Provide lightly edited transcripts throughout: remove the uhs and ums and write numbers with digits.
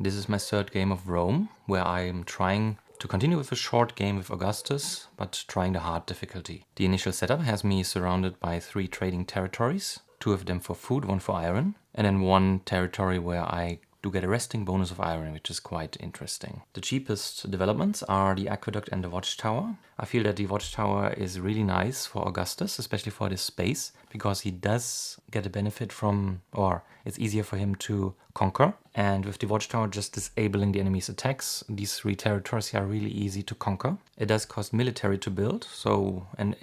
This is my third game of Rome, where I am trying to continue with a short game with Augustus, but trying the hard difficulty. The initial setup has me surrounded by 3 trading territories, 2 of them for food, 1 for iron, and then 1 territory where I do get a resting bonus of iron, which is quite interesting. The cheapest developments are the aqueduct and the watchtower. I feel that the watchtower is really nice for Augustus, especially for this space, because he does get a benefit from, or it's easier for him to conquer. And with the watchtower just disabling the enemy's attacks, these 3 territories are really easy to conquer. It does cost military to build, so, and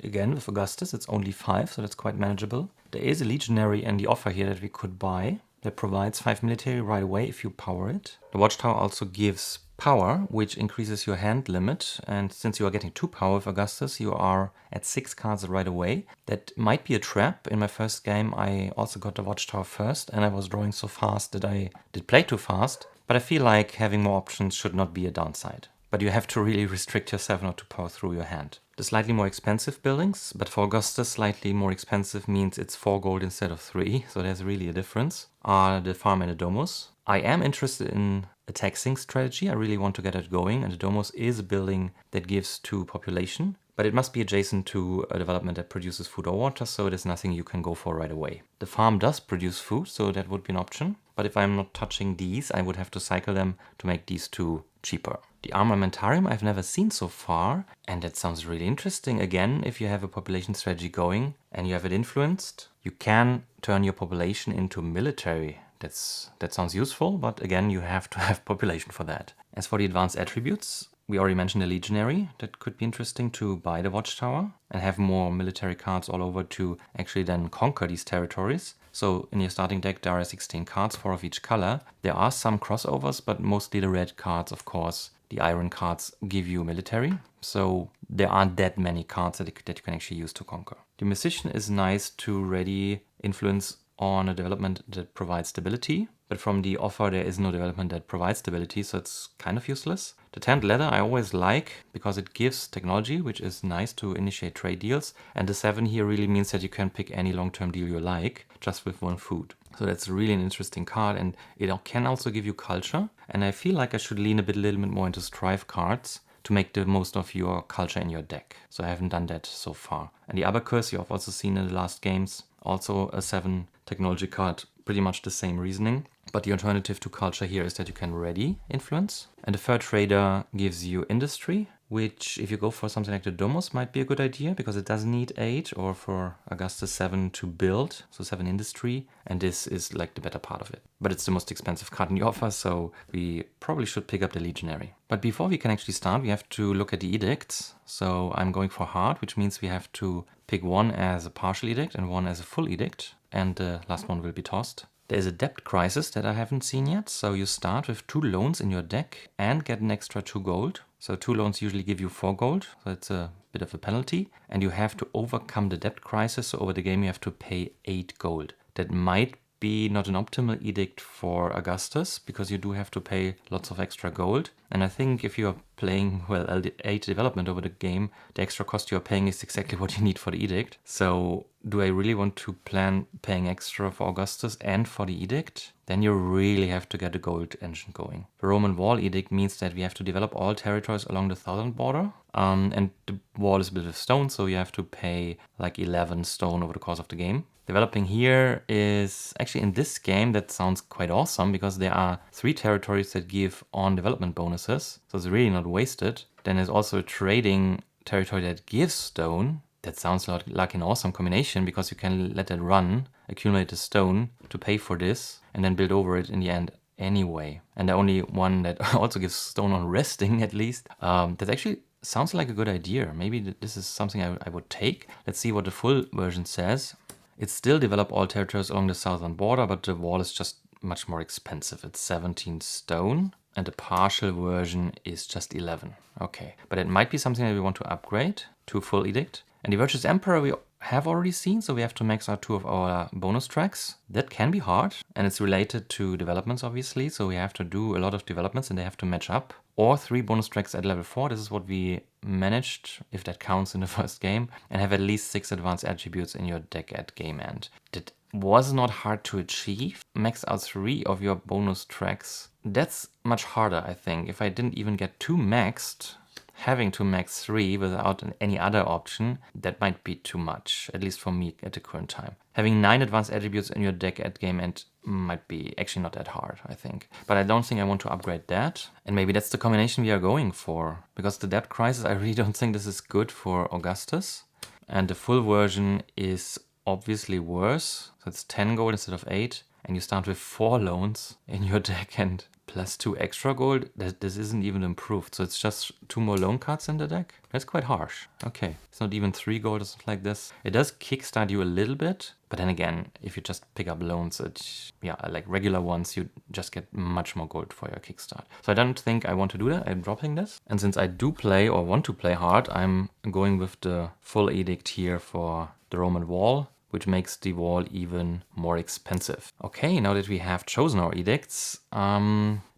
again with Augustus it's only 5, so that's quite manageable. There is a legionary in the offer here that we could buy that provides 5 military right away if you power it. The watchtower also gives power, which increases your hand limit, and since you are getting 2 power with Augustus, you are at 6 cards right away. That might be a trap. In my first game I also got the watchtower first, and I was drawing so fast that I did play too fast, but I feel like having more options should not be a downside. But you have to really restrict yourself not to power through your hand. The slightly more expensive buildings, but for Augustus slightly more expensive means it's 4 gold instead of 3, so there's really a difference, are the farm and the domus. I am interested in a taxing strategy. I really want to get it going, and the domus is a building that gives 2 population, but it must be adjacent to a development that produces food or water, so it is nothing you can go for right away. The farm does produce food, so that would be an option, but if I'm not touching these, I would have to cycle them to make these 2 cheaper. The armamentarium I've never seen so far, and that sounds really interesting. Again, if you have a population strategy going and you have it influenced, you can turn your population into military. That sounds useful, but again, you have to have population for that. As for the advanced attributes, we already mentioned the legionary. That could be interesting to buy the watchtower and have more military cards all over to actually then conquer these territories. So in your starting deck there are 16 cards, 4 of each color. There are some crossovers, but mostly the red cards, of course. The iron cards give you military, so there aren't that many cards that you can actually use to conquer. The musician is nice to ready influence on a development that provides stability, but from the offer there is no development that provides stability, so it's kind of useless. The 10th ladder I always like because it gives technology, which is nice to initiate trade deals, and the 7 here really means that you can pick any long-term deal you like just with 1 food. So that's really an interesting card, and it can also give you culture, and I feel like I should lean a little bit more into strife cards to make the most of your culture in your deck. So I haven't done that so far. And the abacus you have also seen in the last games, also a 7 technology card, pretty much the same reasoning. But the alternative to culture here is that you can ready influence. And the 3rd trader gives you industry, which if you go for something like the domus might be a good idea because it doesn't need 8, or for Augustus 7 to build, so 7 industry, and this is like the better part of it. But it's the most expensive card in the offer, so we probably should pick up the legionary. But before we can actually start, we have to look at the edicts. So I'm going for hard, which means we have to pick 1 as a partial edict and 1 as a full edict, and the last one will be tossed. There is a debt crisis that I haven't seen yet, so you start with 2 loans in your deck and get an extra 2 gold. So 2 loans usually give you 4 gold, so it's a bit of a penalty. And you have to overcome the debt crisis, so over the game you have to pay 8 gold. That might be not an optimal edict for Augustus, because you do have to pay lots of extra gold. And I think if you are playing, well, LD8 development over the game, the extra cost you are paying is exactly what you need for the edict. So do I really want to plan paying extra for Augustus and for the edict? Then you really have to get a gold engine going. The Roman wall edict means that we have to develop all territories along the southern border. And the wall is built with stone, so you have to pay like 11 stone over the course of the game. Developing here is actually in this game that sounds quite awesome because there are 3 territories that give on development bonuses, so it's really not wasted. Then there's also a trading territory that gives stone. That sounds like an awesome combination because you can let it run, accumulate the stone to pay for this, and then build over it in the end anyway. And the only one that also gives stone on resting at least, that actually sounds like a good idea. Maybe this is something I would take. Let's see what the full version says. It still develop all territories along the southern border, but the wall is just much more expensive. It's 17 stone, and the partial version is just 11. Okay, but it might be something that we want to upgrade to full edict. And the Virtuous Emperor we have already seen, so we have to max out 2 of our bonus tracks. That can be hard, and it's related to developments obviously, so we have to do a lot of developments and they have to match up. Or 3 bonus tracks at level 4, this is what we managed, if that counts in the first game, and have at least 6 advanced attributes in your deck at game end. That was not hard to achieve. Max out 3 of your bonus tracks that's much harder, I think. If I didn't even get 2 maxed, having to max 3 without any other option, that might be too much, at least for me at the current time. Having 9 advanced attributes in your deck at game end might be actually not that hard, I think. But I don't think I want to upgrade that. And maybe that's the combination we are going for. Because the debt crisis, I really don't think this is good for Augustus. And the full version is obviously worse. So it's 10 gold instead of 8. And you start with 4 loans in your deck and plus 2 extra gold. This isn't even improved. So it's just 2 more loan cards in the deck. That's quite harsh. Okay, it's not even 3 gold or something like this. It does kickstart you a little bit. But then again, if you just pick up loans, like regular ones, you just get much more gold for your kickstart. So I don't think I want to do that. I'm dropping this. And since I do play or want to play hard, I'm going with the full edict here for the Roman wall, which makes the wall even more expensive. Okay, now that we have chosen our edicts,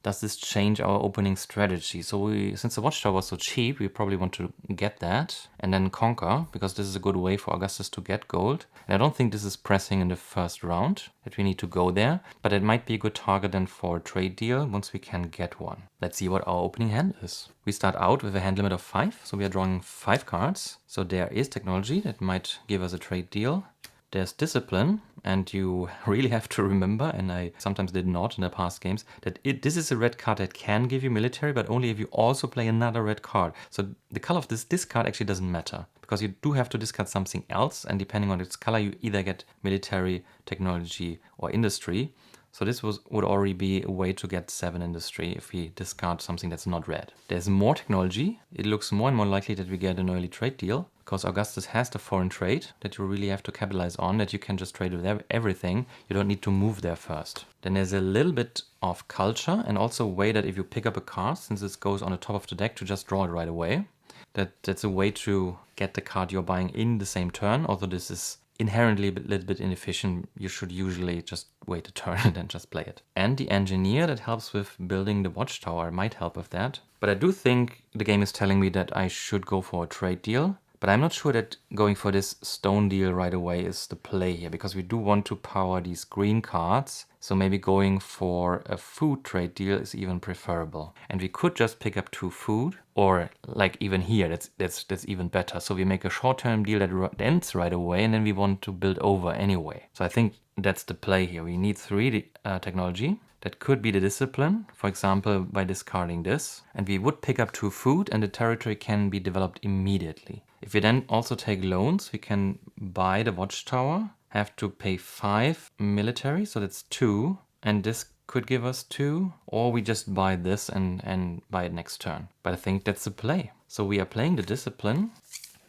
does this change our opening strategy? So since the watchtower was so cheap, we probably want to get that and then conquer, because this is a good way for Augustus to get gold. And I don't think this is pressing in the first round, that we need to go there, but it might be a good target then for a trade deal once we can get one. Let's see what our opening hand is. We start out with a hand limit of 5, so we are drawing 5 cards. So there is technology that might give us a trade deal. There's discipline, and you really have to remember, and I sometimes did not in the past games, that this is a red card that can give you military, but only if you also play another red card. So the color of this discard actually doesn't matter, because you do have to discard something else, and depending on its color, you either get military, technology, or industry. So this would already be a way to get 7 industry if we discard something that's not red. There's more technology. It looks more and more likely that we get an early trade deal, because Augustus has the foreign trade that you really have to capitalize on, that you can just trade with everything. You don't need to move there first. Then there's a little bit of culture, and also a way that if you pick up a card, since this goes on the top of the deck, to just draw it right away. That's a way to get the card you're buying in the same turn, although this is inherently a little bit inefficient. You should usually just wait a turn and then just play it. And the engineer that helps with building the watchtower might help with that. But I do think the game is telling me that I should go for a trade deal. But I'm not sure that going for this stone deal right away is the play here, because we do want to power these green cards. So maybe going for a food trade deal is even preferable. And we could just pick up 2 food, or like even here, that's even better. So we make a short-term deal that ends right away, and then we want to build over anyway. So I think that's the play here. We need 3 technology. That could be the discipline, for example, by discarding this. And we would pick up 2 food, and the territory can be developed immediately. If we then also take loans, we can buy the watchtower, have to pay 5 military, so that's 2. And this could give us 2, or we just buy this and buy it next turn. But I think that's the play. So we are playing the discipline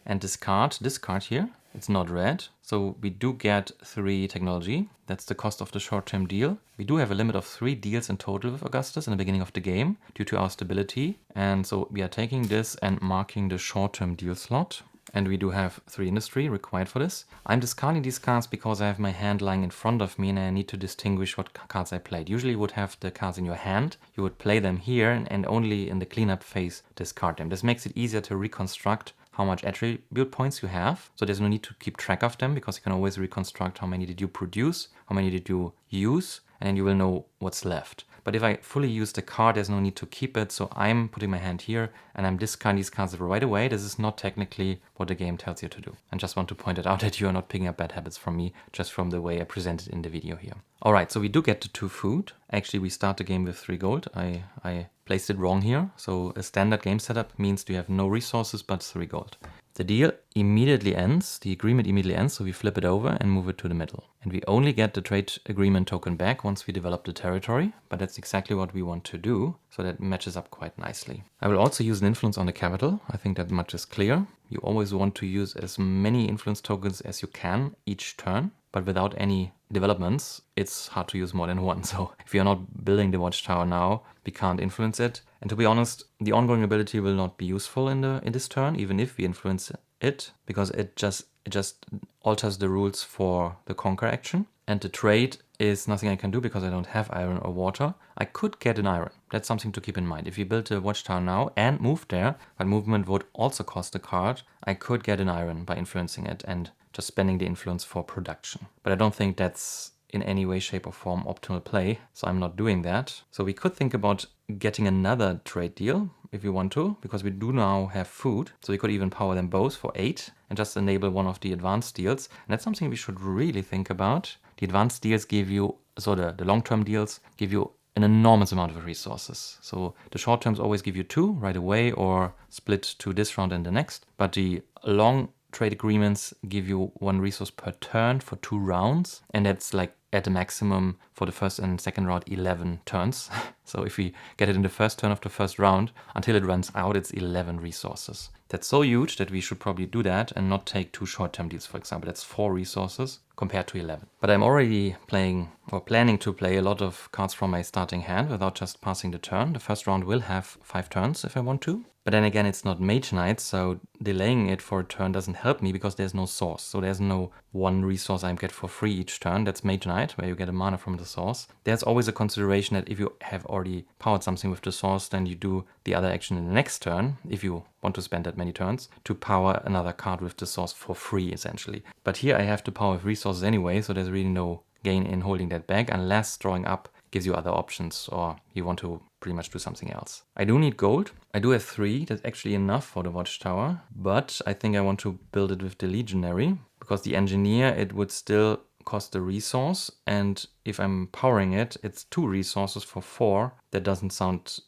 and discard this card here. It's not red, so we do get 3 technology. That's the cost of the short-term deal. We do have a limit of 3 deals in total with Augustus in the beginning of the game due to our stability. And so we are taking this and marking the short-term deal slot. And we do have 3 industry required for this. I'm discarding these cards because I have my hand lying in front of me and I need to distinguish what cards I played. Usually you would have the cards in your hand, you would play them here and only in the cleanup phase discard them. This makes it easier to reconstruct how much attribute points you have. So there's no need to keep track of them, because you can always reconstruct how many did you produce, how many did you use, and then you will know what's left. But if I fully use the card, there's no need to keep it. So I'm putting my hand here and I'm discarding these cards right away. This is not technically what the game tells you to do. And just want to point it out that you are not picking up bad habits from me, just from the way I presented in the video here. All right, so we do get the 2 food. Actually, we start the game with 3 gold. I placed it wrong here. So a standard game setup means you have no resources but 3 gold. The deal immediately ends, the agreement immediately ends, so we flip it over and move it to the middle. And we only get the trade agreement token back once we develop the territory, but that's exactly what we want to do, so that matches up quite nicely. I will also use an influence on the capital. I think that much is clear. You always want to use as many influence tokens as you can each turn, but without any developments, it's hard to use more than 1. So if you're not building the watchtower now, we can't influence it. And to be honest, the ongoing ability will not be useful in this turn, even if we influence it, because it just alters the rules for the conquer action. And the trade is nothing I can do because I don't have iron or water. I could get an iron. That's something to keep in mind. If you build a watchtower now and move there, but movement would also cost a card, I could get an iron by influencing it and just spending the influence for production. But I don't think that's in any way, shape or form optimal play, so I'm not doing that. So we could think about getting another trade deal if we want to, because we do now have food. So we could even power them both for 8 and just enable one of the advanced deals. And that's something we should really think about. The advanced deals give you, so the long-term deals give you an enormous amount of resources. So the short terms always give you 2 right away or split to this round and the next. But the long trade agreements give you 1 resource per turn for 2 rounds. And that's like at the maximum for the first and second round 11 turns. So if we get it in the first turn of the first round, until it runs out, it's 11 resources. That's so huge that we should probably do that and not take 2 short-term deals, for example. That's 4 resources compared to 11. But I'm already playing or planning to play a lot of cards from my starting hand without just passing the turn. The first round will have 5 turns if I want to. But then again, it's not Mage Knight, so delaying it for a turn doesn't help me because there's no source. So there's no 1 resource I get for free each turn. That's Mage Knight, where you get a mana from the source. There's always a consideration that if you have already powered something with the source, then you do the other action in the next turn, if you want to spend that many turns, to power another card with the source for free, essentially. But here I have to power with resources anyway, so there's really no gain in holding that back unless drawing up gives you other options or you want to pretty much do something else. I do need gold. I do have 3. That's actually enough for the Watchtower, but I think I want to build it with the Legionary because the Engineer, it would still cost a resource, and if I'm powering it, it's 2 resources for 4. That doesn't sound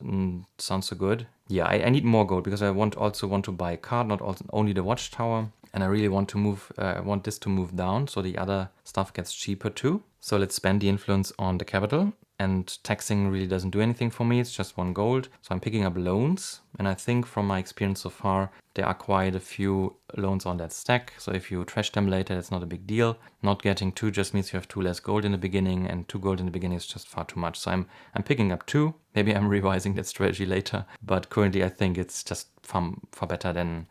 so good. Yeah, I need more gold because I also want to buy a card, not only the Watchtower. And I really want to move, want this to move down so the other stuff gets cheaper too. So let's spend the influence on the capital. And taxing really doesn't do anything for me. It's just 1 gold. So I'm picking up loans. And I think from my experience so far, there are quite a few loans on that stack. So if you trash them later, that's not a big deal. Not getting 2 just means you have 2 less gold in the beginning, and 2 gold in the beginning is just far too much. So I'm picking up 2. Maybe I'm revising that strategy later. But currently I think it's just far better than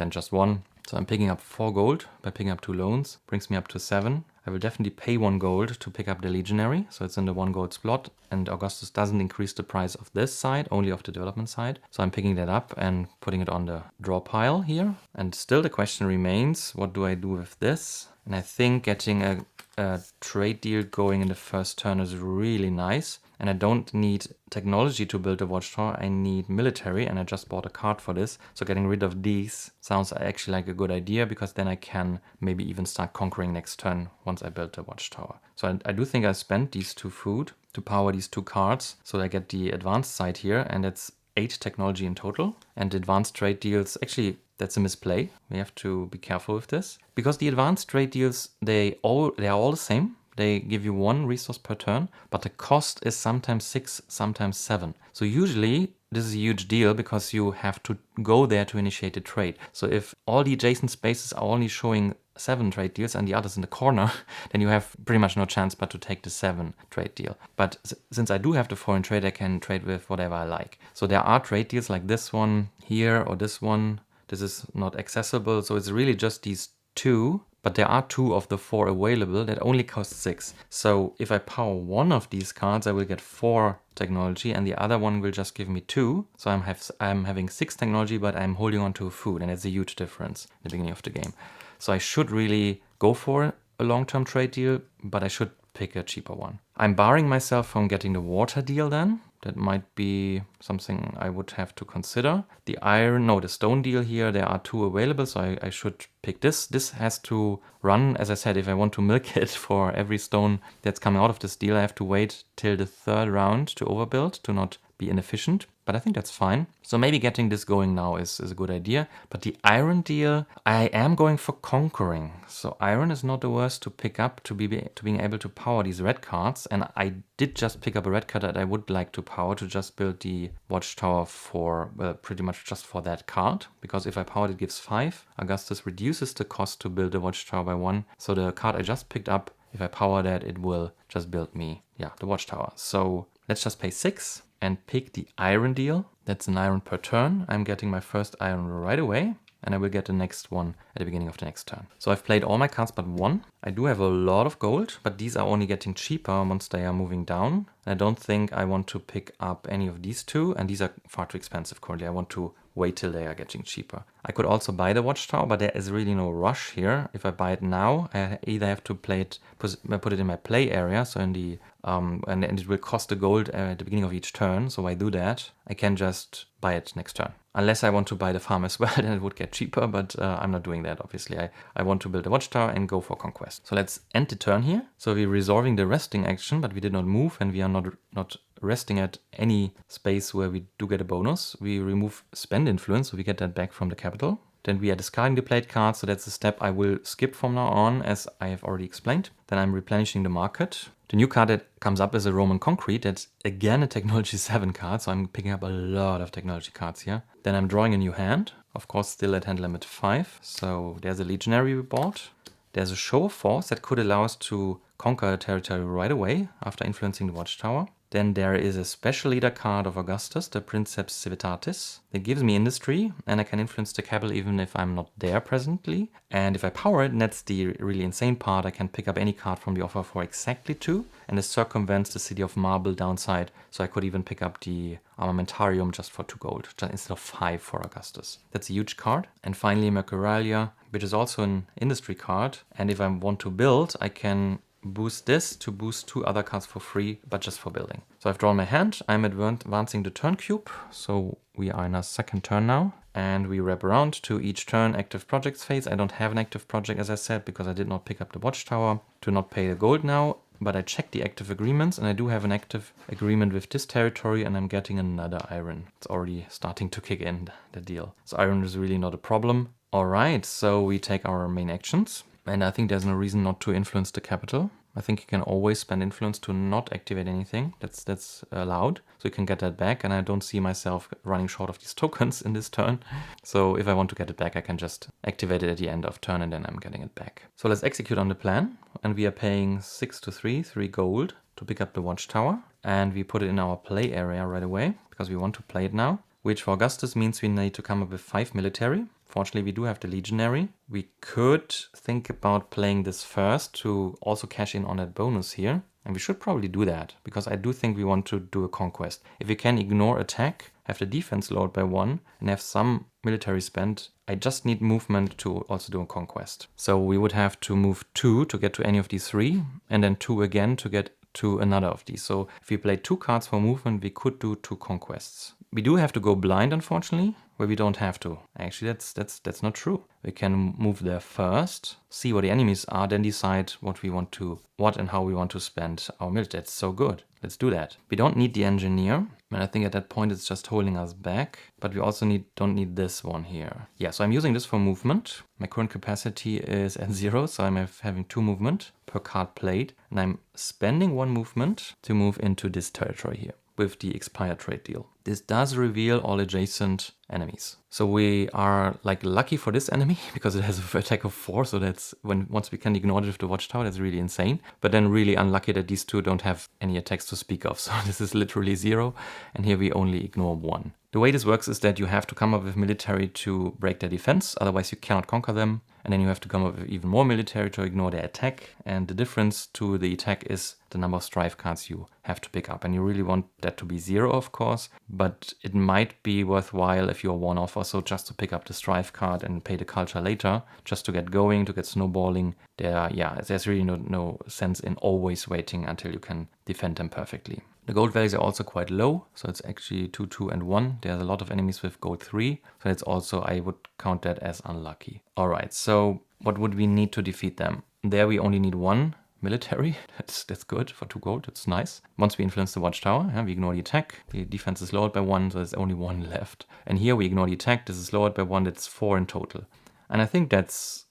just 1. So I'm picking up 4 gold by picking up 2 loans. Brings me up to 7. I will definitely pay 1 gold to pick up the Legionary. So it's in the 1 gold slot. And Augustus doesn't increase the price of this side, only of the development side. So I'm picking that up and putting it on the draw pile here. And still the question remains, what do I do with this? And I think getting a trade deal going in the first turn is really nice. And I don't need technology to build a Watchtower, I need military, and I just bought a card for this. So getting rid of these sounds actually like a good idea, because then I can maybe even start conquering next turn once I build the Watchtower. So I do think I spent these 2 food to power these 2 cards, so I get the advanced side here, and it's 8 technology in total. And the advanced trade deals, actually that's a misplay. We have to be careful with this, because the advanced trade deals, they are all the same. They give you 1 resource per turn, but the cost is sometimes 6, sometimes 7. So usually this is a huge deal because you have to go there to initiate a trade. So if all the adjacent spaces are only showing 7 trade deals and the others in the corner, then you have pretty much no chance but to take the 7 trade deal. But since I do have the foreign trade, I can trade with whatever I like. So there are trade deals like this one here or this one. This is not accessible. So it's really just these 2. But there are 2 of the 4 available that only cost 6. So if I power one of these cards, I will get 4 technology, and the other one will just give me 2. So I'm having 6 technology, but I'm holding on to food, and it's a huge difference in the beginning of the game. So I should really go for a long-term trade deal, but I should pick a cheaper one. I'm barring myself from getting the water deal then. That might be something I would have to consider. The stone deal here, there are 2 available, so I should pick this. This has to run, as I said, if I want to milk it for every stone that's coming out of this deal, I have to wait till the 3rd round to overbuild, to not be inefficient. But I think that's fine. So maybe getting this going now is a good idea. But the iron deal, I am going for conquering. So iron is not the worst to pick up to being able to power these red cards. And I did just pick up a red card that I would like to power to just build the Watchtower for, well, pretty much just for that card. Because if I power it gives 5. Augustus reduces the cost to build the Watchtower by 1. So the card I just picked up, if I power that, it will just build me, the Watchtower. So let's just pay 6. And pick the iron deal. That's an iron per turn. I'm getting my first iron right away, and I will get the next one at the beginning of the next turn. So I've played all my cards but 1. I do have a lot of gold, but these are only getting cheaper once they are moving down. And I don't think I want to pick up any of these 2, and these are far too expensive currently. I want to wait till they are getting cheaper. I could also buy the watchtower, but there is really no rush here. If I buy it now, I either have to put it in my play area, so in the and it will cost a gold at the beginning of each turn. So I do that. I can just buy it next turn. Unless I want to buy the farm as well, then it would get cheaper, but I'm not doing that, obviously. I want to build a watchtower and go for conquest. So let's end the turn here. So we're resolving the resting action, but we did not move, and we are not resting at any space where we do get a bonus. We remove spend influence, so we get that back from the capital. Then we are discarding the played card, so that's a step I will skip from now on, as I have already explained. Then I'm replenishing the market. The new card that comes up is a Roman Concrete. That's again a Technology 7 card, so I'm picking up a lot of technology cards here. Then I'm drawing a new hand, of course still at hand limit 5. So there's a Legionary we bought. There's a Show of Force that could allow us to conquer a territory right away after influencing the Watchtower. Then there is a special leader card of Augustus, the Princeps Civitatis. It gives me industry, and I can influence the capital even if I'm not there presently. And if I power it, and that's the really insane part, I can pick up any card from the offer for exactly 2. And this circumvents the City of Marble downside, so I could even pick up the Armamentarium just for 2 gold, just instead of 5 for Augustus. That's a huge card. And finally Mercurialia, which is also an industry card. And if I want to build, I can boost this to boost 2 other cards for free, but just for building. So I've drawn my hand, I'm advancing the turn cube, so we are in our second turn now, and we wrap around to each turn active projects phase. I don't have an active project, as I said, because I did not pick up the watchtower to not pay the gold now, but I checked the active agreements, and I do have an active agreement with this territory, and I'm getting another iron. It's already starting to kick in, the deal. So iron is really not a problem. Alright, so we take our main actions. And I think there's no reason not to influence the capital. I think you can always spend influence to not activate anything. That's allowed. So you can get that back. And I don't see myself running short of these tokens in this turn. So if I want to get it back, I can just activate it at the end of turn and then I'm getting it back. So let's execute on the plan. And we are paying 6 to 3 gold to pick up the watchtower. And we put it in our play area right away because we want to play it now. Which for Augustus means we need to come up with 5 military. Fortunately, we do have the Legionary. We could think about playing this first to also cash in on that bonus here. And we should probably do that, because I do think we want to do a conquest. If we can ignore attack, have the defense lowered by 1, and have some military spent, I just need movement to also do a conquest. So we would have to move 2 to get to any of these 3, and then 2 again to get to another of these. So if we play 2 cards for movement, we could do 2 conquests. We do have to go blind, unfortunately, where we don't have to. Actually, that's not true. We can move there first, see what the enemies are, then decide what and how we want to spend our military. That's so good. Let's do that. We don't need the engineer, and I think at that point it's just holding us back. But we also don't need this one here. Yeah, so I'm using this for movement. My current capacity is at 0, so I'm having 2 movement per card played, and I'm spending 1 movement to move into this territory here with the expired trade deal. This does reveal all adjacent enemies. So we are like lucky for this enemy because it has an attack of 4, so that's once we can ignore it with the watchtower, that's really insane. But then really unlucky that these 2 don't have any attacks to speak of. So this is literally 0, and here we only ignore 1. The way this works is that you have to come up with military to break their defense, otherwise you cannot conquer them. And then you have to come up with even more military to ignore their attack. And the difference to the attack is the number of strife cards you have to pick up. And you really want that to be 0, of course. But it might be worthwhile if you're one-off or so just to pick up the strife card and pay the culture later, just to get going, to get snowballing. There's really no sense in always waiting until you can defend them perfectly. The gold values are also quite low, so it's actually 2, 2, and 1. There's a lot of enemies with gold 3, so it's also, I would count that as unlucky. Alright, so what would we need to defeat them? There we only need 1 military. That's good for 2 gold, that's nice. Once we influence the watchtower, we ignore the attack. The defense is lowered by 1, so there's only 1 left. And here we ignore the attack, this is lowered by 1, that's 4 in total. And I think that's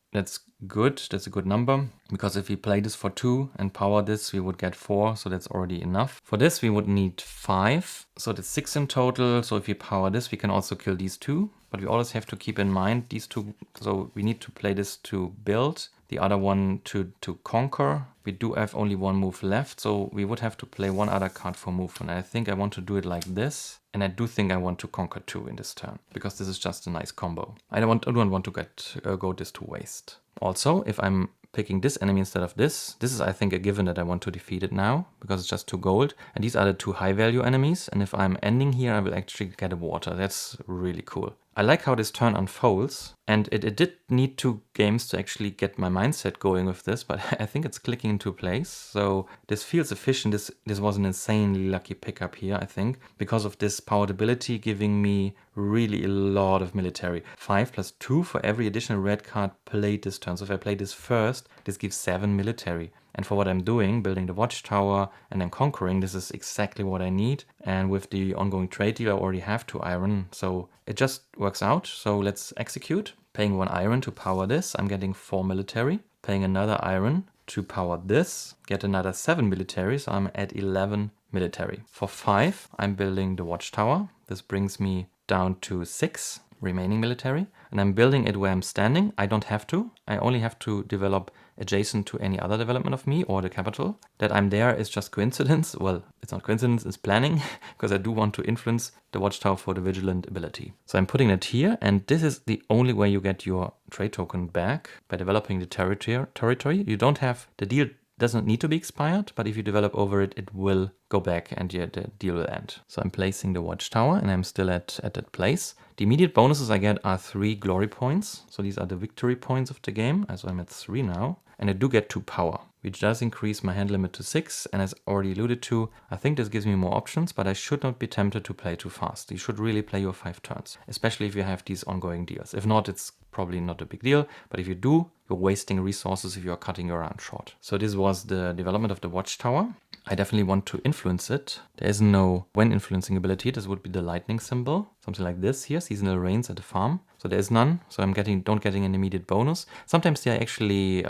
good, that's a good number, because if we play this for 2 and power this, we would get 4, so that's already enough. For this we would need 5, so that's 6 in total. So if we power this, we can also kill these 2, but we always have to keep in mind these 2, so we need to play this to build, the other one to conquer. We do have only 1 move left, so we would have to play 1 other card for movement. And I think I want to do it like this, and I do think I want to conquer 2 in this turn, because this is just a nice combo. I don't want to go this to waste. Also, if I'm picking this enemy instead of this is, I think, a given that I want to defeat it now, because it's just 2 gold. And these are the 2 high value enemies. And if I'm ending here, I will actually get a water. That's really cool. I like how this turn unfolds, and it did need 2 games to actually get my mindset going with this, but I think it's clicking into place. So this feels efficient. This was an insanely lucky pickup here, I think, because of this powered ability giving me really a lot of military. 5+2 for every additional red card played this turn. So if I play this first, this gives 7 military. And for what I'm doing, building the watchtower and then conquering, this is exactly what I need. And with the ongoing trade deal, I already have 2 iron. So it just works out. So let's execute. Paying 1 iron to power this, I'm getting 4 military. Paying another iron to power this, get another 7 military. So I'm at 11 military. For 5, I'm building the watchtower. This brings me down to 6 remaining military. And I'm building it where I'm standing. I don't have to. I only have to develop adjacent to any other development of me or the capital. That I'm there is just coincidence. Well, it's not coincidence, it's planning, because I do want to influence the watchtower for the vigilant ability. So I'm putting it here, and this is the only way you get your trade token back, by developing the territory. You don't have, the deal doesn't need to be expired, but if you develop over it, it will go back and the deal will end. So I'm placing the watchtower and I'm still at that place. The immediate bonuses I get are 3 glory points. So these are the victory points of the game. So I'm at 3 now. And I do get 2 power, which does increase my hand limit to 6. And as already alluded to, I think this gives me more options, but I should not be tempted to play too fast. You should really play your 5 turns, especially if you have these ongoing deals. If not, it's probably not a big deal, but if you do, you're wasting resources if you're cutting your round short. So this was the development of the watchtower. I definitely want to influence it. There is no when influencing ability. This would be the lightning symbol, something like this here, seasonal rains at the farm. So there is none, so I'm don't getting an immediate bonus. Sometimes there are actually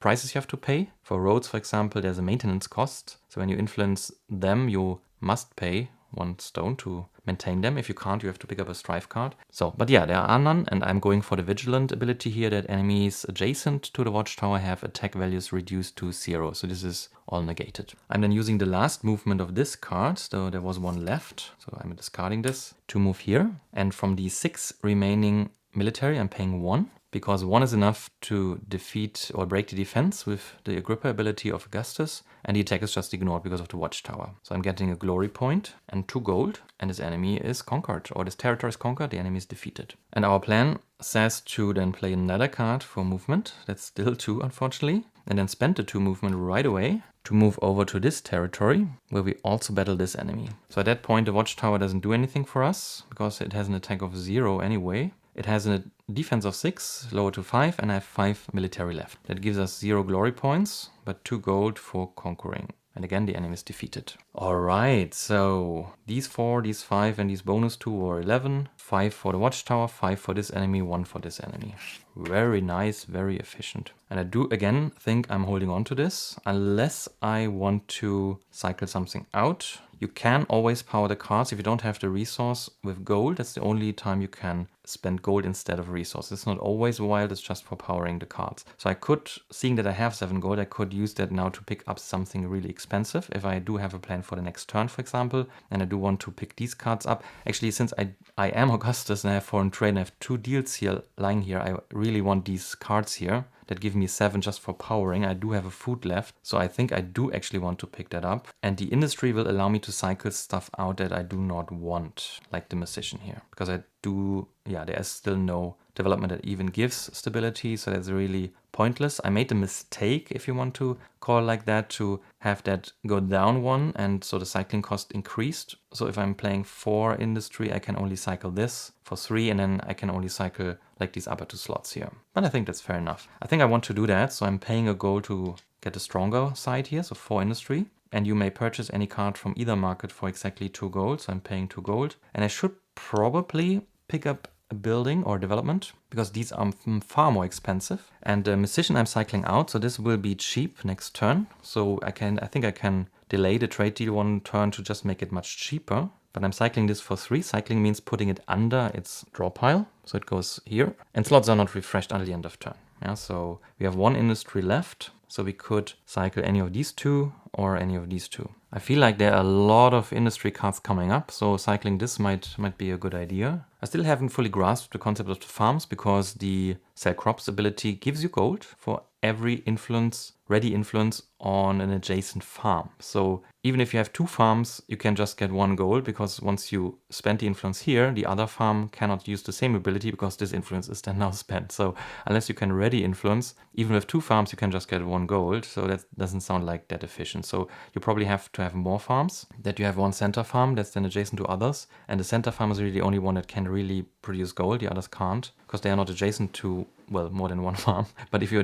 prices you have to pay. For roads, for example, there's a maintenance cost. So when you influence them, you must pay 1 stone to maintain them. If you can't, you have to pick up a strife card. So, but yeah, there are none, and I'm going for the vigilant ability here, that enemies adjacent to the watchtower have attack values reduced to 0. So this is all negated. I'm then using the last movement of this card, so there was 1 left. So I'm discarding this to move here. And from the 6 remaining military, I'm paying 1. Because 1 is enough to defeat or break the defense with the Agrippa ability of Augustus, and the attack is just ignored because of the watchtower. So I'm getting a glory point and 2 gold, and this enemy is conquered, or this territory is conquered, the enemy is defeated. And our plan says to then play another card for movement. That's still 2, unfortunately. And then spend the 2 movement right away to move over to this territory, where we also battle this enemy. So at that point, the watchtower doesn't do anything for us, because it has an attack of 0 anyway. It has a defense of 6, lower to 5, and I have 5 military left. That gives us 0 glory points, but 2 gold for conquering. And again, the enemy is defeated. Alright, so these 4, these 5, and these bonus 2 were 11. 5 for the watchtower, 5 for this enemy, 1 for this enemy. Very nice, very efficient. And I do again think I'm holding on to this, unless I want to cycle something out. You can always power the cards if you don't have the resource with gold. That's the only time you can spend gold instead of resources. It's not always wild, it's just for powering the cards. So I could, seeing that I have 7 gold, I could use that now to pick up something really expensive. If I do have a plan for the next turn, for example, and I do want to pick these cards up. Actually, since I am Augustus and I have foreign trade and I have 2 deals here lying here, I really want these cards here that give me 7 just for powering. I do have a food left, so I think I do actually want to pick that up. And the industry will allow me to cycle stuff out that I do not want, like the musician here. Because I do, yeah, there is still no development that even gives stability, so that's really pointless. I made a mistake, if you want to call it like that, to have that go down 1, and so the cycling cost increased. So if I'm playing 4 industry, I can only cycle this for 3, and then I can only cycle like these upper 2 slots here. But I think that's fair enough. I think I want to do that, so I'm paying a gold to get a stronger side here, so 4 industry. And you may purchase any card from either market for exactly 2 gold, so I'm paying 2 gold. And I should probably pick up a building or development, because these are far more expensive. And the musician I'm cycling out, so this will be cheap next turn. So I think I can delay the trade deal 1 turn to just make it much cheaper. But I'm cycling this for 3. Cycling means putting it under its draw pile. So it goes here. And slots are not refreshed until the end of turn. Yeah, so we have 1 industry left. So we could cycle any of these 2 or any of these 2. I feel like there are a lot of industry cards coming up, so cycling this might be a good idea. I still haven't fully grasped the concept of the farms, because the sell crops ability gives you gold for every influence, ready influence on an adjacent farm. So even if you have 2 farms, you can just get 1 gold, because once you spend the influence here, the other farm cannot use the same ability because this influence is then now spent. So unless you can ready influence, even with 2 farms, you can just get 1 gold. So that doesn't sound like that efficient. So you probably have to have more farms, that you have 1 center farm that's then adjacent to others. And the center farm is really the only one that can really produce gold. The others can't, because they are not adjacent to, well, more than 1 farm. But if you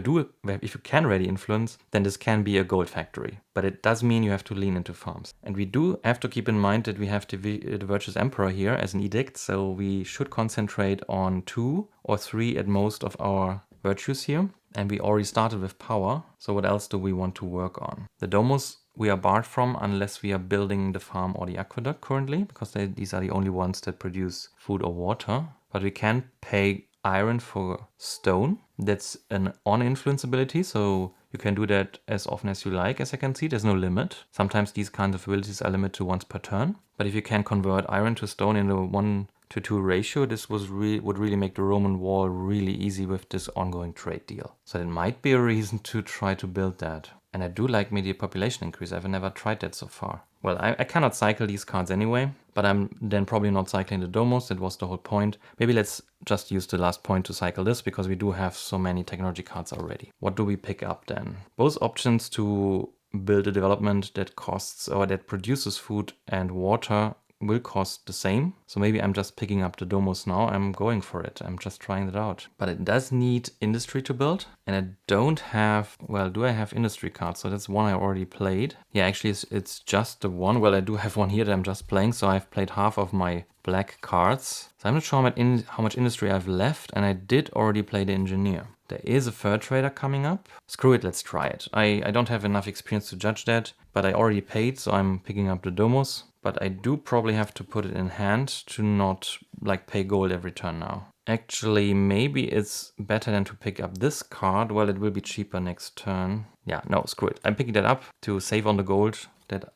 can ready influence, then this can be a gold factory. But it does mean you have to lean into farms. And we do have to keep in mind that we have the virtuous emperor here as an edict. So we should concentrate on 2 or 3 at most of our virtues here. And we already started with power. So what else do we want to work on? The domus we are barred from unless we are building the farm or the aqueduct currently, because these are the only ones that produce food or water. But we can pay iron for stone. That's an on-influence ability, so you can do that as often as you like, as I can see. There's no limit. Sometimes these kinds of abilities are limited to once per turn. But if you can convert iron to stone in a 1-to-2 ratio, this would really make the Roman wall really easy with this ongoing trade deal. So that might be a reason to try to build that. And I do like media population increase. I've never tried that so far. Well, I cannot cycle these cards anyway, but I'm then probably not cycling the Domus. That was the whole point. Maybe let's just use the last point to cycle this, because we do have so many technology cards already. What do we pick up then? Both options to build a development that costs or that produces food and water will cost the same. So maybe I'm just picking up the Domus now. I'm going for it. I'm just trying it out. But it does need industry to build. And I don't have, well, do I have industry cards? So that's one I already played. Yeah, actually it's just the one. Well, I do have one here that I'm just playing. So I've played half of my black cards. So I'm not sure how much industry I've left. And I did already play the engineer. There is a fur trader coming up. Screw it, let's try it. I don't have enough experience to judge that, but I already paid, so I'm picking up the Domus. But I do probably have to put it in hand to not like pay gold every turn now. Actually, maybe it's better than to pick up this card. Well, it will be cheaper next turn. Yeah, no, screw it. I'm picking that up to save on the gold that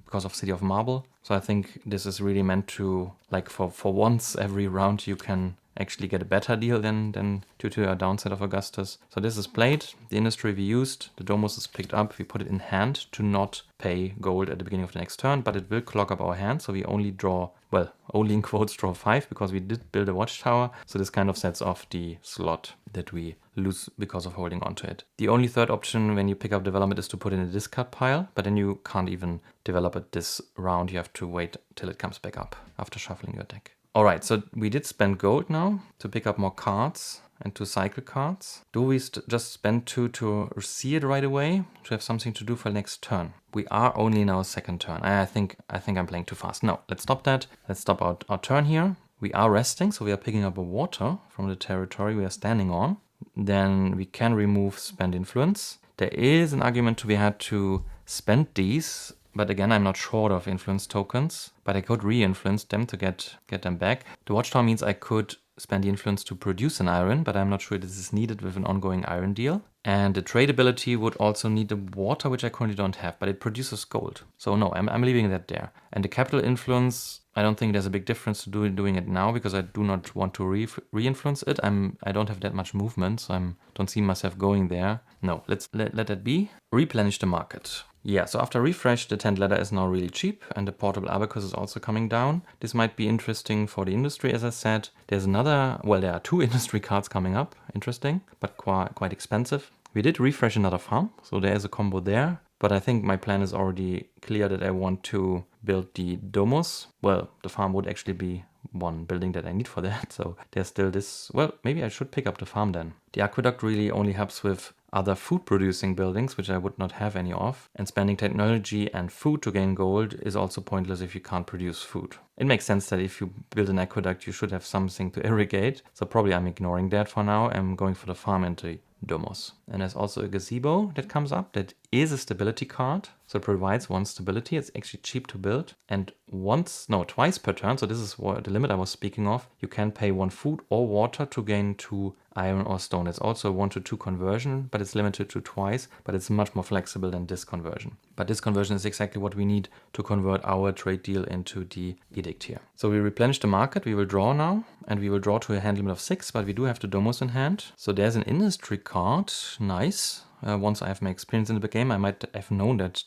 because of City of Marble. So I think this is really meant to, like, for once every round you can actually get a better deal than due to a downside of Augustus. So this is played, the industry we used, the Domus is picked up, we put it in hand to not pay gold at the beginning of the next turn, but it will clog up our hand, so we only draw, well, only in quotes draw 5, because we did build a watchtower, so this kind of sets off the slot that we lose because of holding onto it. The only third option when you pick up development is to put in a discard pile, but then you can't even develop it this round, you have to wait till it comes back up after shuffling your deck. Alright, so we did spend gold now to pick up more cards and to cycle cards. Do we just spend 2 to see it right away, to have something to do for next turn? We are only now second turn. I think I'm playing too fast. No, let's stop that. Let's stop our turn here. We are resting, so we are picking up a water from the territory we are standing on. Then we can remove spend influence. There is an argument to be had to spend these, but again, I'm not short of influence tokens, but I could re-influence them to get them back. The watchtower means I could spend the influence to produce an iron, but I'm not sure this is needed with an ongoing iron deal. And the trade ability would also need the water, which I currently don't have, but it produces gold. So no, I'm leaving that there. And the capital influence, I don't think there's a big difference to doing it now, because I do not want to re-influence it. I don't have that much movement, so I don't see myself going there. No, let's let that be. Replenish the market. Yeah, so after refresh, the 10th ladder is now really cheap, and the portable abacus is also coming down. This might be interesting for the industry, as I said. There's another, well, there are 2 industry cards coming up, interesting, but quite expensive. We did refresh another farm, so there is a combo there. But I think my plan is already clear that I want to build the Domus. Well, the farm would actually be one building that I need for that. So there's still this, well, maybe I should pick up the farm then. The aqueduct really only helps with other food producing buildings, which I would not have any of. And spending technology and food to gain gold is also pointless if you can't produce food. It makes sense that if you build an aqueduct, you should have something to irrigate. So probably I'm ignoring that for now. I'm going for the farm and the Domus. And there's also a gazebo that comes up that is a stability card. So it provides 1 stability. It's actually cheap to build. And twice per turn, so this is the limit I was speaking of, you can pay 1 food or water to gain 2 iron or stone. It's also a 1-to-2 conversion, but it's limited to twice, but it's much more flexible than this conversion. But this conversion is exactly what we need to convert our trade deal into the edict here. So we replenish the market, we will draw now, and we will draw to a hand limit of 6, but we do have the Domus in hand. So there's an industry card, nice. once I have my experience in the game, I might have known that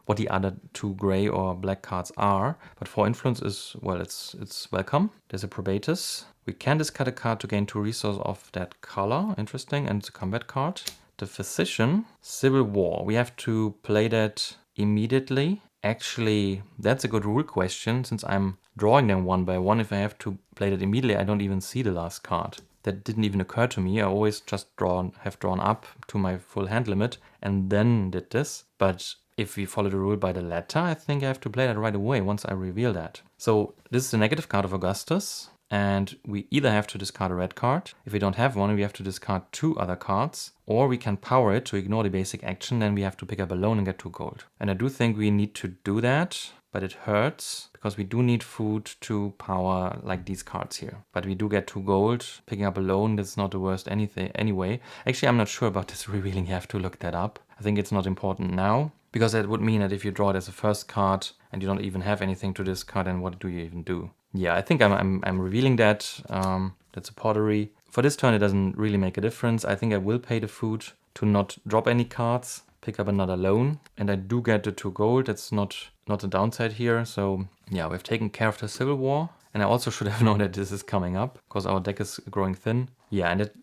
what the other 2 gray or black cards are. But 4 influence is, well, it's welcome. There's a Probatus. We can discard a card to gain 2 resources of that color. Interesting. And it's a combat card. The Physician, Civil War. We have to play that immediately. Actually, that's a good rule question. Since I'm drawing them one by one, if I have to play that immediately, I don't even see the last card. That didn't even occur to me. I always just have drawn up to my full hand limit and then did this. But if we follow the rule by the letter, I think I have to play that right away once I reveal that. So this is the negative card of Augustus. And we either have to discard a red card. If we don't have one, we have to discard 2 other cards. Or we can power it to ignore the basic action. Then we have to pick up a loan and get 2 gold. And I do think we need to do that. But it hurts because we do need food to power like these cards here. But we do get 2 gold. Picking up a loan, that's not the worst anything anyway. Actually, I'm not sure about this revealing. You have to look that up. I think it's not important now. Because that would mean that if you draw it as a first card and you don't even have anything to discard, then what do you even do? Yeah, I think I'm revealing that. That's a pottery. For this turn, it doesn't really make a difference. I think I will pay the food to not drop any cards, pick up another loan, and I do get the 2 gold. That's not a downside here. So yeah, we've taken care of the Civil War. And I also should have known that this is coming up because our deck is growing thin. Yeah, and it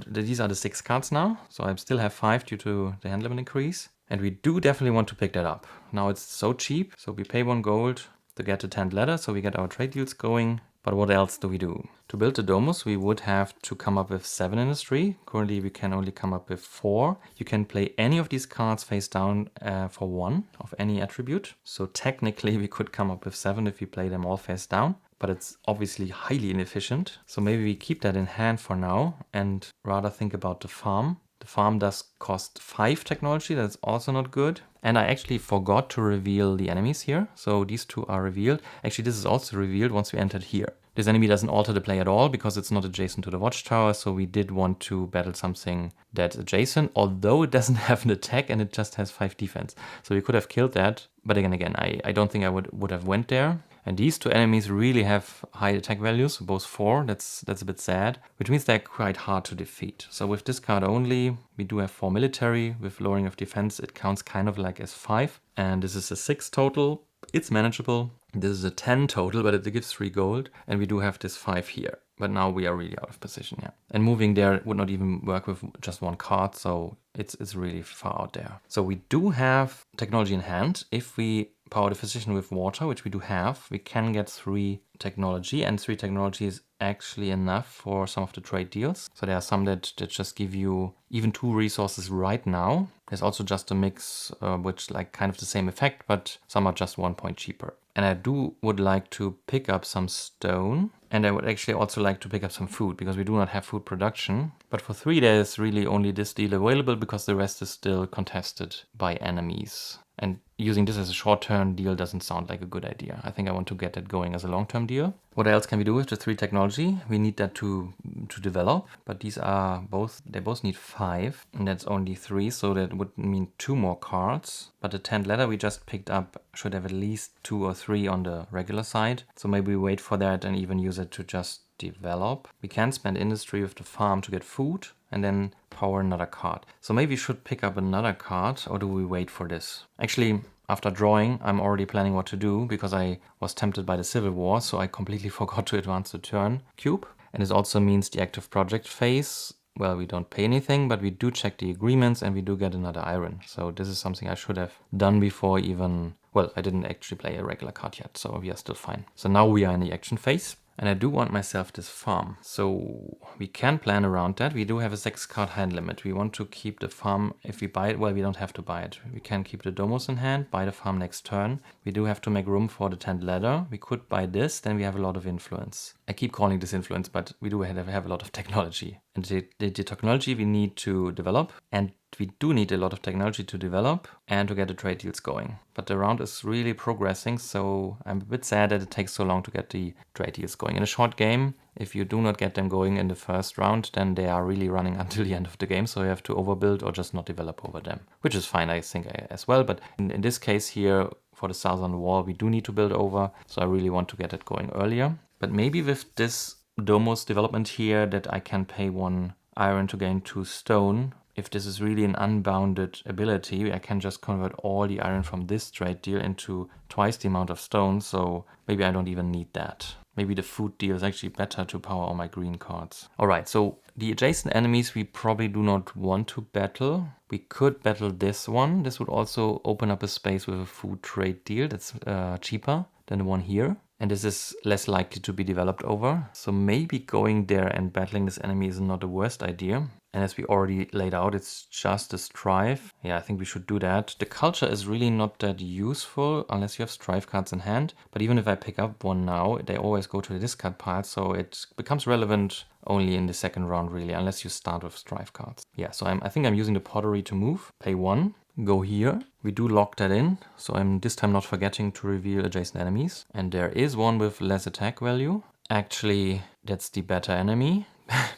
these are the 6 cards now. So I still have 5 due to the hand limit increase. And we do definitely want to pick that up. Now it's so cheap. So we pay 1 gold to get the 10th ladder. So we get our trade deals going. But what else do we do? To build the Domus, we would have to come up with 7 industry. Currently, we can only come up with 4. You can play any of these cards face down for 1 of any attribute. So technically, we could come up with 7 if we play them all face down. But it's obviously highly inefficient. So maybe we keep that in hand for now and rather think about the farm. The farm does cost 5 technology. That's also not good. And I actually forgot to reveal the enemies here. So these 2 are revealed. Actually, this is also revealed once we entered here. This enemy doesn't alter the play at all because it's not adjacent to the watchtower. So we did want to battle something that's adjacent, although it doesn't have an attack and it just has 5 defense. So we could have killed that. But again, I don't think I would have went there. And these 2 enemies really have high attack values, both 4. That's a bit sad, which means they're quite hard to defeat. So with this card only, we do have 4 military. With lowering of defense, it counts kind of like as 5. And this is a 6 total. It's manageable. This is a 10 total, but it gives 3 gold. And we do have this 5 here. But now we are really out of position, yeah. And moving there would not even work with just 1 card, so it's really far out there. So we do have technology in hand. If we power the Physician with water, which we do have, we can get 3 technology, and 3 technology is actually enough for some of the trade deals. So there are some that just give you even 2 resources right now. There's also just a mix, which like kind of the same effect, but some are just 1 point cheaper. And I would like to pick up some stone. And I would actually also like to pick up some food because we do not have food production. But for 3 there's really only this deal available because the rest is still contested by enemies. And using this as a short-term deal doesn't sound like a good idea. I think I want to get it going as a long-term deal. What else can we do with the 3 technology? We need that to develop, but these are they both need 5, and that's only 3, so that would mean 2 more cards. But the 10th ladder we just picked up should have at least 2 or 3 on the regular side. So maybe we wait for that and even use it to just develop. We can spend industry with the farm to get food and then power another card. So maybe we should pick up another card, or do we wait for this? Actually, after drawing, I'm already planning what to do because I was tempted by the Civil War, so I completely forgot to advance the turn cube. And this also means the active project phase. Well, we don't pay anything, but we do check the agreements and we do get another iron. So this is something I should have done before even... Well, I didn't actually play a regular card yet, so we are still fine. So now we are in the action phase. And I do want myself this farm. So we can plan around that. We do have a 6 card hand limit. We want to keep the farm. If we buy it, well, we don't have to buy it. We can keep the Domus in hand, buy the farm next turn. We do have to make room for the 10th ladder. We could buy this, then we have a lot of influence. I keep calling this influence, but we do have a lot of technology. And the technology we need to develop, and we do need a lot of technology to develop and to get the trade deals going. But the round is really progressing, so I'm a bit sad that it takes so long to get the trade deals going. In a short game, if you do not get them going in the first round, then they are really running until the end of the game, so you have to overbuild or just not develop over them, which is fine, I think, as well. But in this case here, for the southern wall, we do need to build over, so I really want to get it going earlier. But maybe with this Domus development here that I can pay 1 iron to gain 2 stone, if this is really an unbounded ability, I can just convert all the iron from this trade deal into twice the amount of stone, so maybe I don't even need that. Maybe the food deal is actually better to power all my green cards. Alright, so the adjacent enemies we probably do not want to battle. We could battle this one. This would also open up a space with a food trade deal that's cheaper than the one here. And this is less likely to be developed over. So maybe going there and battling this enemy is not the worst idea. And as we already laid out, it's just a strive. Yeah, I think we should do that. The culture is really not that useful unless you have strive cards in hand. But even if I pick up one now, they always go to the discard pile. So it becomes relevant only in the second round, really, unless you start with strive cards. Yeah, so I think I'm using the pottery to move. Pay 1. Go here. We do lock that in, so I'm this time not forgetting to reveal adjacent enemies. And there is one with less attack value. Actually, that's the better enemy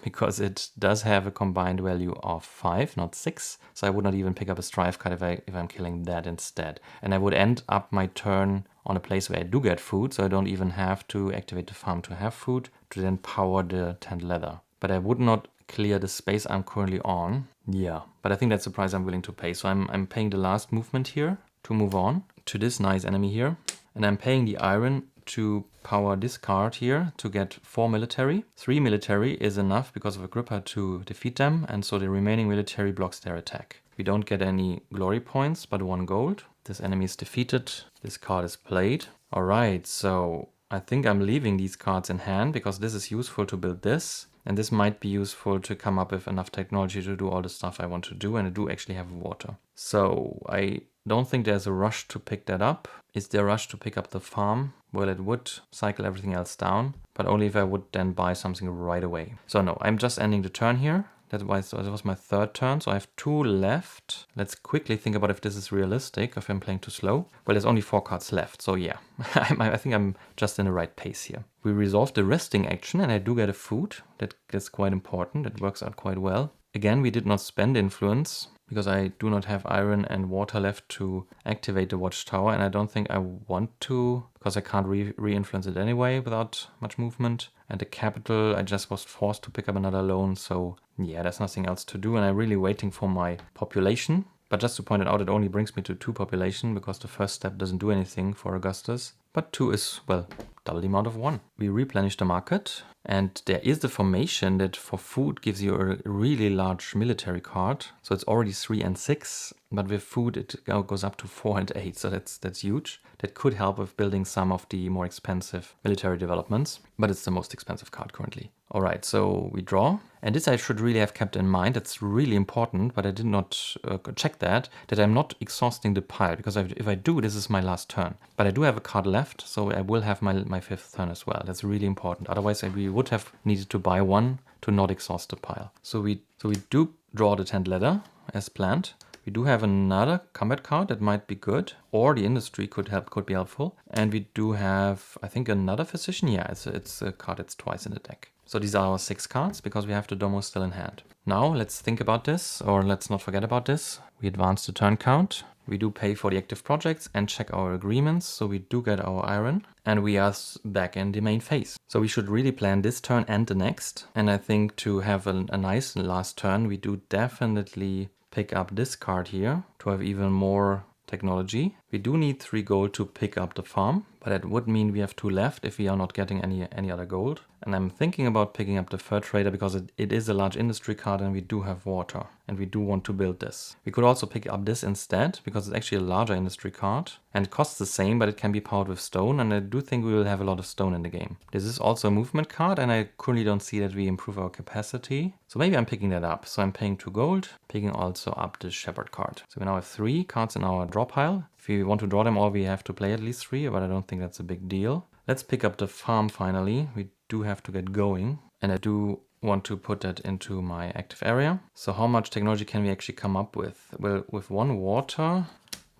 because it does have a combined value of 5, not 6. So I would not even pick up a strive card if I'm killing that instead. And I would end up my turn on a place where I do get food, so I don't even have to activate the farm to have food to then power the tanned leather. But I would not clear the space I'm currently on. Yeah, but I think that's the price I'm willing to pay. So I'm paying the last movement here to move on to this nice enemy here. And I'm paying the iron to power this card here to get 4 military. 3 military is enough because of Agrippa to defeat them. And so the remaining military blocks their attack. We don't get any glory points, but 1 gold. This enemy is defeated. This card is played. All right, so I think I'm leaving these cards in hand because this is useful to build this. And this might be useful to come up with enough technology to do all the stuff I want to do. And I do actually have water. So I don't think there's a rush to pick that up. Is there a rush to pick up the farm? Well, it would cycle everything else down, but only if I would then buy something right away. So no, I'm just ending the turn here. That was my 3rd turn, so I have 2 left. Let's quickly think about if this is realistic, if I'm playing too slow. Well, there's only 4 cards left, so yeah. I think I'm just in the right pace here. We resolved the resting action, and I do get a food. That's quite important. It works out quite well. Again, we did not spend influence, because I do not have iron and water left to activate the watchtower, and I don't think I want to, because I can't re-influence it anyway without much movement. And the capital, I just was forced to pick up another loan, so yeah, there's nothing else to do, and I'm really waiting for my population. But just to point it out, it only brings me to 2 population, because the first step doesn't do anything for Augustus. But 2 is, well, double the amount of 1. We replenish the market, and there is the formation that for food gives you a really large military card. So it's already 3 and 6, but with food it goes up to 4 and 8, so that's huge. That could help with building some of the more expensive military developments, but it's the most expensive card currently. Alright, so we draw. And this I should really have kept in mind. That's really important, but I did not check that I'm not exhausting the pile, because if I do, this is my last turn. But I do have a card left, so I will have my 5th turn as well. That's really important. Otherwise, we would have needed to buy 1 to not exhaust the pile. So we do draw the tanned leather as planned. We do have another combat card that might be good, or the industry could be helpful. And we do have, I think, another physician. Yeah, it's a card that's twice in the deck. So these are our 6 cards, because we have the Domo still in hand. Now let's think about this, or let's not forget about this. We advance the turn count. We do pay for the active projects and check our agreements, so we do get our iron. And we are back in the main phase. So we should really plan this turn and the next. And I think to have a nice last turn, we do definitely pick up this card here to have even more technology. We do need 3 gold to pick up the farm, but that would mean we have 2 left if we are not getting any other gold. And I'm thinking about picking up the fur trader because it is a large industry card and we do have water and we do want to build this. We could also pick up this instead because it's actually a larger industry card and it costs the same, but it can be powered with stone, and I do think we will have a lot of stone in the game. This is also a movement card and I currently don't see that we improve our capacity. So maybe I'm picking that up. So I'm paying 2 gold, picking also up the shepherd card. So we now have 3 cards in our draw pile. If we want to draw them all, we have to play at least 3, but I don't think that's a big deal. Let's pick up the farm finally. We do have to get going, and I do want to put that into my active area. So how much technology can we actually come up with? Well, with 1 water,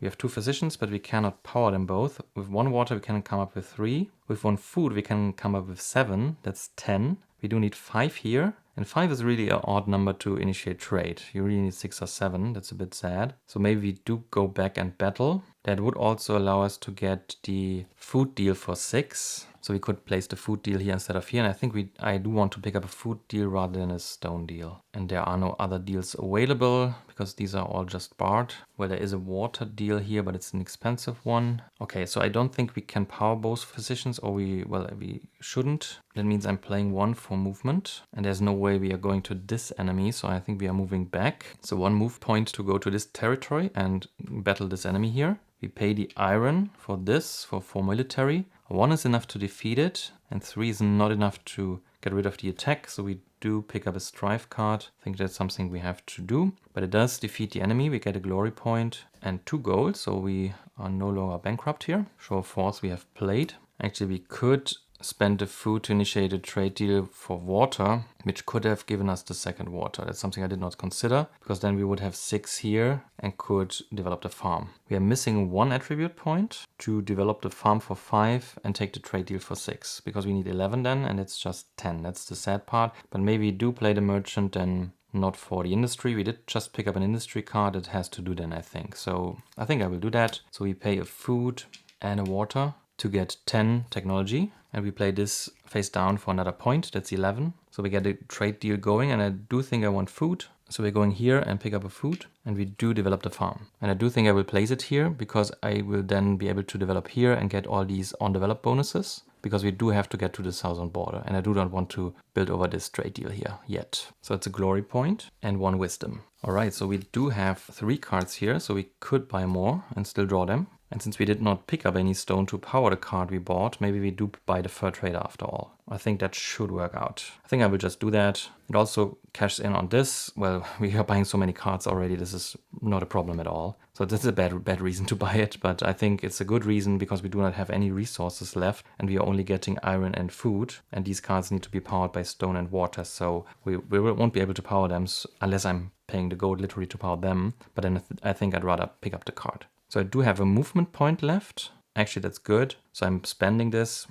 we have 2 physicians, but we cannot power them both. With 1 water, we can come up with 3. With 1 food, we can come up with 7. That's 10. We do need 5 here. And 5 is really an odd number to initiate trade. You really need 6 or 7. That's a bit sad. So maybe we do go back and battle. That would also allow us to get the food deal for 6. So we could place the food deal here instead of here. And I think I do want to pick up a food deal rather than a stone deal. And there are no other deals available because these are all just barred. Well, there is a water deal here, but it's an expensive one. Okay, so I don't think we can power both positions, or we shouldn't. That means I'm playing 1 for movement, and there's no way we are going to this enemy, so I think we are moving back. So 1 move point to go to this territory and battle this enemy here. We pay the iron for this, for 4 military. 1 is enough to defeat it, and 3 is not enough to get rid of the attack, so we do pick up a strife card. I think that's something we have to do. But it does defeat the enemy. We get a glory point and 2 gold, so we are no longer bankrupt here. Show of force we have played. Actually, we could spend the food to initiate a trade deal for water, which could have given us the second water. That's something I did not consider, because then we would have 6 here and could develop the farm. We are missing 1 attribute point to develop the farm for 5 and take the trade deal for 6, because we need 11 then, and it's just 10. That's the sad part. But maybe we do play the merchant then, not for the industry. We did just pick up an industry card. It has to do then, I think. So I think I will do that. So we pay a food and a water to get 10 technology, and we play this face down for another point. That's 11. So we get a trade deal going, and I do think I want food. So we're going here and pick up a food, and we do develop the farm. And I do think I will place it here because I will then be able to develop here and get all these on develop bonuses, because we do have to get to the southern border, and I do not want to build over this trade deal here yet. So it's a glory point and 1 wisdom. All right, so we do have 3 cards here, so we could buy more and still draw them. And since we did not pick up any stone to power the card we bought, maybe we do buy the fur trader after all. I think that should work out. I think I will just do that. It also cashes in on this. Well, we are buying so many cards already. This is not a problem at all. So this is a bad reason to buy it, but I think it's a good reason because we do not have any resources left and we are only getting iron and food. And these cards need to be powered by stone and water. So we won't be able to power them unless I'm paying the gold literally to power them. But then I think I'd rather pick up the card. So I do have a movement point left. Actually, that's good. So I'm spending this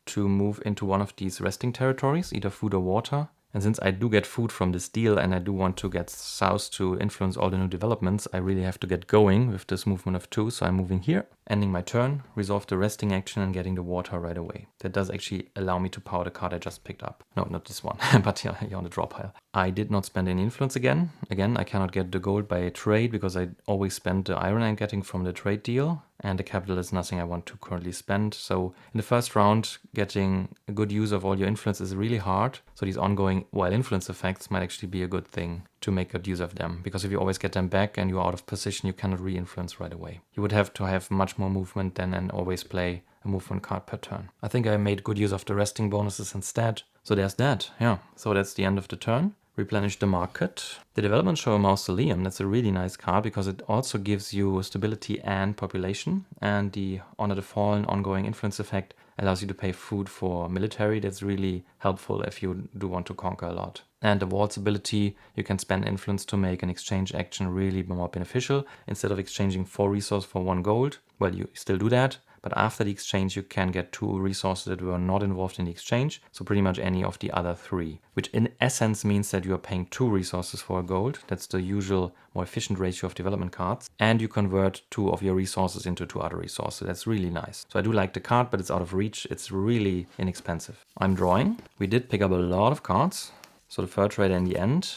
to move into one of these resting territories, either food or water. And since I do get food from this deal and I do want to get south to influence all the new developments, I really have to get going with this movement of 2. So I'm moving here, ending my turn, resolve the resting action and getting the water right away. That does actually allow me to power the card I just picked up. No, not this one, but here on the draw pile. I did not spend any influence again. Again, I cannot get the gold by a trade because I always spend the iron I'm getting from the trade deal. And the capital is nothing I want to currently spend. So in the first round, getting a good use of all your influence is really hard. So these ongoing wild influence effects might actually be a good thing to make good use of them. Because if you always get them back and you're out of position, you cannot re-influence right away. You would have to have much more movement than and always play a movement card per turn. I think I made good use of the resting bonuses instead. So there's that. Yeah, so that's the end of the turn. Replenish the market. The development show a mausoleum. That's a really nice card because it also gives you stability and population. And the Honor the Fallen ongoing influence effect allows you to pay food for military. That's really helpful if you do want to conquer a lot. And the Waltz ability, you can spend influence to make an exchange action really more beneficial. Instead of exchanging 4 resources for 1 gold, well, you still do that. But after the exchange, you can get 2 resources that were not involved in the exchange. So pretty much any of the other 3, which in essence means that you are paying 2 resources for a gold. That's the usual more efficient ratio of development cards. And you convert 2 of your resources into 2 other resources. That's really nice. So I do like the card, but it's out of reach. It's really inexpensive. I'm drawing. We did pick up a lot of cards. So the Fur Trader in the end,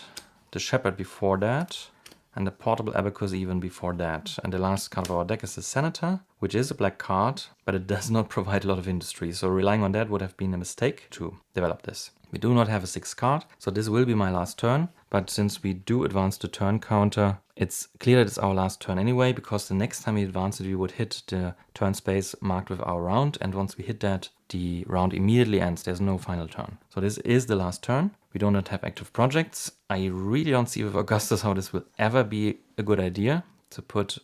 the Shepherd before that, and the Portable Abacus even before that. And the last card of our deck is the Senator, which is a black card, but it does not provide a lot of industry. So relying on that would have been a mistake to develop this. We do not have a 6th card, so this will be my last turn. But since we do advance the turn counter, it's clear that it's our last turn anyway, because the next time we advance it, we would hit the turn space marked with our round. And once we hit that, the round immediately ends. There's no final turn. So this is the last turn. We do not have active projects. I really don't see with Augustus how this will ever be a good idea to put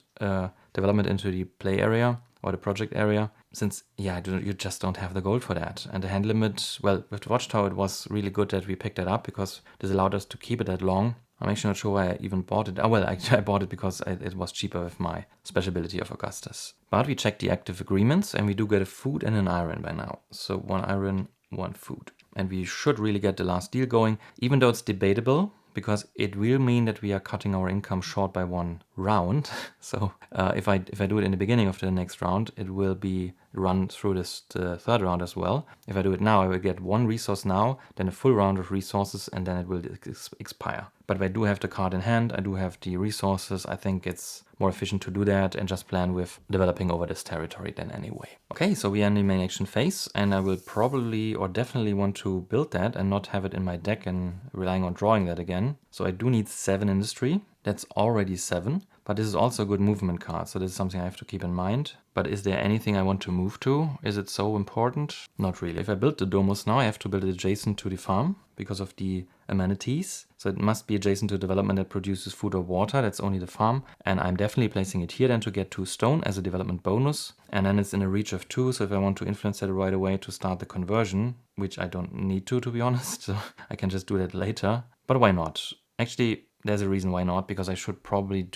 development into the play area or the project area. Since, yeah, you just don't have the gold for that. And the hand limit, well, with the Watchtower, it was really good that we picked that up because this allowed us to keep it that long. I'm actually not sure why I even bought it. Oh, well, actually I bought it because it was cheaper with my special ability of Augustus. But we checked the active agreements and we do get a food and an iron by now. So 1 iron, 1 food. And we should really get the last deal going, even though it's debatable, because it will mean that we are cutting our income short by 1 round. So if I do it in the beginning of the next round, it will be run through this third round as well. If I do it now, I will get one resource now, then a full round of resources, and then it will expire. But if I do have the card in hand, I do have the resources, I think it's more efficient to do that and just plan with developing over this territory then anyway. Okay, so we are in the main action phase, and I will probably or definitely want to build that and not have it in my deck and relying on drawing that again. So I do need 7 industry. That's already 7, but this is also a good movement card, so this is something I have to keep in mind. But is there anything I want to move to? Is it so important? Not really. If I build the domus now, I have to build it adjacent to the farm because of the amenities. So it must be adjacent to development that produces food or water. That's only the farm. And I'm definitely placing it here then to get 2 stone as a development bonus. And then it's in a reach of 2. So if I want to influence that right away to start the conversion, which I don't need to be honest, so I can just do that later. But why not? Actually, there's a reason why not, because I should probably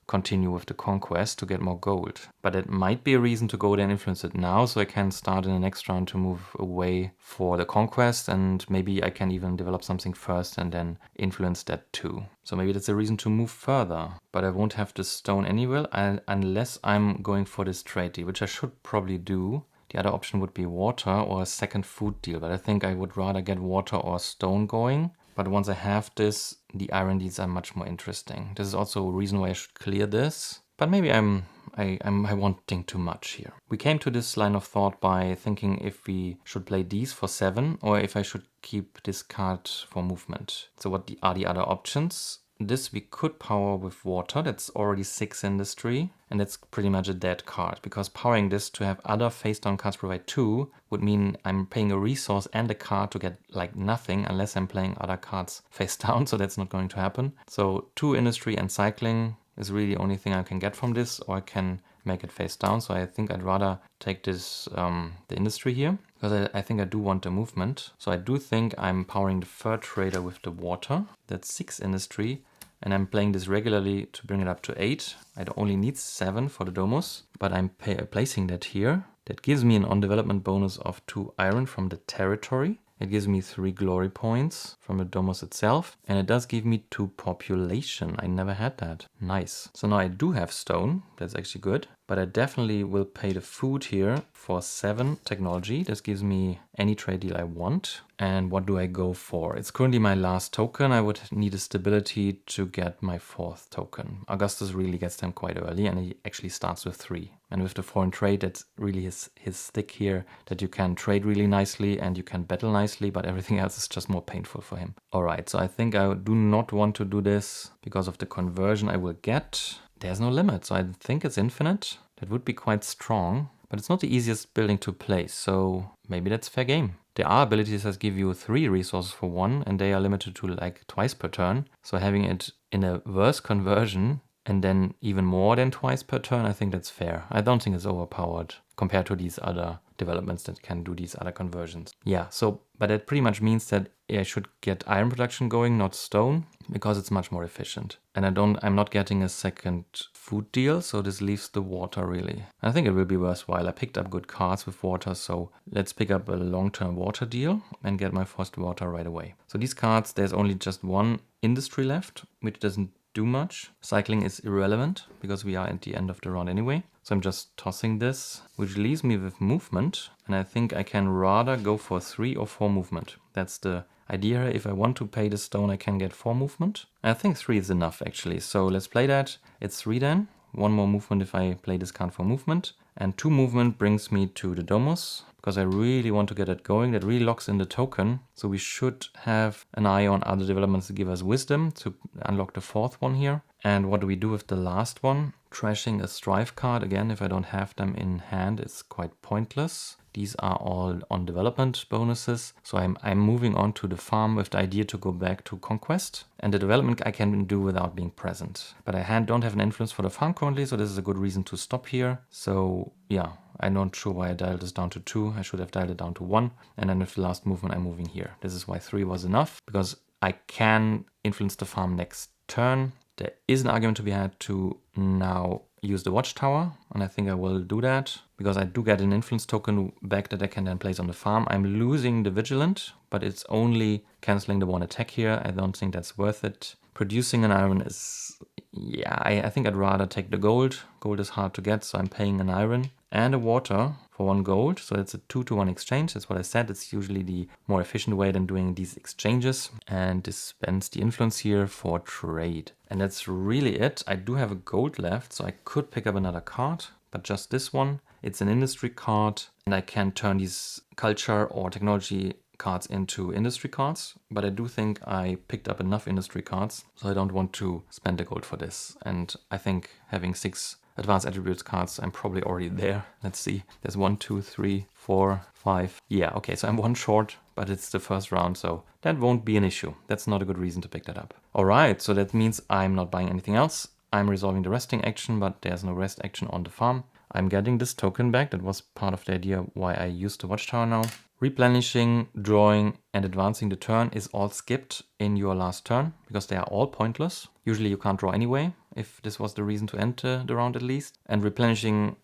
continue with the conquest to get more gold. But it might be a reason to go there and influence it now, so I can start in the next round to move away for the conquest, and maybe I can even develop something first and then influence that too. So maybe that's a reason to move further. But I won't have the stone anywhere unless I'm going for this trade deal, which I should probably do. The other option would be water or a second food deal, but I think I would rather get water or stone going. But once I have this, the iron deals are much more interesting. This is also a reason why I should clear this. But maybe I'm wanting too much here. We came to this line of thought by thinking if we should play these for 7 or if I should keep this card for movement. So what are the other options? This we could power with water, that's already 6 industry, and that's pretty much a dead card, because powering this to have other face down cards provide 2 would mean I'm paying a resource and a card to get like nothing unless I'm playing other cards face down, so that's not going to happen. So 2 industry and cycling is really the only thing I can get from this, or I can make it face down. So I think I'd rather take this, the industry here, because I think I do want the movement. So I do think I'm powering the fur trader with the water. That's 6 industry. And I'm playing this regularly to bring it up to 8. I only need 7 for the domus, but I'm placing that here. That gives me an on-development bonus of 2 iron from the territory. It gives me 3 glory points from the domus itself. And it does give me 2 population. I never had that. Nice. So now I do have stone. That's actually good. But I definitely will pay the food here for 7 technology. This gives me any trade deal I want. And what do I go for? It's currently my last token. I would need a stability to get my 4th token. Augustus really gets them quite early, and he actually starts with 3. And with the foreign trade, that's really his stick here, that you can trade really nicely and you can battle nicely, but everything else is just more painful for him. All right, so I think I do not want to do this because of the conversion I will get. There's no limit, so I think it's infinite. That would be quite strong, but it's not the easiest building to place, so maybe that's fair game. There are abilities that give you 3 resources for 1, and they are limited to like twice per turn. So having it in a worse conversion and then even more than twice per turn, I think that's fair. I don't think it's overpowered compared to these other developments that can do these other conversions. Yeah, so, but that pretty much means that I should get iron production going, not stone, because it's much more efficient. And I'm not getting a second food deal, so this leaves the water really. I think it will be worthwhile. I picked up good cards with water, so let's pick up a long-term water deal and get my first water right away. So these cards, there's only just 1 industry left, which doesn't do much. Cycling is irrelevant because we are at the end of the round anyway. So I'm just tossing this, which leaves me with movement. And I think I can rather go for 3 or 4 movement. That's the idea. If I want to pay the stone, I can get 4 movement. I think 3 is enough actually. So let's play that. It's 3 then. 1 more movement if I play this card for movement. And 2 movement brings me to the domus, because I really want to get it going. That really locks in the token. So we should have an eye on other developments to give us wisdom to unlock the 4th one here. And what do we do with the last one? Trashing a strive card. Again, if I don't have them in hand, it's quite pointless. These are all on development bonuses. So I'm moving on to the farm with the idea to go back to conquest. And the development I can do without being present. But I don't have an influence for the farm currently, so this is a good reason to stop here. So yeah, I'm not sure why I dialed this down to 2. I should have dialed it down to 1. And then with the last movement, I'm moving here. This is why 3 was enough, because I can influence the farm next turn. There is an argument to be had to now use the watchtower, and I think I will do that because I do get an influence token back that I can then place on the farm. I'm losing the vigilant, but it's only canceling the 1 attack here. I don't think that's worth it. Producing an iron is Yeah, I think I'd rather take the gold. Gold is hard to get, so I'm paying an iron and a water for 1 gold. So it's a 2-to-1 exchange. That's what I said. It's usually the more efficient way than doing these exchanges. And this spends the influence here for trade. And that's really it. I do have a gold left, so I could pick up another card, but just this one. It's an industry card, and I can turn these culture or technology cards into industry cards, but I do think I picked up enough industry cards, so I don't want to spend the gold for this. And I think having 6 advanced attributes cards, I'm probably already there. Let's see. There's 1, 2, 3, 4, 5. Yeah, okay, so I'm 1 short, but it's the first round, so that won't be an issue. That's not a good reason to pick that up. All right, so that means I'm not buying anything else. I'm resolving the resting action, but there's no rest action on the farm. I'm getting this token back. That was part of the idea why I used the watchtower now. Replenishing, drawing, and advancing the turn is all skipped in your last turn because they are all pointless. Usually you can't draw anyway, if this was the reason to enter the round at least. And replenishing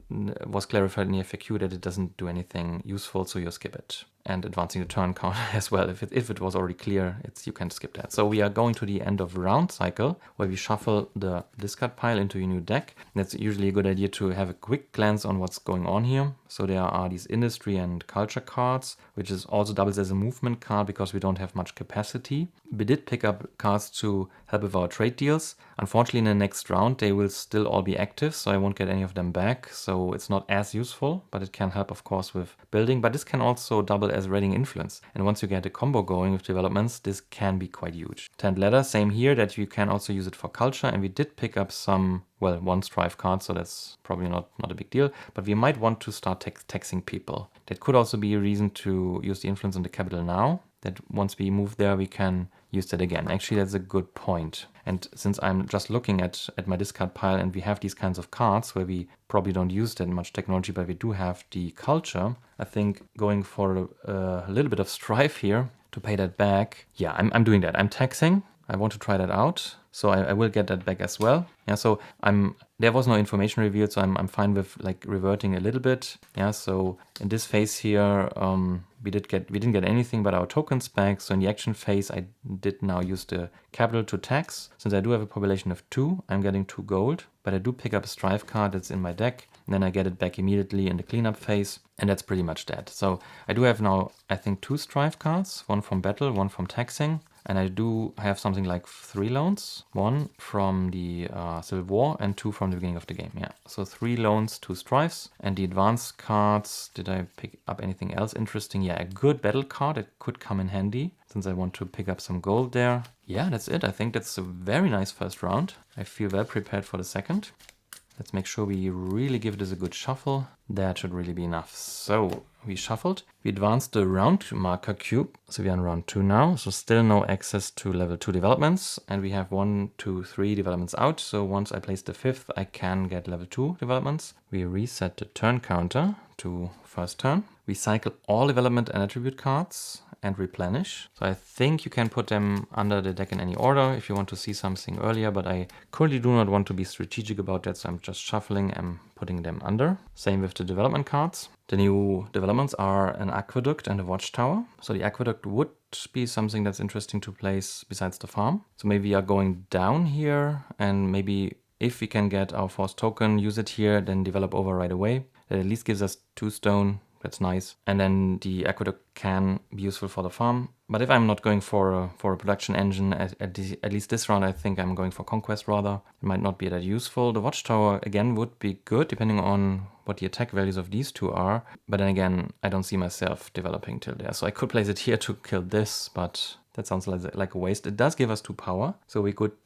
was clarified in the FAQ that it doesn't do anything useful, so you skip it. And advancing the turn count as well. If it was already clear, you can skip that. So we are going to the end of round cycle where we shuffle the discard pile into your new deck. That's usually a good idea to have a quick glance on what's going on here. So there are these industry and culture cards, which is also doubles as a movement card because we don't have much capacity. We did pick up cards to help with our trade deals. Unfortunately, in the next round, they will still all be active, so I won't get any of them back. So it's not as useful, but it can help, of course, with building. But this can also double as raiding influence. And once you get a combo going with developments, this can be quite huge. Tent ladder, same here, that you can also use it for culture. And we did pick up some, well, 1 strife card, so that's probably not a big deal. But we might want to start taxing people. That could also be a reason to use the influence on the capital now. That once we move there, we can use that again. Actually, that's a good point. And since I'm just looking at my discard pile and we have these kinds of cards where we probably don't use that much technology, but we do have the culture, I think going for a little bit of strife here to pay that back. Yeah, I'm doing that. I'm taxing. I want to try that out. So I will get that back as well. Yeah, so there was no information revealed, so I'm fine with like reverting a little bit. Yeah, so in this phase here, we didn't get anything but our tokens back. So in the action phase, I did now use the capital to tax. Since I do have a population of 2, I'm getting 2 gold, but I do pick up a strife card that's in my deck. And then I get it back immediately in the cleanup phase. And that's pretty much that. So I do have now, I think, 2 strife cards, 1 from battle, 1 from taxing. And I do have something like 3 loans, 1 from the Civil War and 2 from the beginning of the game. Yeah, so 3 loans, 2 strifes. And the advanced cards, did I pick up anything else interesting? Yeah, a good battle card that could come in handy since I want to pick up some gold there. Yeah, that's it. I think that's a very nice first round. I feel well prepared for the second. Let's make sure we really give this a good shuffle. That should really be enough. So we shuffled. We advanced the round marker cube. So we are on round 2 now. So still no access to level 2 developments. And we have 1, 2, 3 developments out. So once I place the 5th, I can get level 2 developments. We reset the turn counter to first turn. We cycle all development and attribute cards and replenish. So I think you can put them under the deck in any order if you want to see something earlier, but I currently do not want to be strategic about that, so I'm just shuffling and putting them under. Same with the development cards. The new developments are an aqueduct and a watchtower. So the aqueduct would be something that's interesting to place besides the farm. So maybe we are going down here, and maybe if we can get our force token, use it here, then develop over right away. That at least gives us 2 stone. That's nice. And then the aqueduct can be useful for the farm. But if I'm not going for a production engine, at least this round, I think I'm going for conquest rather. It might not be that useful. The watchtower, again, would be good depending on what the attack values of these 2 are. But then again, I don't see myself developing till there. So I could place it here to kill this, but that sounds like a waste. It does give us 2 power. So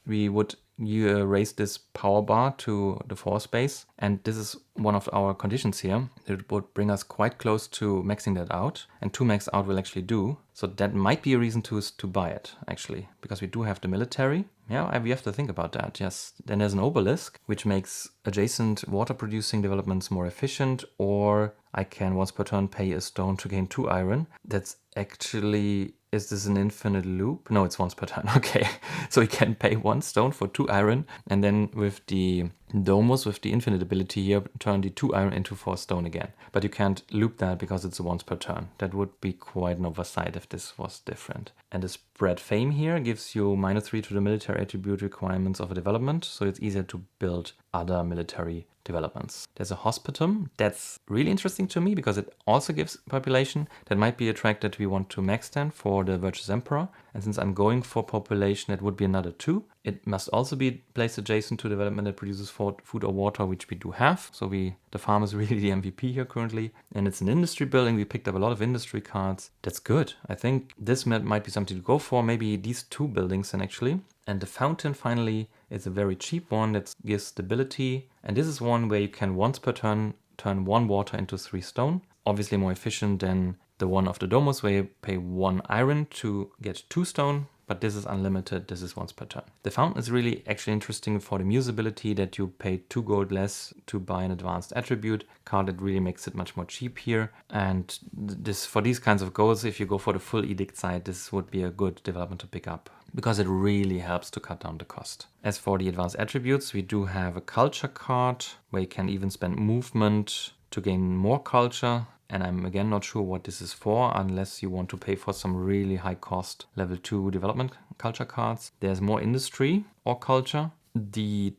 we would raise this power bar to the force base. And this is one of our conditions here. It would bring us quite close to maxing that out. And 2 max out will actually do. So that might be a reason to buy it, actually. Because we do have the military. Yeah, we have to think about that, yes. Then there's an obelisk, which makes adjacent water-producing developments more efficient. Or I can, once per turn, pay a stone to gain 2 iron. That's actually... Is this an infinite loop? No, it's once per turn. Okay, so we can pay 1 stone for 2 iron. And then with the Domus with the infinite ability here turn the 2 iron into 4 stone again. But you can't loop that because it's a once per turn. That would be quite an oversight if this was different. And the spread fame here gives you -3 to the military attribute requirements of a development, so it's easier to build other military developments. There's a hospitum. That's really interesting to me because it also gives population. That might be a track that we want to max then for the Virtuous Emperor. And since I'm going for population, that would be another 2. It must also be placed adjacent to development that produces food or water, which we do have. So the farm is really the MVP here currently. And it's an industry building. We picked up a lot of industry cards. That's good. I think this might be something to go for. Maybe these 2 buildings then actually. And the fountain finally is a very cheap one that gives stability. And this is one where you can once per turn 1 water into 3 stone. Obviously more efficient than the one of the Domus where you pay 1 iron to get 2 stone. But this is unlimited, this is once per turn. The fountain is really actually interesting for the muse ability that you pay 2 gold less to buy an advanced attribute card. That really makes it much more cheap here. And this for these kinds of goals, if you go for the full edict side, this would be a good development to pick up, because it really helps to cut down the cost. As for the advanced attributes, we do have a culture card where you can even spend movement to gain more culture. And I'm again not sure what this is for, unless you want to pay for some really high cost level 2 development culture cards. There's more industry or culture. The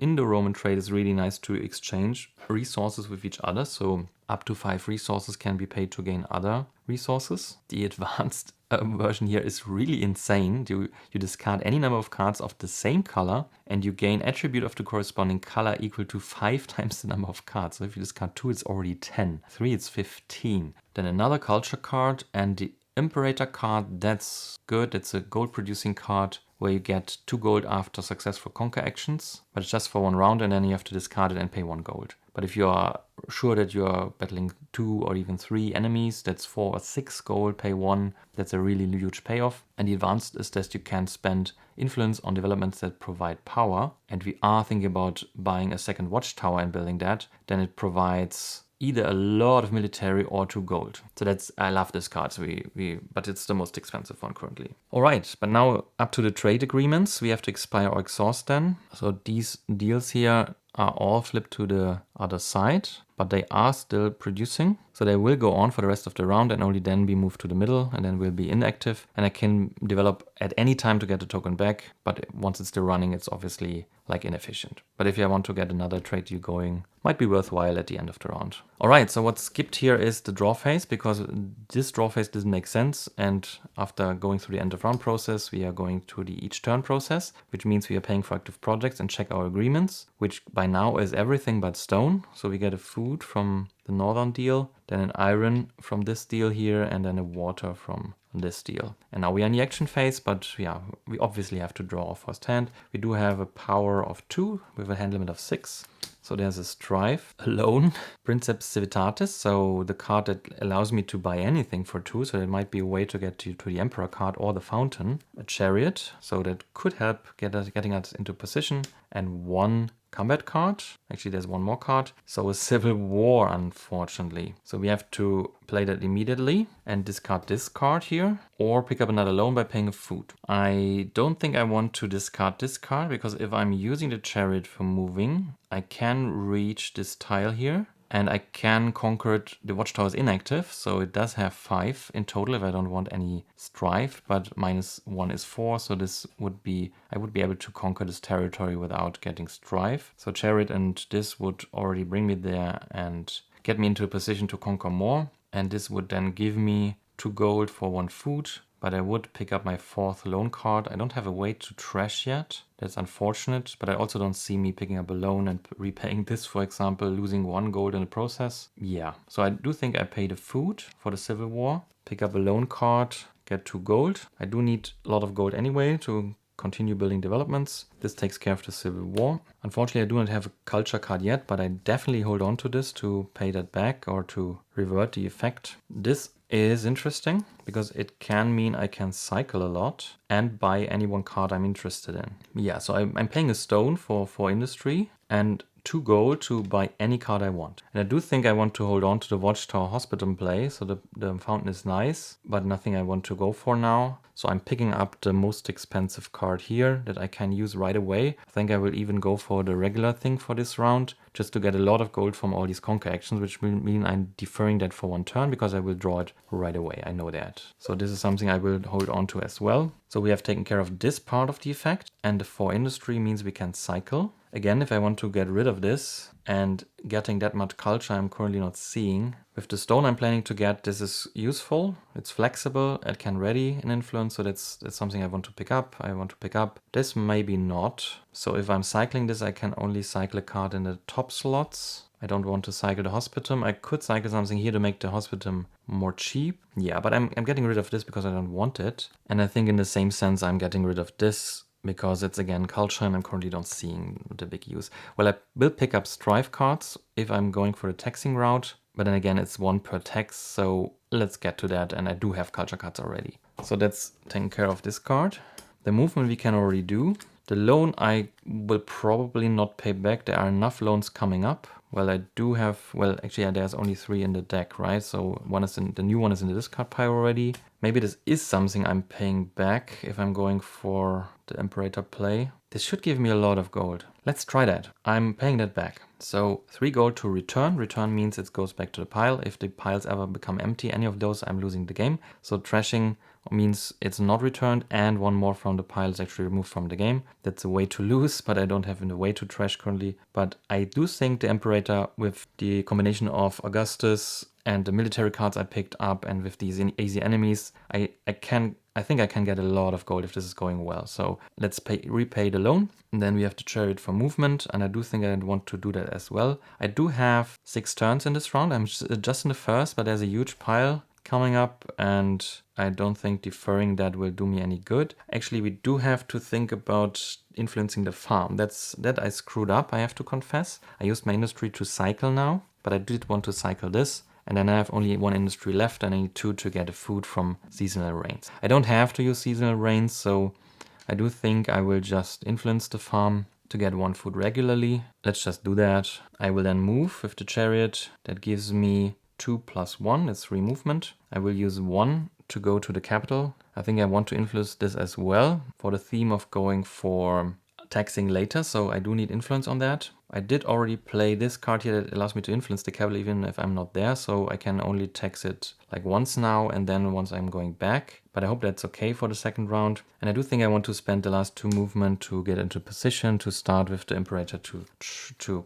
Indo-Roman trade is really nice to exchange resources with each other. So up to 5 resources can be paid to gain other resources. The advanced version here is really insane. You discard any number of cards of the same color and you gain attribute of the corresponding color equal to 5 times the number of cards. So if you discard 2, it's already 10. 3, it's 15. Then another culture card and the Imperator card, that's good. It's a gold producing card where you get 2 gold after successful conquer actions, but it's just for 1 round and then you have to discard it and pay 1 gold. But if you are sure that you are battling 2 or even 3 enemies, that's 4 or 6 gold, pay 1. That's a really huge payoff. And the advanced is that you can spend influence on developments that provide power. And we are thinking about buying a second watchtower and building that. Then it provides either a lot of military or 2 gold. So I love this card, so but it's the most expensive one currently. All right, but now up to the trade agreements. We have to expire or exhaust them. So these deals here are all flipped to the other side, but they are still producing. So they will go on for the rest of the round and only then be moved to the middle and then will be inactive. And I can develop at any time to get the token back, but once it's still running, it's obviously like inefficient. But if you want to get another trade deal going, might be worthwhile at the end of the round. All right, so what's skipped here is the draw phase, because this draw phase doesn't make sense. And after going through the end of round process, we are going to the each turn process, which means we are paying for active projects and check our agreements, which by now is everything but stone. So we get a food from the northern deal, then an iron from this deal here, and then a water from this deal. And now we are in the action phase, but yeah, we obviously have to draw our first hand. We do have a power of 2 with a hand limit of 6. So there's a strife, a loan, Princeps Civitatis, so the card that allows me to buy anything for 2, so that might be a way to get to the Emperor card or the Fountain. A chariot, so that could help getting us into position, and 1 combat card. Actually, there's 1 more card. So a civil war, unfortunately. So we have to play that immediately and discard this card here, or pick up another loan by paying a food. I don't think I want to discard this card, because if I'm using the chariot for moving, I can reach this tile here. And I can conquer it. The watchtower is inactive, so it does have 5 in total if I don't want any strife, but -1 is 4, so I would be able to conquer this territory without getting strife. So chariot and this would already bring me there and get me into a position to conquer more. And this would then give me 2 gold for 1 food, but I would pick up my 4th loan card. I don't have a way to trash yet. That's unfortunate, but I also don't see me picking up a loan and repaying this, for example, losing 1 gold in the process. Yeah, so I do think I pay the food for the Civil War, pick up a loan card, get 2 gold. I do need a lot of gold anyway to continue building developments. This takes care of the Civil War. Unfortunately, I do not have a culture card yet, but I definitely hold on to this to pay that back or to revert the effect. This is interesting because it can mean I can cycle a lot and buy any 1 card I'm interested in. Yeah, so I'm paying a stone for industry, and 2 gold to buy any card I want. And I do think I want to hold on to the Watchtower Hospital play, so the fountain is nice, but nothing I want to go for now. So I'm picking up the most expensive card here that I can use right away. I think I will even go for the regular thing for this round, just to get a lot of gold from all these conquer actions, which will mean I'm deferring that for 1 turn because I will draw it right away. I know that. So this is something I will hold on to as well. So we have taken care of this part of the effect, and the 4 industry means we can cycle. Again, if I want to get rid of this and getting that much culture I'm currently not seeing, with the stone I'm planning to get, this is useful. It's flexible, it can ready an influence, so that's something I want to pick up. I want to pick up. This maybe not. So if I'm cycling this, I can only cycle a card in the top slots. I don't want to cycle the Hospitum. I could cycle something here to make the Hospitum more cheap. Yeah, but I'm getting rid of this because I don't want it. And I think in the same sense I'm getting rid of this because it's again culture and I'm currently not seeing the big use. Well, I will pick up strife cards if I'm going for the taxing route. But then again, it's 1 per tax, so let's get to that. And I do have culture cards already. So that's taking care of this card. The movement we can already do. The loan I will probably not pay back. There are enough loans coming up. Well, I do have, well, actually there's only 3 in the deck, right? So one is in, the new one is in the discard pile already. Maybe this is something I'm paying back if I'm going for the Imperator play. This should give me a lot of gold. Let's try that. I'm paying that back. So 3 gold to return. Return means it goes back to the pile. If the piles ever become empty, any of those, I'm losing the game. So trashing means it's not returned, and 1 more from the pile is actually removed from the game. That's a way to lose, but I don't have a way to trash currently. But I do think the Imperator, with the combination of Augustus and the military cards I picked up, and with these easy enemies, I think I can get a lot of gold if this is going well. So let's repay the loan. And then we have the chariot for movement. And I do think I want to do that as well. I do have 6 turns in this round. I'm just in the first, but there's a huge pile coming up. And I don't think deferring that will do me any good. Actually, we do have to think about influencing the farm. That I screwed up, I have to confess. I used my industry to cycle now, but I did want to cycle this. And then I have only 1 industry left, and I need 2 to get a food from seasonal rains. I don't have to use seasonal rains, so I do think I will just influence the farm to get 1 food regularly. Let's just do that. I will then move with the chariot. That gives me 2 plus 1, that's 3 movement. I will use 1 to go to the capital. I think I want to influence this as well for the theme of going for taxing later, so I do need influence on that. I did already play this card here that allows me to influence the capital even if I'm not there, so I can only tax it like once now and then once I'm going back. But I hope that's okay for the second round. And I do think I want to spend the last 2 movement to get into position to start with the Imperator to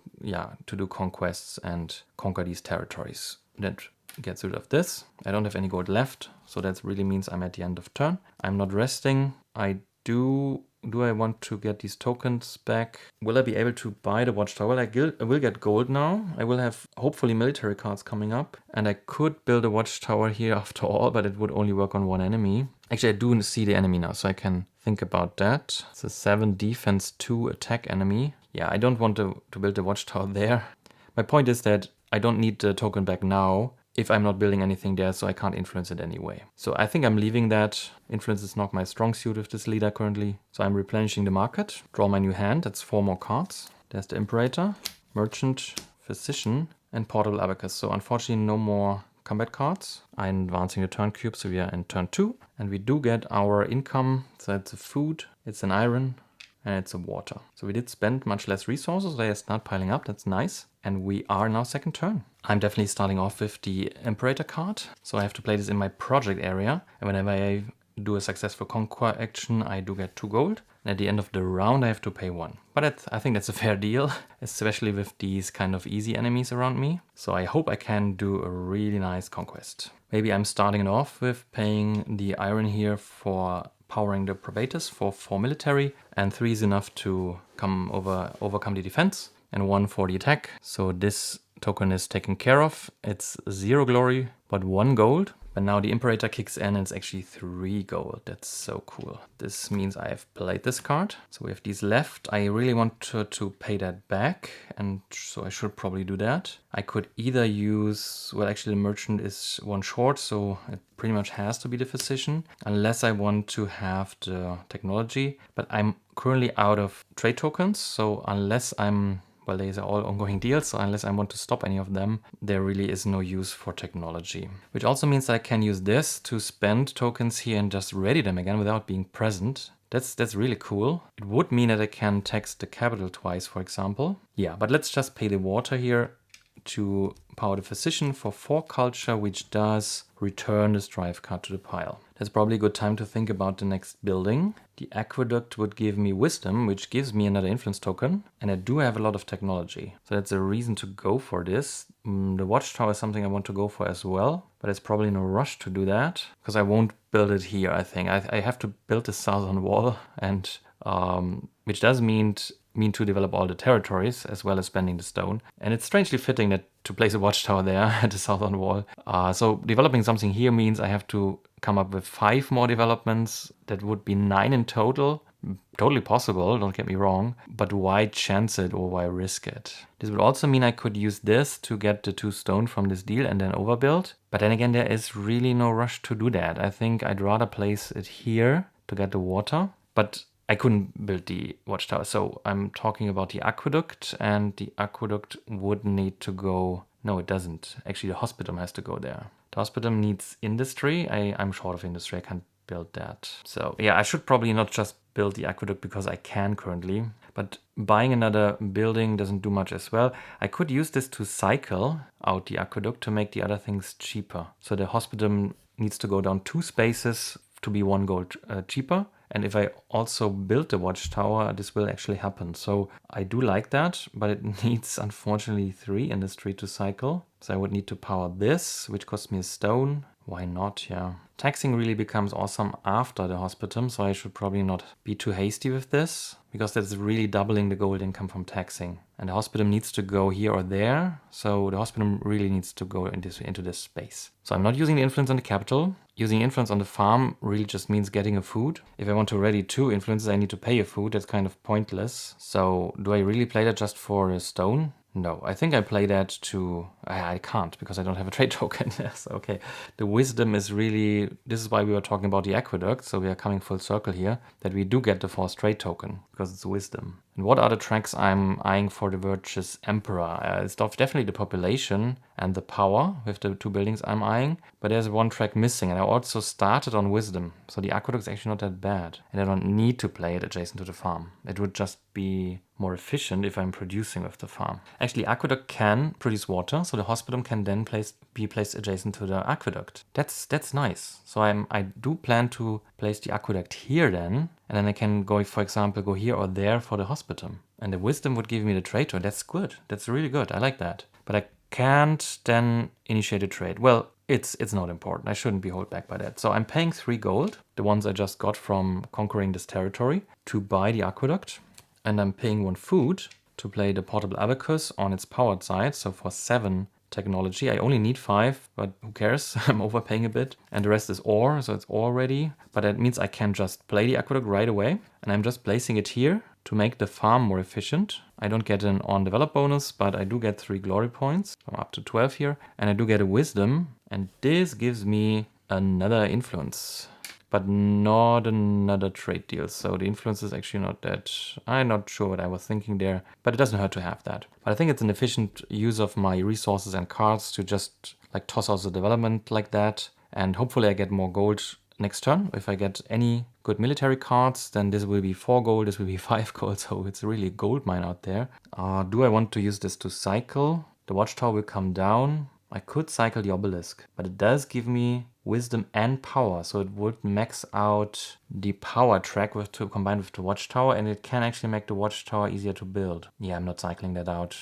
do conquests and conquer these territories. That gets rid of this. I don't have any gold left, so that really means I'm at the end of turn. I'm not resting. Do I want to get these tokens back? Will I be able to buy the Watchtower? Well, I will get gold now. I will have hopefully military cards coming up. And I could build a Watchtower here after all, but it would only work on 1 enemy. Actually, I do see the enemy now, so I can think about that. It's a 7 defense, 2 attack enemy. Yeah, I don't want to build a Watchtower there. My point is that I don't need the token back now if I'm not building anything there, so I can't influence it anyway. So I think I'm leaving that. Influence is not my strong suit with this leader currently. So I'm replenishing the market. Draw my new hand. That's 4 more cards. There's the Imperator, Merchant, Physician, and Portable Abacus. So unfortunately no more combat cards. I'm advancing the turn cube, so we are in turn 2. And we do get our income. So it's a food, it's an iron, and it's a water. So we did spend much less resources. They start piling up. That's nice. And we are now second turn. I'm definitely starting off with the Imperator card. So I have to play this in my project area. And whenever I do a successful conquer action, I do get 2 gold. And at the end of the round, I have to pay 1. But I think that's a fair deal, especially with these kind of easy enemies around me. So I hope I can do a really nice conquest. Maybe I'm starting it off with paying the iron here for powering the Probatus for 4 military, and 3 is enough to overcome the defense, and 1 for the attack. So this token is taken care of. It's 0 glory, but 1 gold. But now the Imperator kicks in and it's actually 3 gold. That's so cool. This means I have played this card. So we have these left. I really want to pay that back, and so I should probably do that. I could either use, well, actually the merchant is 1 short, so it pretty much has to be the physician, unless I want to have the technology. But I'm currently out of trade tokens, so unless I'm well, these are all ongoing deals, so unless I want to stop any of them, there really is no use for technology. Which also means I can use this to spend tokens here and just ready them again without being present. That's really cool. It would mean that I can tax the capital twice, for example. Yeah, but let's just pay the water here to power the physician for 4 culture, which does return the strive card to the pile. That's probably a good time to think about the next building. The aqueduct would give me wisdom, which gives me another influence token, and I do have a lot of technology. So that's a reason to go for this. The watchtower is something I want to go for as well, but it's probably no rush to do that, because I won't build it here, I think. I have to build the southern wall, and which does mean to develop all the territories as well as spending the stone. And it's strangely fitting that to place a watchtower there at the southern wall. So developing something here means I have to come up with 5 more developments. That would be 9 in total. Totally possible, don't get me wrong, but why chance it or why risk it? This would also mean I could use this to get the 2 stone from this deal and then overbuild. But then again, there is really no rush to do that. I think I'd rather place it here to get the water. But I couldn't build the watchtower, so I'm talking about the aqueduct, and the aqueduct would need to go... No, it doesn't. Actually, the hospital has to go there. The hospital needs industry. I'm short of industry. I can't build that. So yeah, I should probably not just build the aqueduct because I can currently. But buying another building doesn't do much as well. I could use this to cycle out the aqueduct to make the other things cheaper. So the hospital needs to go down 2 spaces to be 1 gold cheaper. And if I also build the watchtower, this will actually happen. So I do like that, but it needs, unfortunately, 3 industry to cycle. So I would need to power this, which costs me a stone. Why not? Yeah. Taxing really becomes awesome after the hospital, so I should probably not be too hasty with this, because that's really doubling the gold income from taxing. And the hospital needs to go here or there, so the hospital really needs to go into this space. So I'm not using the influence on the capital. Using influence on the farm really just means getting a food. If I want to ready 2 influences, I need to pay a food. That's kind of pointless. So do I really play that just for a stone? No, I think I play that to... I can't, because I don't have a trade token. Yes, okay. The wisdom is really... This is why we were talking about the aqueduct, so we are coming full circle here, that we do get the forced trade token, because it's wisdom. And what are the tracks I'm eyeing for the Virtuous Emperor? It's definitely the population and the power with the 2 buildings I'm eyeing, but there's 1 track missing, and I also started on wisdom, so the aqueduct is actually not that bad. And I don't need to play it adjacent to the farm. It would just be more efficient if I'm producing with the farm. Actually, aqueduct can produce water, so the hospital can then be placed adjacent to the aqueduct. That's nice. So I do plan to place the aqueduct here then, and then I can go, for example, go here or there for the hospital. And the wisdom would give me the trade. That's good. That's really good. I like that. But I can't then initiate a trade. Well, it's not important. I shouldn't be held back by that. So I'm paying 3 gold, the ones I just got from conquering this territory, to buy the aqueduct. And I'm paying 1 food to play the portable abacus on its powered side. So for 7 technology, I only need 5, but who cares? I'm overpaying a bit. And the rest is ore, so it's ore ready. But that means I can just play the aqueduct right away. And I'm just placing it here to make the farm more efficient. I don't get an on develop bonus, but I do get 3 glory points. I'm up to 12 here. And I do get a wisdom. And this gives me another influence, but not another trade deal. So the influence is actually not that... I'm not sure what I was thinking there, but it doesn't hurt to have that. But I think it's an efficient use of my resources and cards to just like toss out the development like that. And hopefully I get more gold next turn. If I get any good military cards, then this will be 4 gold, this will be 5 gold. So it's really a gold mine out there. Do I want to use this to cycle? The watchtower will come down. I could cycle the obelisk, but it does give me wisdom and power, so it would max out the power track combined with the watchtower, and it can actually make the watchtower easier to build. Yeah, I'm not cycling that out.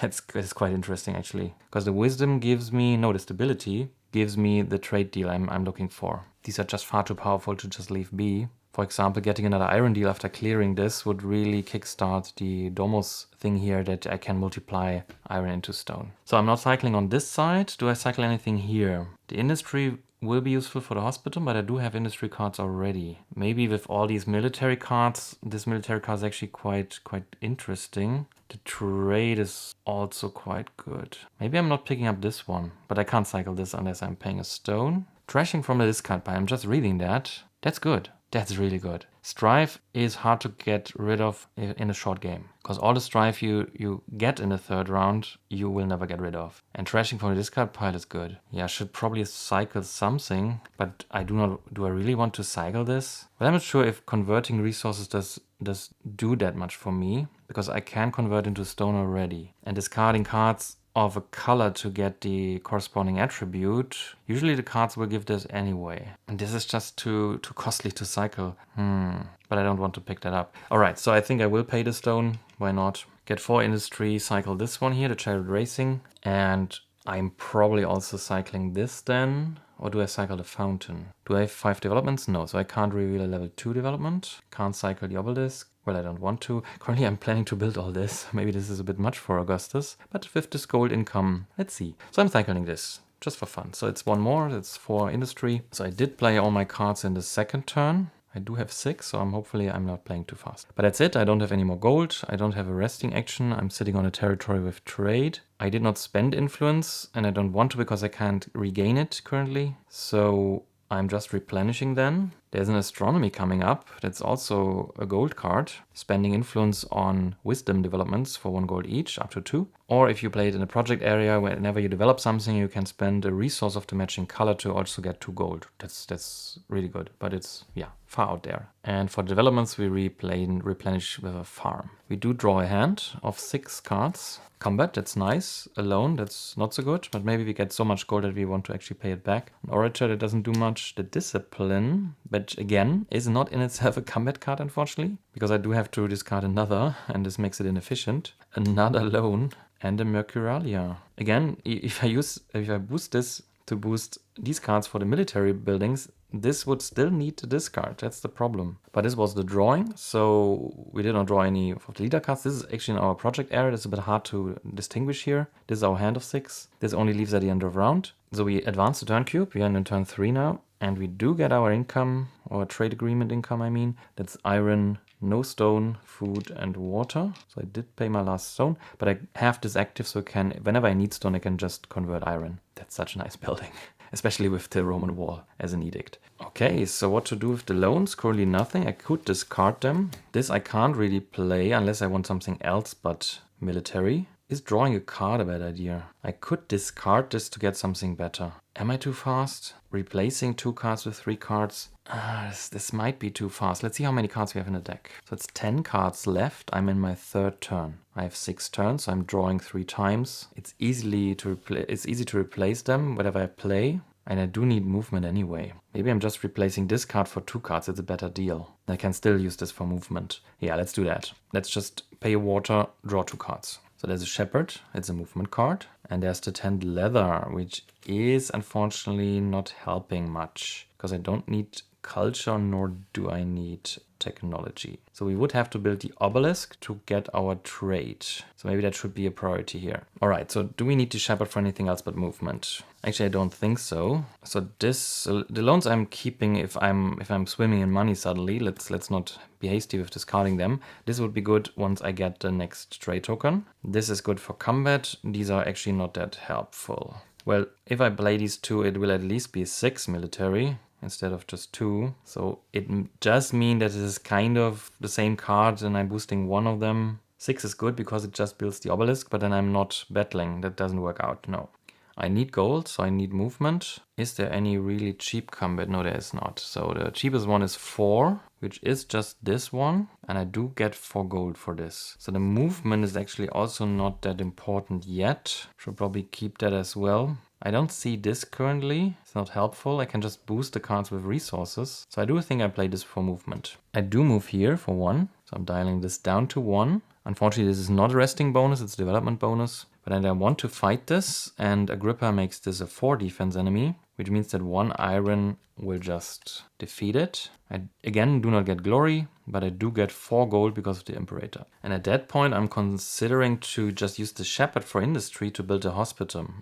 That's quite interesting actually, because the wisdom gives me the stability, gives me the trade deal I'm looking for. These are just far too powerful to just leave be. For example, getting another iron deal after clearing this would really kickstart the Domus thing here, that I can multiply iron into stone. So I'm not cycling on this side. Do I cycle anything here? The industry will be useful for the hospital, but I do have industry cards already. Maybe with all these military cards, this military card is actually quite interesting. The trade is also quite good. Maybe I'm not picking up this one, but I can't cycle this unless I'm paying a stone. Trashing from the discard pile, I'm just reading that. That's good. That's really good. Strife is hard to get rid of in a short game, because all the strife you get in the third round, you will never get rid of. And trashing from the discard pile is good. Yeah, I should probably cycle something, but do I really want to cycle this? Well, I'm not sure if converting resources does do that much for me, because I can convert into stone already. And discarding cards of a color to get the corresponding attribute, usually the cards will give this anyway. And this is just too costly to cycle. But I don't want to pick that up. Alright, so I think I will pay the stone. Why not? Get 4 industry, cycle this one here, the Chariot Racing. And I'm probably also cycling this then. Or do I cycle the Fountain? Do I have 5 developments? No, so I can't reveal a level 2 development. Can't cycle the Obelisk. Well, I don't want to. Currently, I'm planning to build all this. Maybe this is a bit much for Augustus. But with this gold income, let's see. So I'm cycling this, just for fun. So it's 1 more, it's 4 industry. So I did play all my cards in the second turn. I do have 6, so hopefully I'm not playing too fast. But that's it, I don't have any more gold. I don't have a resting action. I'm sitting on a territory with trade. I did not spend influence, and I don't want to because I can't regain it currently. So I'm just replenishing then. There's an astronomy coming up. That's also a gold card. Spending influence on wisdom developments for 1 gold each, up to 2. Or if you play it in a project area, whenever you develop something, you can spend a resource of the matching color to also get 2 gold. That's really good. But it's, yeah, far out there. And for developments, we replenish with a farm. We do draw a hand of 6 cards. Combat, that's nice. Alone, that's not so good. But maybe we get so much gold that we want to actually pay it back. An Orator, that doesn't do much. The Discipline, but again, is not in itself a combat card, unfortunately. Because I do have to discard another, and this makes it inefficient. Another Loan, and a Mercuralia. Again, if I boost this to boost these cards for the military buildings, this would still need to discard. That's the problem. But this was the drawing, so we did not draw any of the leader cards. This is actually in our project area. It's a bit hard to distinguish here. This is our hand of 6. This only leaves at the end of round. So we advance the turn cube. We are in turn 3 now. And we do get our income, or trade agreement income, I mean. That's iron, no stone, food, and water. So I did pay my last stone, but I have this active, so whenever I need stone, I can just convert iron. That's such a nice building, especially with the Roman wall as an edict. Okay, so what to do with the loans? Currently nothing. I could discard them. This I can't really play unless I want something else but military. Is drawing a card a bad idea? I could discard this to get something better. Am I too fast? Replacing 2 cards with 3 cards? This might be too fast. Let's see how many cards we have in the deck. So it's 10 cards left. I'm in my 3rd turn. I have 6 turns, so I'm drawing 3 times. It's easy to replace them whatever I play. And I do need movement anyway. Maybe I'm just replacing this card for 2 cards. It's a better deal. I can still use this for movement. Yeah, let's do that. Let's just pay a water, draw 2 cards. So there's a Shepherd, it's a movement card. And there's the 10 leather, which is unfortunately not helping much. Because I don't need culture, nor do I need technology. So we would have to build the obelisk to get our trade. So maybe that should be a priority here. All right, so do we need the Shepherd for anything else but movement? Actually, I don't think so. So the loans I'm keeping if I'm swimming in money suddenly. Let's not be hasty with discarding them. This would be good once I get the next trade token. This is good for combat. These are actually not that helpful. Well, if I play these 2, it will at least be 6 military instead of just 2. So it does mean that it is kind of the same card and I'm boosting one of them. 6 is good because it just builds the obelisk, but then I'm not battling. That doesn't work out, no. I need gold, so I need movement. Is there any really cheap combat? No, there is not. So the cheapest one is 4, which is just this one. And I do get 4 gold for this. So the movement is actually also not that important yet. Should probably keep that as well. I don't see this currently. It's not helpful. I can just boost the cards with resources. So I do think I play this for movement. I do move here for 1. So I'm dialing this down to 1. Unfortunately, this is not a resting bonus. It's a development bonus. But then I want to fight this. And Agrippa makes this a 4 defense enemy, which means that 1 iron will just defeat it. I, again, do not get glory, but I do get 4 gold because of the Imperator. And at that point, I'm considering to just use the Shepherd for industry to build a hospitum.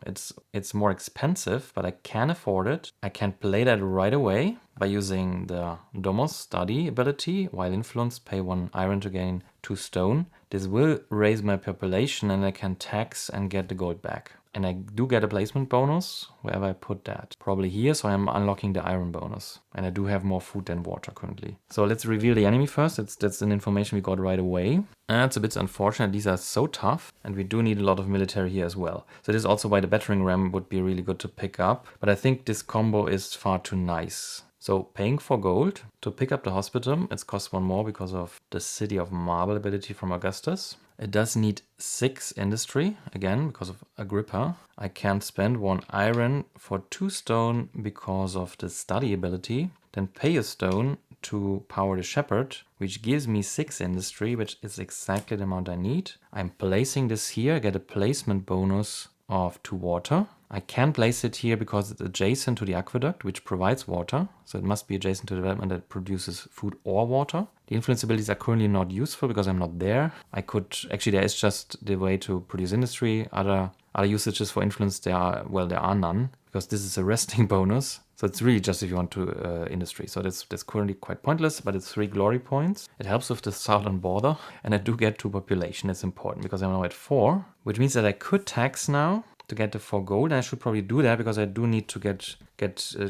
It's more expensive, but I can afford it. I can play that right away by using the Domos study ability. While influenced, pay 1 iron to gain 2 stone. This will raise my population and I can tax and get the gold back. And I do get a placement bonus wherever I put that. Probably here, so I'm unlocking the iron bonus. And I do have more food than water currently. So let's reveal the enemy first. That's an information we got right away. And it's a bit unfortunate. These are so tough. And we do need a lot of military here as well. So this is also why the battering ram would be really good to pick up. But I think this combo is far too nice. So paying for gold to pick up the hospital, it costs 1 more because of the City of Marble ability from Augustus. It does need 6 industry, again, because of Agrippa. I can't spend 1 iron for 2 stone because of the study ability. Then pay a stone to power the shepherd, which gives me 6 industry, which is exactly the amount I need. I'm placing this here, get a placement bonus of 2 water. I can place it here because it's adjacent to the aqueduct, which provides water. So it must be adjacent to the development that produces food or water. The influence abilities are currently not useful because I'm not there. I could, actually there is just the way to produce industry. Other usages for influence, there are none, because this is a resting bonus. So it's really just if you want to industry. So that's currently quite pointless, but it's 3 glory points. It helps with the southern border, and I do get 2 population. It's important because I'm now at 4, which means that I could tax now to get the 4 gold, and I should probably do that because I do need to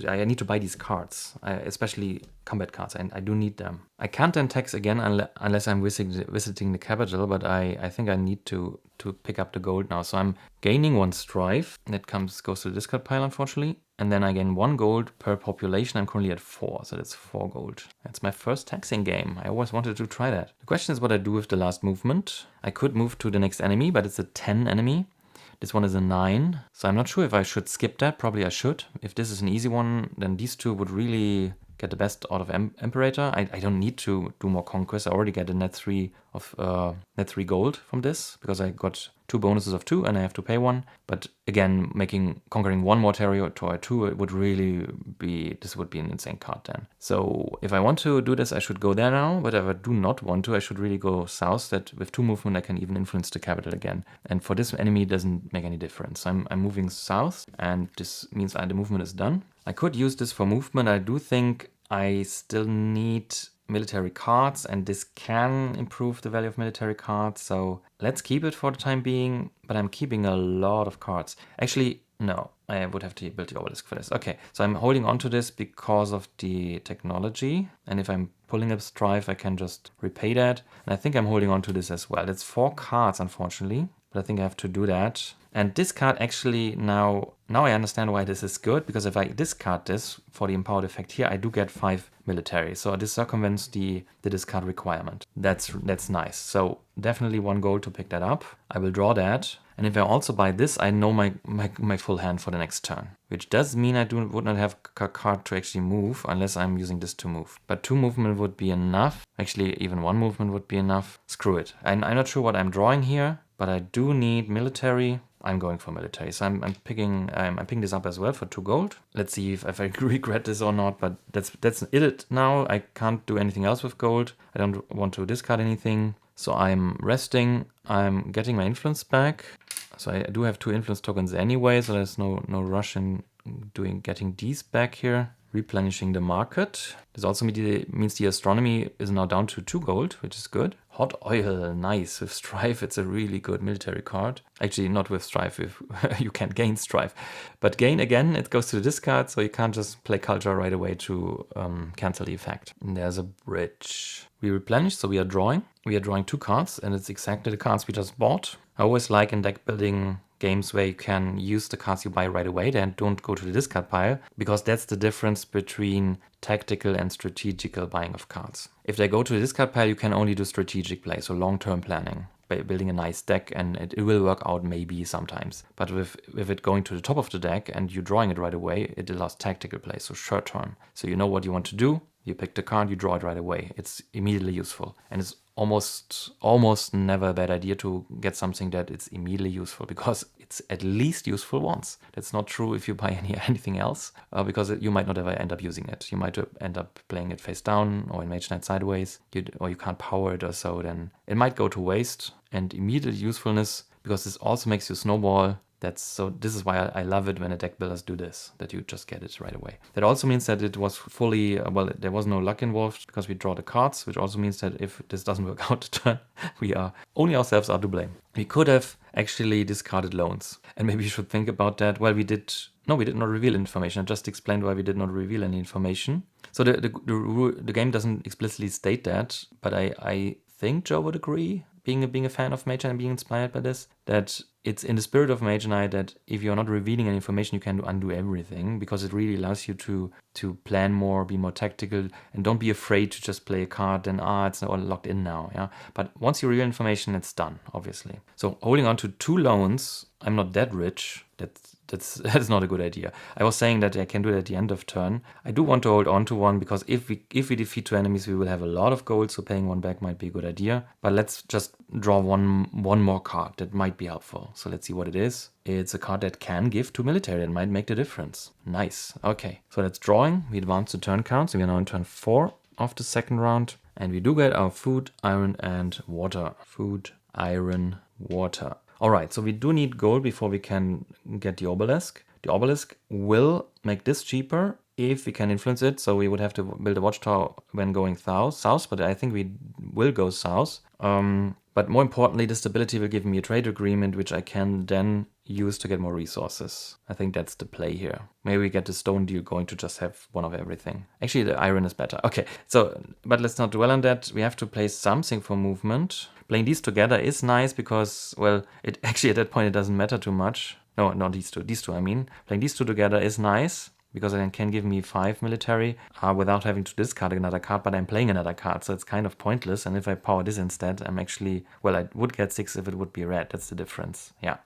I need to buy these cards, especially combat cards, and I do need them. I can't then tax again unless I'm visiting the capital, but I think I need to pick up the gold now. So I'm gaining 1 strife, that goes to the discard pile, unfortunately, and then I gain 1 gold per population. I'm currently at 4, so that's 4 gold. That's my first taxing game. I always wanted to try that. The question is what I do with the last movement. I could move to the next enemy, but it's a 10 enemy. This one is a 9, so I'm not sure if I should skip that. Probably I should. If this is an easy one, then these 2 would really get the best out of Imperator. I don't need to do more conquest. I already get a net 3 gold from this because I got 2 bonuses of 2 and I have to pay 1. But again, conquering 1 more territory too, it would really be, this would be an insane card then. So if I want to do this, I should go there now. But if I do not want to, I should really go south. That with 2 movement, I can even influence the capital again. And for this enemy, it doesn't make any difference. I'm moving south, and this means the movement is done. I could use this for movement. I do think I still need military cards, and this can improve the value of military cards. So let's keep it for the time being, but I'm keeping a lot of cards. Actually, no, I would have to build the obelisk for this. Okay, so I'm holding on to this because of the technology. And if I'm pulling up strife, I can just repay that. And I think I'm holding on to this as well. It's 4 cards, unfortunately, but I think I have to do that. And this card actually, now I understand why this is good, because if I discard this for the empowered effect here, I do get 5 military. So this circumvents the discard requirement. That's nice. So definitely 1 gold to pick that up. I will draw that. And if I also buy this, I know my full hand for the next turn, which does mean I would not have a card to actually move unless I'm using this to move. But 2 movement would be enough. Actually, even 1 movement would be enough. Screw it. I'm not sure what I'm drawing here, but I do need military. I'm going for military, so I'm picking this up as well for 2 gold. Let's see if I regret this or not, but that's it now. I can't do anything else with gold. I don't want to discard anything, so I'm resting. I'm getting my influence back. So I do have 2 influence tokens anyway, so there's no rush in getting these back here. Replenishing the market. This also means the astronomy is now down to 2 gold, which is good. Hot oil, nice. With strife, it's a really good military card. Actually, not with strife, if you can't gain strife. But gain, again, it goes to the discard, so you can't just play culture right away to cancel the effect. And there's a bridge. We replenish, so we are drawing. We are drawing 2 cards, and it's exactly the cards we just bought. I always like in deck building games where you can use the cards you buy right away, then don't go to the discard pile, because that's the difference between tactical and strategical buying of cards. If they go to the discard pile, you can only do strategic play, so long-term planning, by building a nice deck, and it will work out maybe sometimes. But with it going to the top of the deck and you drawing it right away, it allows tactical play, so short term. So you know what you want to do, you pick the card, you draw it right away. It's immediately useful, and it's almost never a bad idea to get something that it's immediately useful, because it's at least useful once. That's not true if you buy anything else, because you might not ever end up using it. You might end up playing it face down or in Mage Knight sideways, or you can't power it or so, then it might go to waste. And immediate usefulness, because this also makes you snowball, This is why I love it when the deck builders do this, that you just get it right away. That also means that it was fully, well, there was no luck involved because we draw the cards, which also means that if this doesn't work out the turn, only ourselves are to blame. We could have actually discarded loans. And maybe you should think about that. Well, we did not reveal information. I just explained why we did not reveal any information. So the game doesn't explicitly state that, but I think Joe would agree, being a fan of Mage Knight and being inspired by this, that it's in the spirit of Mage Knight that if you're not revealing any information, you can undo everything, because it really allows you to plan more, be more tactical, and don't be afraid to just play a card and it's all locked in now. Yeah, but once you reveal information, it's done, obviously. So holding on to 2 loans, I'm not that rich. That's not a good idea. I was saying that I can do it at the end of turn. I do want to hold on to one, because if we defeat 2 enemies, we will have a lot of gold, so paying one back might be a good idea. But let's just draw one more card that might be helpful. So let's see what it is. It's a card that can give 2 military. That might make the difference. Nice. Okay, so that's drawing. We advance the turn count, so we are now in turn 4 of the second round. And we do get our food, iron, and water. Food, iron, water. Alright, so we do need gold before we can get the obelisk. The obelisk will make this cheaper if we can influence it, so we would have to build a watchtower when going south, but I think we will go south. But more importantly, the stability will give me a trade agreement, which I can then use to get more resources. I think that's the play here. Maybe we get the stone deal going to just have one of everything. Actually, the iron is better. Okay, so, but let's not dwell on that. We have to place something for movement. Playing these together is nice because, well, it actually at that point it doesn't matter too much. No, not these two. These two, I mean. Playing these two together is nice because it can give me 5 military without having to discard another card, but I'm playing another card, so it's kind of pointless. And if I power this instead, I'm actually, well, I would get 6 if it would be red. That's the difference. Yeah.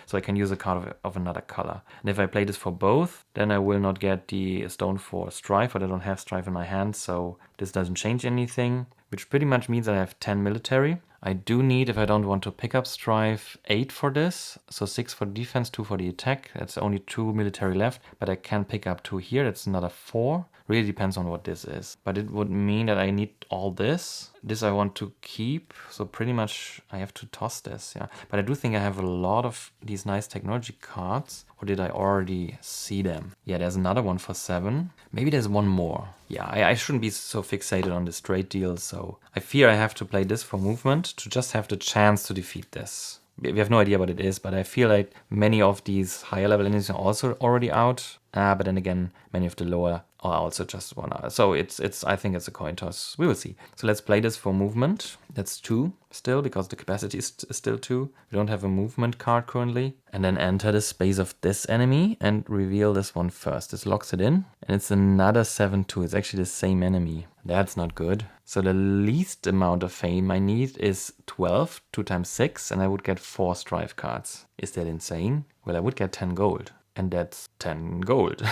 So I can use a card of another color. And if I play this for both, then I will not get the stone for strife, but I don't have strife in my hand, so this doesn't change anything, which pretty much means I have 10 military. I do need, if I don't want to pick up strife, 8 for this. So 6 for defense, 2 for the attack. That's only 2 military left, but I can pick up 2 here. That's another 4. Really depends on what this is. But it would mean that I need all this. This I want to keep, so pretty much I have to toss this, yeah. But I do think I have a lot of these nice technology cards. Or did I already see them? Yeah, there's another one for 7. Maybe there's one more. Yeah, I shouldn't be so fixated on this trade deal, so I fear I have to play this for movement to just have the chance to defeat this. We have no idea what it is, but I feel like many of these higher level enemies are also already out. But then again, many of the lower are also just 1 hour. So I think it's a coin toss. We will see. So let's play this for movement. That's 2 still, because the capacity is still 2. We don't have a movement card currently. And then enter the space of this enemy and reveal this one first. This locks it in. And it's another 7-2. It's actually the same enemy. That's not good. So the least amount of fame I need is 12, 2 times 6, and I would get 4 strife cards. Is that insane? Well, I would get 10 gold. And that's 10 gold.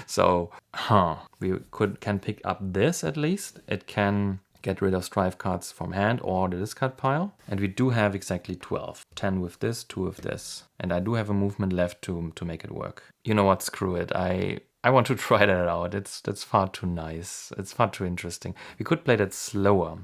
So, we can pick up this at least. It can get rid of strife cards from hand or the discard pile. And we do have exactly 12. 10 with this, 2 with this. And I do have a movement left to make it work. You know what, screw it. I want to try that out. That's far too nice. It's far too interesting. We could play that slower.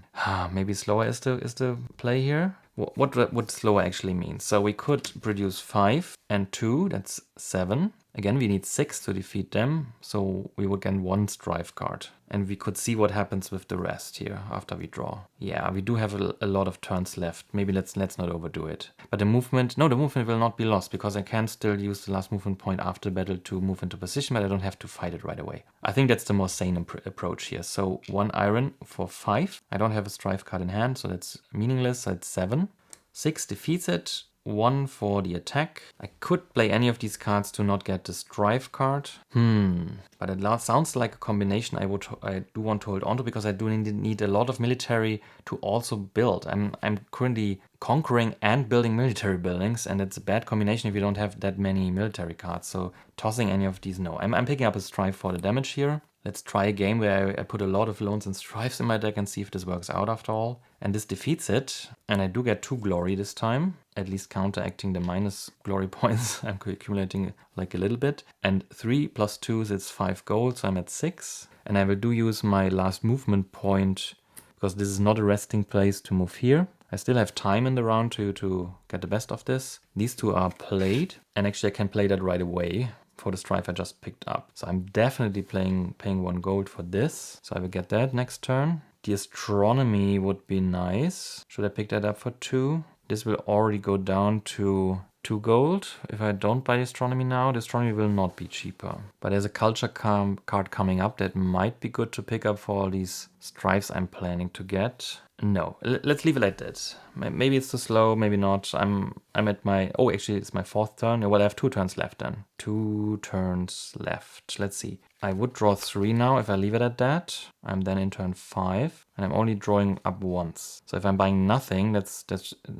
Maybe slower is the play here. What would slower actually mean? So we could produce 5 and 2, that's 7. Again, we need 6 to defeat them, so we would get 1 strife card. And we could see what happens with the rest here after we draw. Yeah, we do have a lot of turns left. Maybe let's not overdo it. But the movement will not be lost, because I can still use the last movement point after battle to move into position, but I don't have to fight it right away. I think that's the more sane approach here. So 1 iron for 5. I don't have a strife card in hand, so that's meaningless. So it's 7. 6 defeats it. 1 for the attack. I could play any of these cards to not get the strife card. But it sounds like a combination I do want to hold on to, because I do need a lot of military to also build. I'm currently conquering and building military buildings, and it's a bad combination if you don't have that many military cards. So tossing any of these, no. I'm picking up a strife for the damage here. Let's try a game where I put a lot of loans and strifes in my deck and see if this works out after all. And this defeats it. And I do get 2 glory this time, at least counteracting the minus glory points I'm accumulating like a little bit. And 3 plus 2 is 5 gold, so I'm at 6. And I will use my last movement point, because this is not a resting place, to move here. I still have time in the round to get the best of this. These two are played, and actually I can play that right away for the strife I just picked up. So I'm definitely paying 1 gold for this. So I will get that next turn. The astronomy would be nice. Should I pick that up for 2? This will already go down to 2 gold. If I don't buy the astronomy now, the astronomy will not be cheaper. But there's a culture card coming up that might be good to pick up for all these strifes I'm planning to get. No, let's leave it like that. Maybe it's too slow, maybe not. I'm at my... Oh, actually, it's my 4th turn. Well, I have 2 turns left then. 2 turns left. Let's see. I would draw 3 now if I leave it at that. I'm then in turn 5, and I'm only drawing up once. So if I'm buying nothing, that's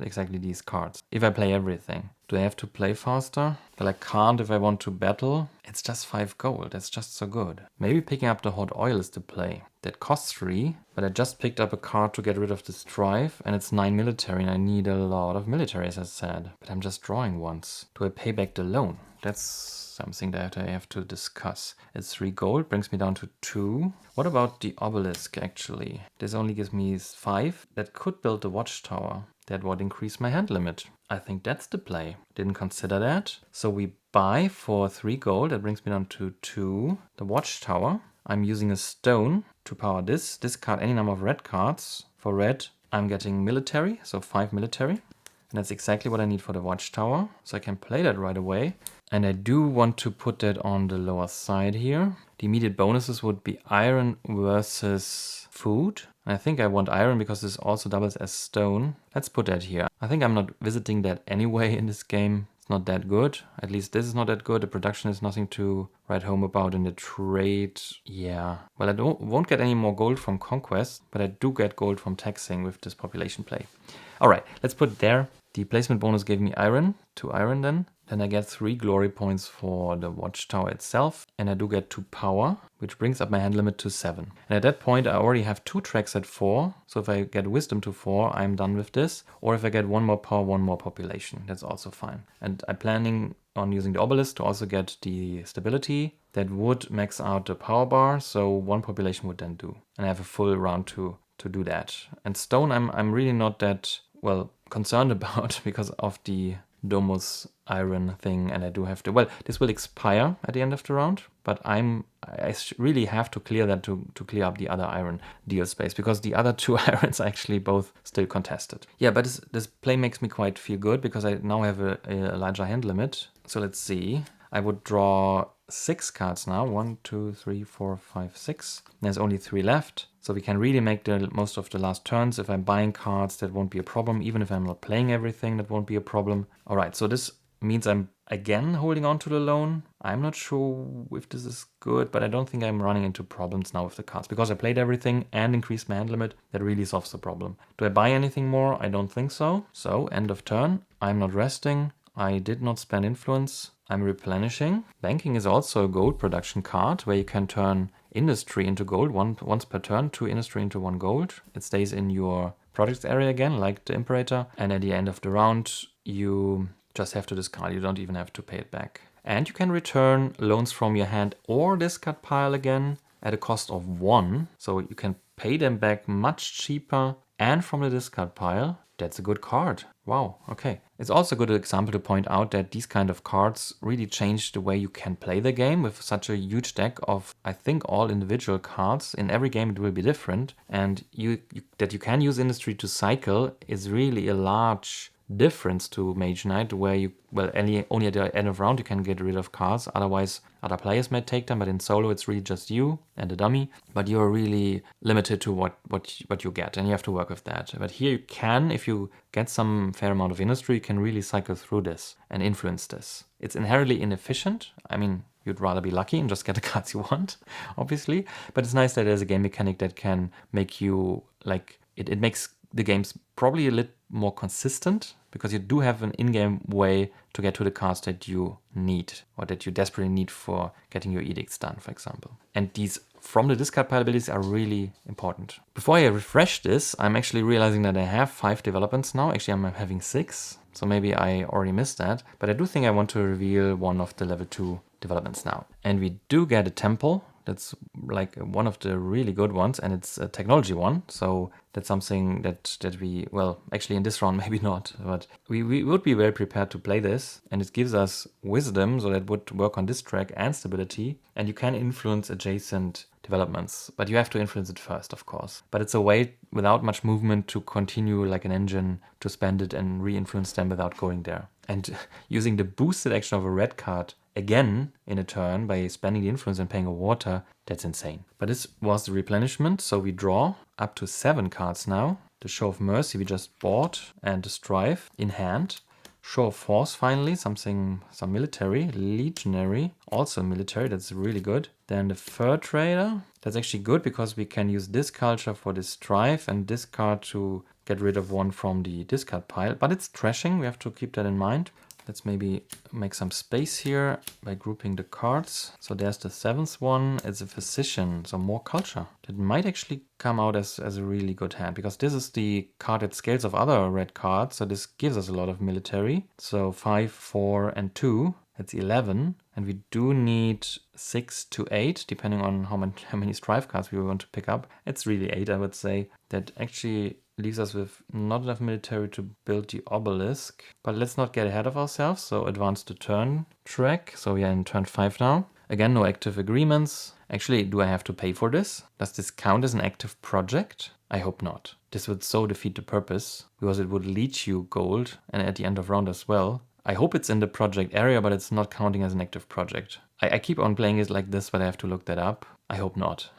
exactly these cards. If I play everything. Do I have to play faster? Well, I can't if I want to battle. It's just 5 gold. That's just so good. Maybe picking up the hot oil is the play. That costs 3, but I just picked up a card to get rid of the strife, and it's 9 military, and I need a lot of military, as I said. But I'm just drawing once. Do I pay back the loan? That's something that I have to discuss. It's 3 gold, brings me down to 2. What about the obelisk, actually? This only gives me 5. That could build the watchtower. That would increase my hand limit. I think that's the play. Didn't consider that. So we buy for 3 gold. That brings me down to 2. The watchtower. I'm using a stone to power this. Discard any number of red cards. For red, I'm getting military, so 5 military. And that's exactly what I need for the watchtower. So I can play that right away. And I do want to put that on the lower side here. The immediate bonuses would be iron versus food. And I think I want iron because this also doubles as stone. Let's put that here. I think I'm not visiting that anyway in this game. It's not that good. At least this is not that good. The production is nothing to write home about. In the trade, yeah. Well, I won't get any more gold from conquest, but I do get gold from taxing with this population play. All right, let's put it there. The placement bonus gave me iron, 2 iron then. Then I get 3 glory points for the watchtower itself. And I do get 2 power, which brings up my hand limit to 7. And at that point, I already have 2 tracks at 4. So if I get wisdom to 4, I'm done with this. Or if I get 1 more power, 1 more population, that's also fine. And I'm planning on using the obelisk to also get the stability. That would max out the power bar, so 1 population would then do. And I have a full round to do that. And stone, I'm really not that, well, concerned about because of the Domus iron thing, and I do have to... Well, this will expire at the end of the round, but I really have to clear that to clear up the other iron deal space, because the other 2 irons are actually both still contested. Yeah, but this play makes me quite feel good, because I now have a larger hand limit. So let's see. I would draw 6 cards now. 1, 2, 3, 4, 5, 6. There's only 3 left. So we can really make the most of the last turns. If I'm buying cards, that won't be a problem. Even if I'm not playing everything, that won't be a problem. All right, so this means I'm again holding on to the loan. I'm not sure if this is good, but I don't think I'm running into problems now with the cards. Because I played everything and increased my hand limit, that really solves the problem. Do I buy anything more? I don't think so. So, end of turn. I'm not resting. I did not spend influence. I'm replenishing. Banking is also a gold production card where you can turn industry into gold once per turn, 2 industry into 1 gold. It stays in your projects area again, like the Imperator. And at the end of the round, you just have to discard. You don't even have to pay it back. And you can return loans from your hand or discard pile again at a cost of 1. So you can pay them back much cheaper and from the discard pile. That's a good card. Wow, okay. It's also a good example to point out that these kind of cards really change the way you can play the game with such a huge deck of, I think, all individual cards. In every game it will be different. And that you can use industry to cycle is really a large difference to Mage Knight, where you, well, only at the end of round you can get rid of cards, otherwise other players may take them, but in solo it's really just you and the dummy, but you're really limited to what you get, and you have to work with that. But here you can, if you get some fair amount of industry, you can really cycle through this and influence this. It's inherently inefficient. I mean, you'd rather be lucky and just get the cards you want, obviously, but it's nice that there's a game mechanic that can make you, like, it makes the games probably a little more consistent, because you do have an in-game way to get to the cards that you need, or that you desperately need for getting your edicts done, for example. And these from the discard pile abilities are really important. Before I refresh this, I'm actually realizing that I have 5 developments now. Actually, I'm having 6, so maybe I already missed that. But I do think I want to reveal one of the level 2 developments now. And we do get a temple That's like one of the really good ones, and it's a technology one. So that's something that we, well, actually in this round maybe not, but we would be very prepared to play this, and it gives us wisdom, so that would work on this track, and stability, and you can influence adjacent developments, but you have to influence it first, of course. But it's a way without much movement to continue like an engine to spend it and re-influence them without going there. And using the boosted action of a red card again in a turn by spending the influence and paying a water, that's insane. But this was the replenishment, so we draw up to 7 cards now. The Show of Mercy we just bought, and the Strife in hand. Show of Force finally, some military. Legionary, also military, that's really good. Then the Fur Trader, that's actually good because we can use this culture for this Strife and this card to get rid of one from the discard pile. But it's trashing, we have to keep that in mind. Let's maybe make some space here by grouping the cards. So there's the 7th one. It's a Physician, so more culture. That might actually come out as a really good hand, because this is the card that scales of other red cards. So this gives us a lot of military. So 5, 4, and 2. That's 11. And we do need 6 to 8, depending on how many Strife cards we want to pick up. It's really 8, I would say. That actually leaves us with not enough military to build the obelisk. But let's not get ahead of ourselves, so advance the turn track. So we are in turn 5 now. Again, no active agreements. Actually, do I have to pay for this? Does this count as an active project? I hope not. This would so defeat the purpose, because it would leech you gold, and at the end of round as well. I hope it's in the project area, but it's not counting as an active project. I keep on playing it like this, but I have to look that up. I hope not.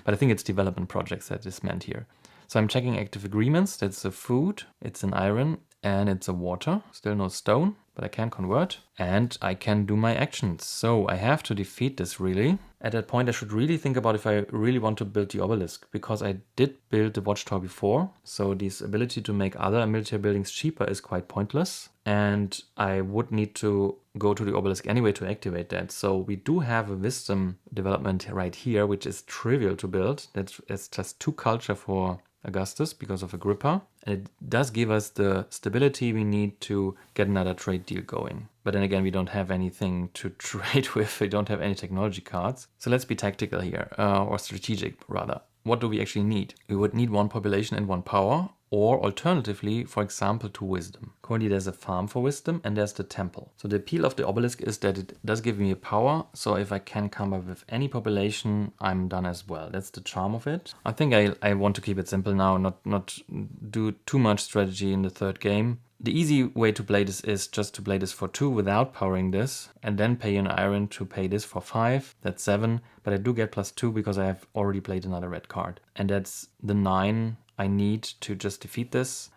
But I think it's development projects that is meant here. So I'm checking active agreements. That's a food, it's an iron, and it's a water. Still no stone, but I can convert. And I can do my actions. So I have to defeat this really. At that point I should really think about if I really want to build the obelisk, because I did build the watchtower before. So this ability to make other military buildings cheaper is quite pointless. And I would need to go to the obelisk anyway to activate that. So we do have a wisdom development right here, which is trivial to build. It's just 2 culture for Augustus because of Agrippa. And it does give us the stability we need to get another trade deal going. But then again, we don't have anything to trade with. We don't have any technology cards. So let's be tactical here, or strategic rather. What do we actually need? We would need 1 population and 1 power, or alternatively, for example, 2 wisdom. Currently there's a farm for wisdom and there's the temple. So the appeal of the obelisk is that it does give me a power, so if I can come up with any population, I'm done as well. That's the charm of it. I think I want to keep it simple now, not do too much strategy in the 3rd game. The easy way to play this is just to play this for 2 without powering this, and then pay an iron to pay this for 5. That's 7, but I do get +2 because I have already played another red card. And that's the 9 I need to just defeat this.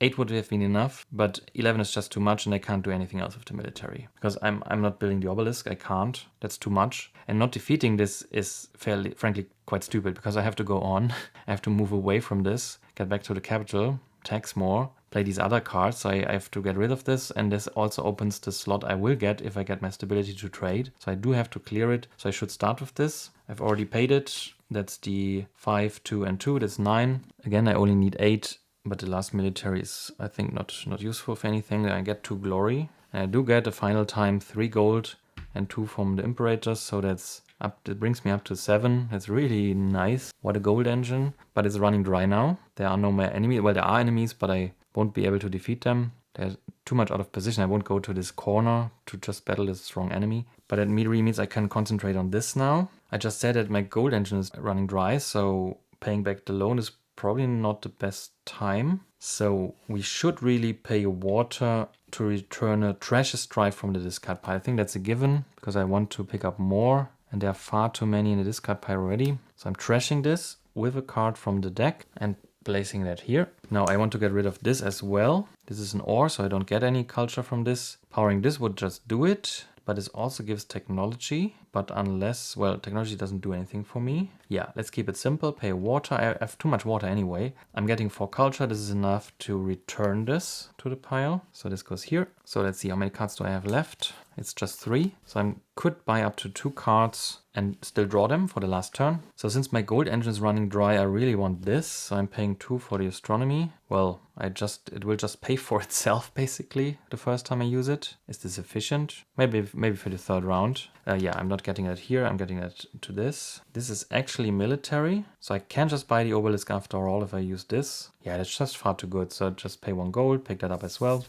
8 would have been enough, but 11 is just too much and I can't do anything else with the military. Because I'm not building the obelisk, I can't. That's too much. And not defeating this is frankly quite stupid, because I have to go on. I have to move away from this, get back to the capital, tax more, play these other cards. So I have to get rid of this, and this also opens the slot I will get if I get my stability to trade. So I do have to clear it. So I should start with this. I've already paid it. That's the 5, 2, and 2. That's 9. Again, I only need 8, but the last military is, I think, not useful for anything. I get 2 glory. And I do get a final time 3 gold and 2 from the Imperators. So that's that brings me up to 7. That's really nice. What a gold engine. But it's running dry now. There are no more enemies. Well, there are enemies, but I won't be able to defeat them. They're too much out of position. I won't go to this corner to just battle this strong enemy. But that really means I can concentrate on this now. I just said that my gold engine is running dry, so paying back the loan is probably not the best time. So we should really pay a water to return a treasure strife from the discard pile. I think that's a given, because I want to pick up more, and there are far too many in the discard pile already. So I'm trashing this with a card from the deck and placing that here. Now I want to get rid of this as well. This is an ore, so I don't get any culture from this. Powering this would just do it, but this also gives technology. But unless, well, technology doesn't do anything for me. Yeah, let's keep it simple. Pay water. I have too much water anyway. I'm getting 4 culture. This is enough to return this to the pile. So this goes here. So let's see, how many cards do I have left? It's just 3. So I could buy up to 2 cards and still draw them for the last turn. So since my gold engine is running dry, I really want this. So I'm paying 2 for the astronomy. Well, it will just pay for itself basically the first time I use it. Is this efficient? Maybe for the third round. Yeah, I'm not getting that here. I'm getting that to this. This is actually military. So I can just buy the obelisk after all if I use this. Yeah, that's just far too good. So just pay 1 gold, pick that up as well.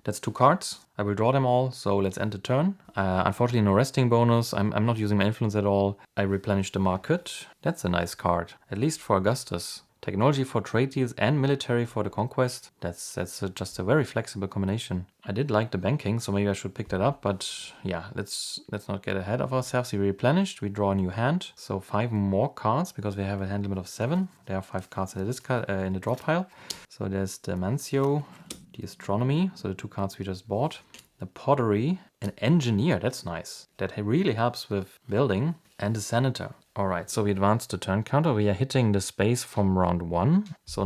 That's 2 cards. I will draw them all, so let's end the turn. Unfortunately, no resting bonus. I'm not using my influence at all. I replenish the market. That's a nice card, at least for Augustus. Technology for trade deals and military for the conquest. That's just a very flexible combination. I did like the banking, so maybe I should pick that up. But yeah, let's not get ahead of ourselves. We replenished. We draw a new hand. So 5 more cards because we have a hand limit of 7. There are 5 cards in the discard in the draw pile. So there's the Mancio, the astronomy, so the 2 cards we just bought, the pottery, an engineer, that's nice. That really helps with building, and the senator. Alright, so we advanced the turn counter. We are hitting the space from round 1. So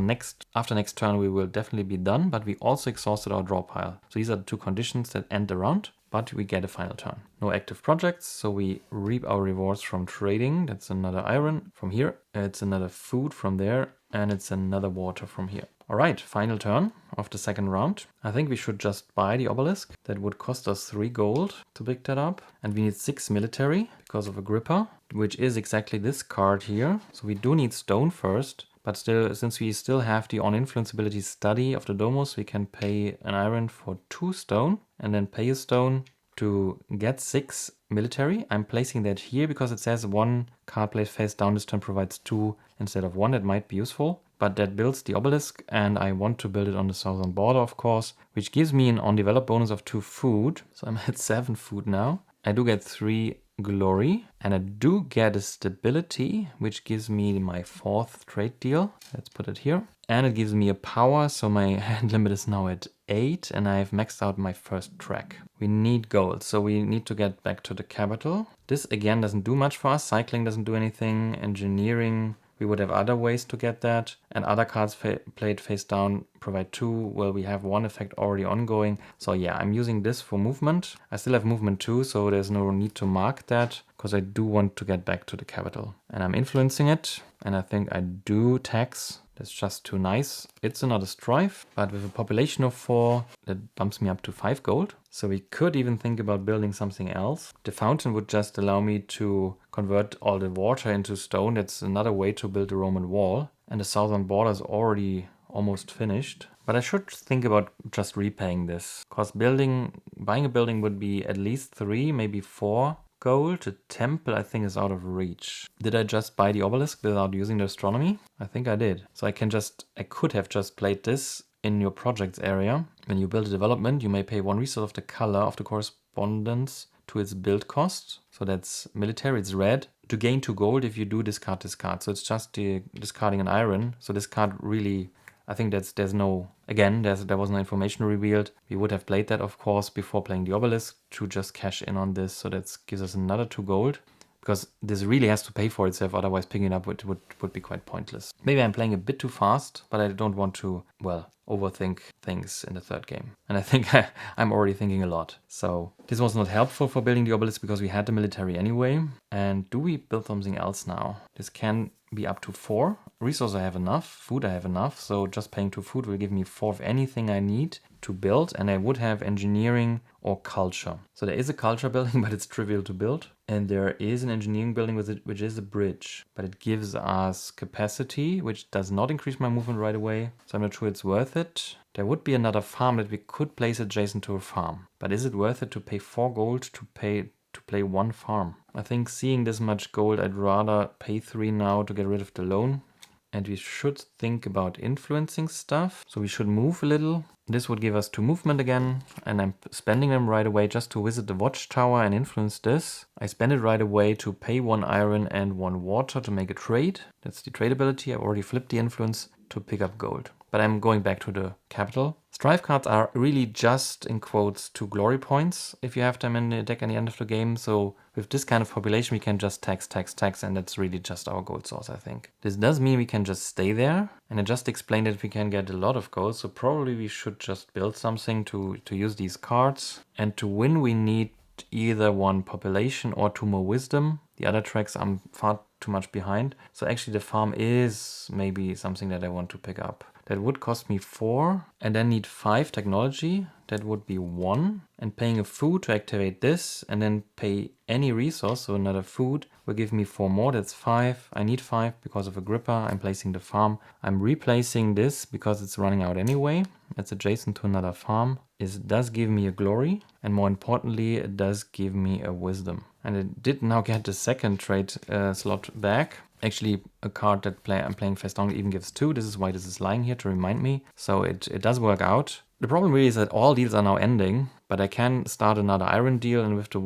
after next turn we will definitely be done, but we also exhausted our draw pile. So these are the 2 conditions that end the round, but we get a final turn. No active projects, so we reap our rewards from trading. That's another iron from here. It's another food from there, and it's another water from here. Alright, final turn of the second round. I think we should just buy the obelisk. That would cost us 3 gold to pick that up. And we need 6 military because of Agrippa, which is exactly this card here. So we do need stone first. But still, since we still have the on-influence study of the Domus, we can pay an iron for 2 stone and then pay a stone to get 6 military. I'm placing that here because it says 1 card played face down this turn provides 2 instead of 1. That might be useful. But that builds the obelisk, and I want to build it on the southern border, of course, which gives me an on-develop bonus of 2 food. So I'm at 7 food now. I do get 3 glory, and I do get a stability, which gives me my 4th trade deal. Let's put it here. And it gives me a power, so my hand limit is now at 8, and I've maxed out my first track. We need gold, so we need to get back to the capital. This again doesn't do much for us. Cycling doesn't do anything. Engineering, we would have other ways to get that. And other cards played face down provide 2. Well, we have 1 effect already ongoing. So yeah, I'm using this for movement. I still have movement 2, so there's no need to mark that because I do want to get back to the capital. And I'm influencing it. And I think I do tax. That's just too nice. It's another strife, but with a population of 4, that bumps me up to 5 gold. So we could even think about building something else. The fountain would just allow me to convert all the water into stone. That's another way to build a Roman wall. And the southern border is already almost finished. But I should think about just repaying this, because buying a building would be at least 3, maybe 4 gold. The temple, I think, is out of reach. Did I just buy the obelisk without using the astronomy? I think I did. So I could have just played this in your projects area. When you build a development, you may pay 1 resource of the color of the correspondence to its build cost. So that's military, it's red. To gain 2 gold if you do discard. So it's just discarding an iron. So this card really, I think there was no information revealed. We would have played that, of course, before playing the obelisk to just cash in on this. So that gives us another 2 gold. Because this really has to pay for itself, otherwise picking it up would be quite pointless. Maybe I'm playing a bit too fast, but I don't want to, overthink things in the third game. And I think I'm already thinking a lot. So this was not helpful for building the obelisk because we had the military anyway. And do we build something else now? This can be up to 4. Resources I have enough, food I have enough, so just paying 2 food will give me 4 of anything I need to build, and I would have engineering or culture. So there is a culture building, but it's trivial to build. And there is an engineering building which is a bridge, but it gives us capacity, which does not increase my movement right away. So I'm not sure it's worth it. There would be another farm that we could place adjacent to a farm. But is it worth it to pay 4 gold to play 1 farm? I think seeing this much gold, I'd rather pay 3 now to get rid of the loan. And we should think about influencing stuff. So we should move a little. This would give us 2 movement again. And I'm spending them right away just to visit the watchtower and influence this. I spend it right away to pay 1 iron and 1 water to make a trade. That's the trade ability. I've already flipped the influence to pick up gold. But I'm going back to the capital. Strife cards are really just, in quotes, 2 glory points if you have them in the deck at the end of the game. So with this kind of population, we can just tax, and that's really just our gold source, I think. This does mean we can just stay there. And I just explained that we can get a lot of gold. So probably we should just build something to use these cards. And to win, we need either one population or 2 more wisdom. The other tracks I'm far too much behind. So actually the farm is maybe something that I want to pick up. That would cost me 4 and then need 5 technology. That would be 1. And paying a food to activate this and then pay any resource, so another food, will give me 4 more. That's 5. I need 5 because of Agrippa. I'm placing the farm. I'm replacing this because it's running out anyway. It's adjacent to another farm. It does give me a glory. And more importantly, it does give me a wisdom. And it did now get the second trade slot back. Actually, a card that I'm playing face down even gives 2. This is why this is lying here to remind me. So it does work out. The problem really is that all deals are now ending, but I can start another iron deal, and with the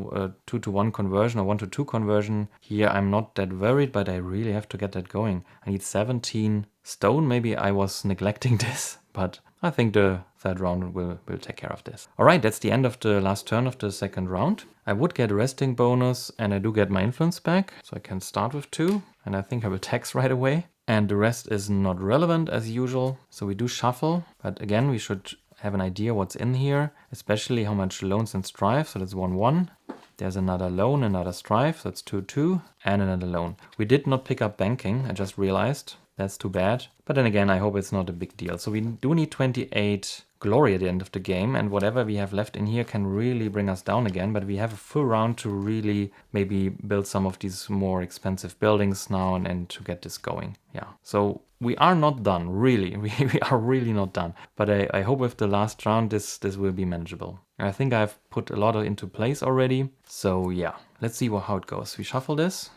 2-to-1 conversion or 1-to-2 conversion, here I'm not that worried, but I really have to get that going. I need 17 stone. Maybe I was neglecting this, but I think the third round will take care of this. All right, that's the end of the last turn of the second round. I would get a resting bonus, and I do get my influence back, so I can start with 2, and I think I will tax right away. And the rest is not relevant as usual, so we do shuffle, but again, we should have an idea what's in here, especially how much loans and strife. So that's 1-1. There's another loan, another strife, so that's 2-2, and another loan. We did not pick up banking, I just realized. That's too bad. But then again, I hope it's not a big deal. So we do need 28 glory at the end of the game, and whatever we have left in here can really bring us down again, but we have a full round to really maybe build some of these more expensive buildings now and to get this going. Yeah, so we are not done, really. We are really not done, but I hope with the last round this will be manageable. I think I've put a lot into place already, so yeah, let's see how it goes. We shuffle this.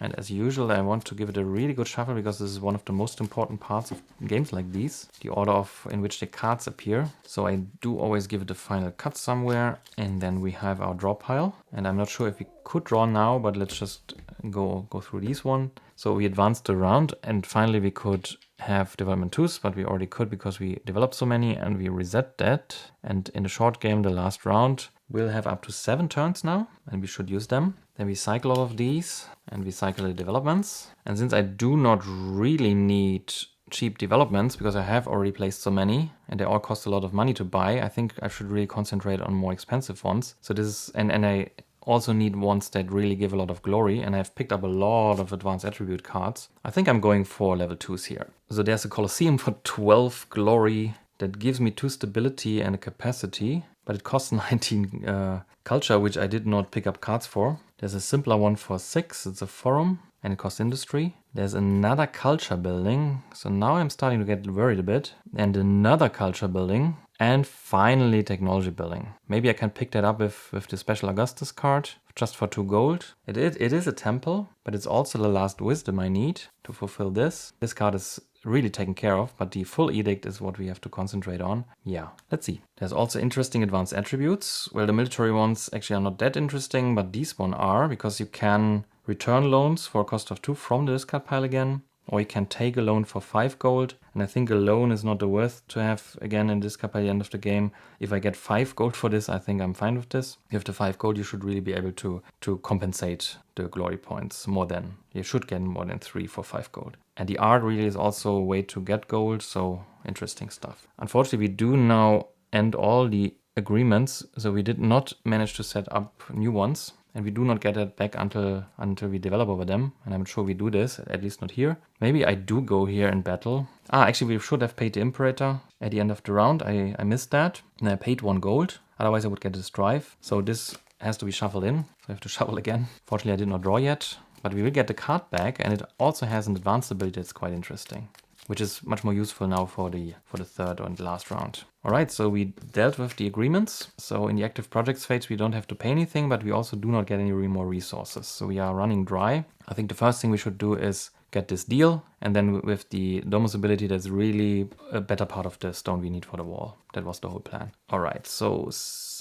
And as usual, I want to give it a really good shuffle because this is one of the most important parts of games like these, the order in which the cards appear. So I do always give it a final cut somewhere, and then we have our draw pile. And I'm not sure if we could draw now, but let's just go through these one. So we advanced the round, and finally we could have development 2s, but we already could because we developed so many, and we reset that. And in the short game, the last round, we'll have up to 7 turns now, and we should use them. Then we cycle all of these, and we cycle the developments. And since I do not really need cheap developments, because I have already placed so many, and they all cost a lot of money to buy, I think I should really concentrate on more expensive ones. So this is, and I also need ones that really give a lot of glory, and I've picked up a lot of advanced attribute cards. I think I'm going for level 2s here. So there's a Colosseum for 12 glory that gives me 2 stability and a capacity, but it costs 19 culture, which I did not pick up cards for. There's a simpler one for 6, it's a forum, and it costs industry. There's another culture building, so now I'm starting to get worried a bit. And another culture building, and finally technology building. Maybe I can pick that up with the special Augustus card, just for 2 gold. It is a temple, but it's also the last wisdom I need to fulfill this. This card is really taken care of, but the full edict is what we have to concentrate on. Yeah, let's see. There's also interesting advanced attributes. Well, the military ones actually are not that interesting, but these one are, because you can return loans for a cost of 2 from the discard pile again, or you can take a loan for 5 gold. And I think a loan is not the worth to have again in discard by the end of the game. If I get 5 gold for this, I think I'm fine with this. With the 5 gold, you should really be able to compensate the glory points more than, you should get more than 3 for 5 gold. And the art really is also a way to get gold, so interesting stuff. Unfortunately, we do now end all the agreements, so we did not manage to set up new ones. And we do not get it back until we develop over them. And I'm sure we do this, at least not here. Maybe I do go here in battle. Actually, we should have paid the Imperator at the end of the round. I missed that. And I paid 1 gold. Otherwise, I would get a strife. So this has to be shuffled in. So I have to shuffle again. Fortunately, I did not draw yet. But we will get the card back. And it also has an advanced ability that's quite interesting, which is much more useful now for the third and last round. All right, so we dealt with the agreements. So in the active projects phase, we don't have to pay anything, but we also do not get any more resources. So we are running dry. I think the first thing we should do is get this deal. And then with the Domus ability, that's really a better part of the stone we need for the wall. That was the whole plan. All right, so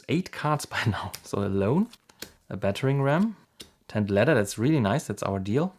8 cards by now. So a loan, a battering ram, 10th ladder, that's really nice, that's our deal.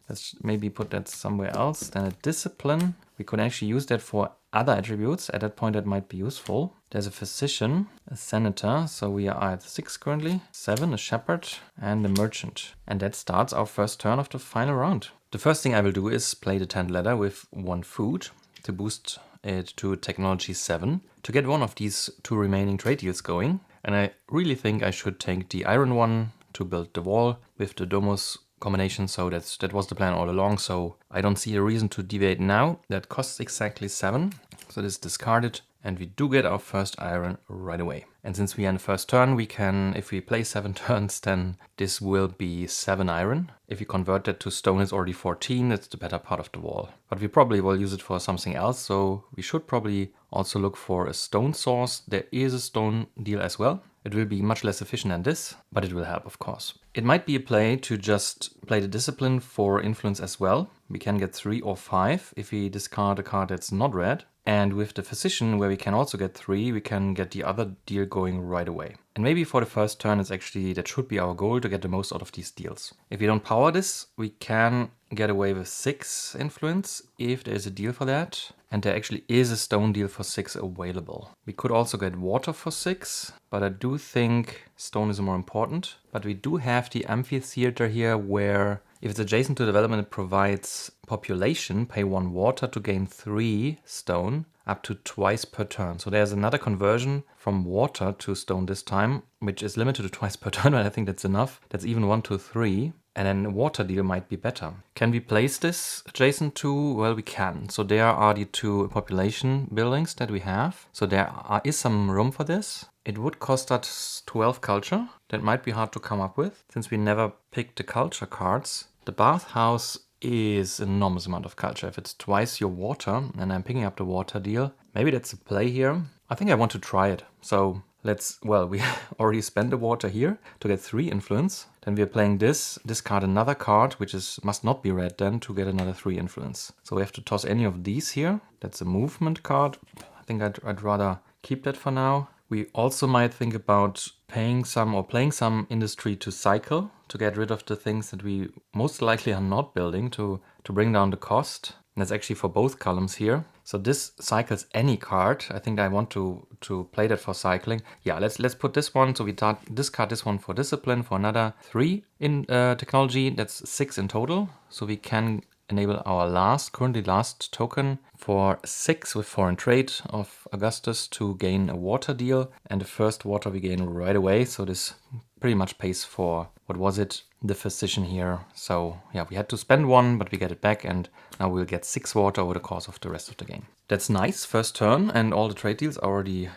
Let's maybe put that somewhere else. Then a discipline. We could actually use that for other attributes. At that point, that might be useful. There's a physician, a senator. So we are at 6 currently. 7, a shepherd, and a merchant. And that starts our first turn of the final round. The first thing I will do is play the 10th ladder with 1 food to boost it to technology 7 to get one of these 2 remaining trade deals going. And I really think I should take the iron one to build the wall with the domus combination. So that was the plan all along. So I don't see a reason to deviate now. That costs exactly 7. So this is discarded. And we do get our first iron right away. And since we are in the first turn, we can, if we play 7 turns, then this will be 7 iron. If you convert that to stone, it's already 14. It's the better part of the wall. But we probably will use it for something else. So we should probably also look for a stone source. There is a stone deal as well. It will be much less efficient than this, but it will help, of course. It might be a play to just play the discipline for influence as well. We can get 3 or 5 if we discard a card that's not red. And with the physician, where we can also get 3, we can get the other deal going right away. And maybe for the first turn, that should be our goal, to get the most out of these deals. If we don't power this, we can get away with 6 influence if there's a deal for that. And there actually is a stone deal for 6 available. We could also get water for 6, but I do think stone is more important. But we do have the amphitheater here, where if it's adjacent to development, it provides population, pay 1 water to gain 3 stone, up to twice per turn. So there's another conversion from water to stone this time, which is limited to twice per turn, but I think that's enough. That's even 1 to 3. And then a water deal might be better. Can we place this adjacent to? Well, we can. So there are the 2 population buildings that we have. So there is some room for this. It would cost us 12 culture. That might be hard to come up with, since we never picked the culture cards. The bathhouse is an enormous amount of culture. If it's twice your water, and I'm picking up the water deal, maybe that's a play here. I think I want to try it. So we already spent the water here to get 3 influence. Then we are playing this, discard another card, which must not be red then, to get another 3 influence. So we have to toss any of these here. That's a movement card. I think I'd rather keep that for now. We also might think about paying some or playing some industry to cycle, to get rid of the things that we most likely are not building, to bring down the cost. And that's actually for both columns here. So this cycles any card. I think I want to play that for cycling. Yeah, let's put this one. So we discard this one for discipline for another 3 in technology. That's 6 in total. So we can enable our currently last token for 6 with foreign trade of Augustus to gain a water deal. And the first water we gain right away. So this pretty much pays for, what was it? The physician here. So yeah, we had to spend 1, but we get it back, and now we'll get 6 water over the course of the rest of the game. That's nice, first turn, and all the trade deals are already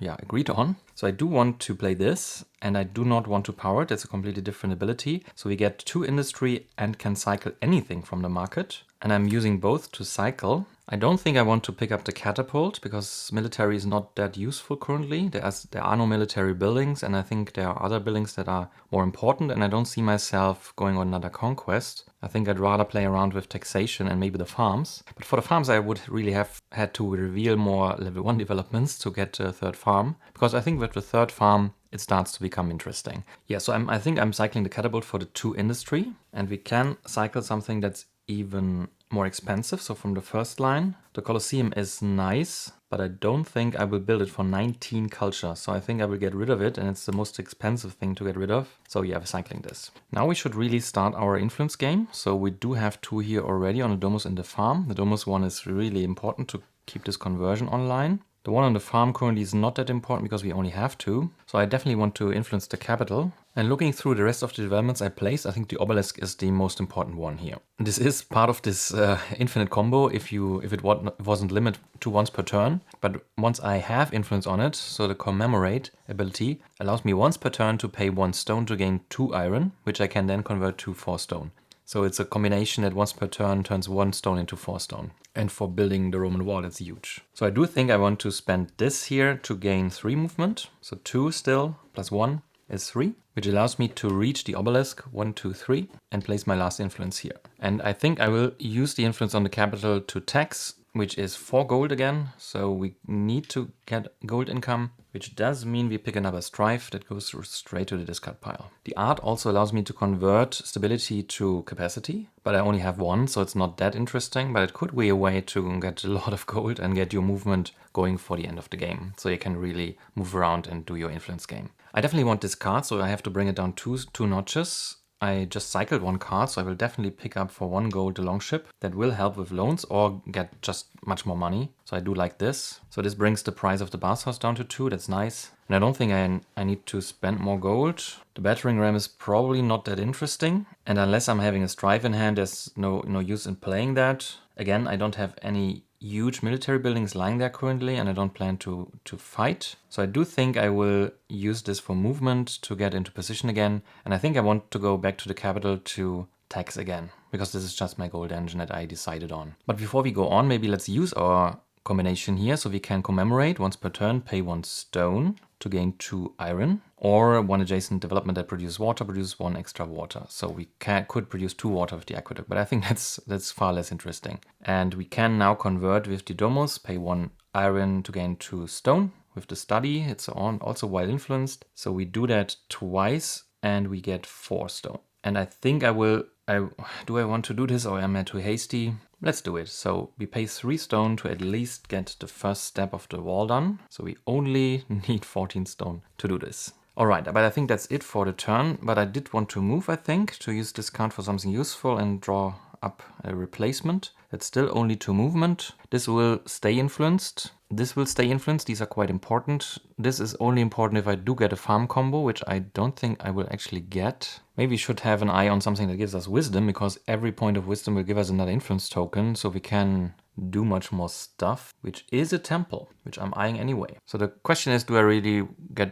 agreed on. So I do want to play this, and I do not want to power it. It's a completely different ability. So we get 2 industry and can cycle anything from the market. And I'm using both to cycle. I don't think I want to pick up the catapult, because military is not that useful currently. There are no military buildings, and I think there are other buildings that are more important, and I don't see myself going on another conquest. I think I'd rather play around with taxation and maybe the farms. But for the farms, I would really have had to reveal more level 1 developments to get a 3rd farm, because I think with the 3rd farm, it starts to become interesting. Yeah, so I think I'm cycling the catapult for the 2 industry, and we can cycle something that's even more expensive. So from the first line, the Colosseum is nice, but I don't think I will build it for 19 culture. So I think I will get rid of it, and it's the most expensive thing to get rid of. So yeah, we're cycling this. Now we should really start our influence game. So we do have 2 here already on the domus and the farm. The domus one is really important to keep this conversion online. The one on the farm currently is not that important because we only have 2. So I definitely want to influence the capital. And looking through the rest of the developments I placed, I think the obelisk is the most important one here. This is part of this infinite combo if it wasn't limited to once per turn. But once I have influence on it, so the commemorate ability allows me once per turn to pay 1 stone to gain 2 iron, which I can then convert to 4 stone. So it's a combination that once per turn turns 1 stone into 4 stone. And for building the Roman wall, that's huge. So I do think I want to spend this here to gain 3 movement. So 2 still, plus 1 is 3, which allows me to reach the obelisk, 1, 2, 3, and place my last influence here. And I think I will use the influence on the capital to tax, which is 4 gold again. So we need to get gold income, which does mean we pick another strife that goes straight to the discard pile. The art also allows me to convert stability to capacity, but I only have 1, so it's not that interesting, but it could be a way to get a lot of gold and get your movement going for the end of the game. So you can really move around and do your influence game. I definitely want this card, so I have to bring it down 2 notches. I just cycled one card, so I will definitely pick up for 1 gold the longship. That will help with loans or get just much more money. So I do like this. So this brings the price of the bathhouse down to 2. That's nice. And I don't think I need to spend more gold. The battering ram is probably not that interesting. And unless I'm having a strife in hand, there's no use in playing that. Again, I don't have any huge military buildings lying there currently, and I don't plan to fight. So I do think I will use this for movement to get into position again. And I think I want to go back to the capital to tax again, because this is just my gold engine that I decided on. But before we go on, maybe let's use our combination here so we can commemorate once per turn, pay 1 stone to gain 2 iron, or 1 adjacent development that produces 1 extra water. So we could produce 2 water with the aqueduct, but I think that's far less interesting. And we can now convert with the domus, pay 1 iron to gain 2 stone. With the study, it's also while influenced. So we do that twice and we get 4 stone. And I think do I want to do this, or am I too hasty? Let's do it. So we pay 3 stone to at least get the first step of the wall done. So we only need 14 stone to do this. Alright, but I think that's it for the turn. But I did want to move, I think, to use this card for something useful and draw up a replacement. It's still only 2 movement. This will stay influenced. This will stay influenced. These are quite important. This is only important if I do get a farm combo, which I don't think I will actually get. Maybe we should have an eye on something that gives us wisdom, because every point of wisdom will give us another influence token, so we can do much more stuff, which is a temple, which I'm eyeing anyway. So the question is, do I really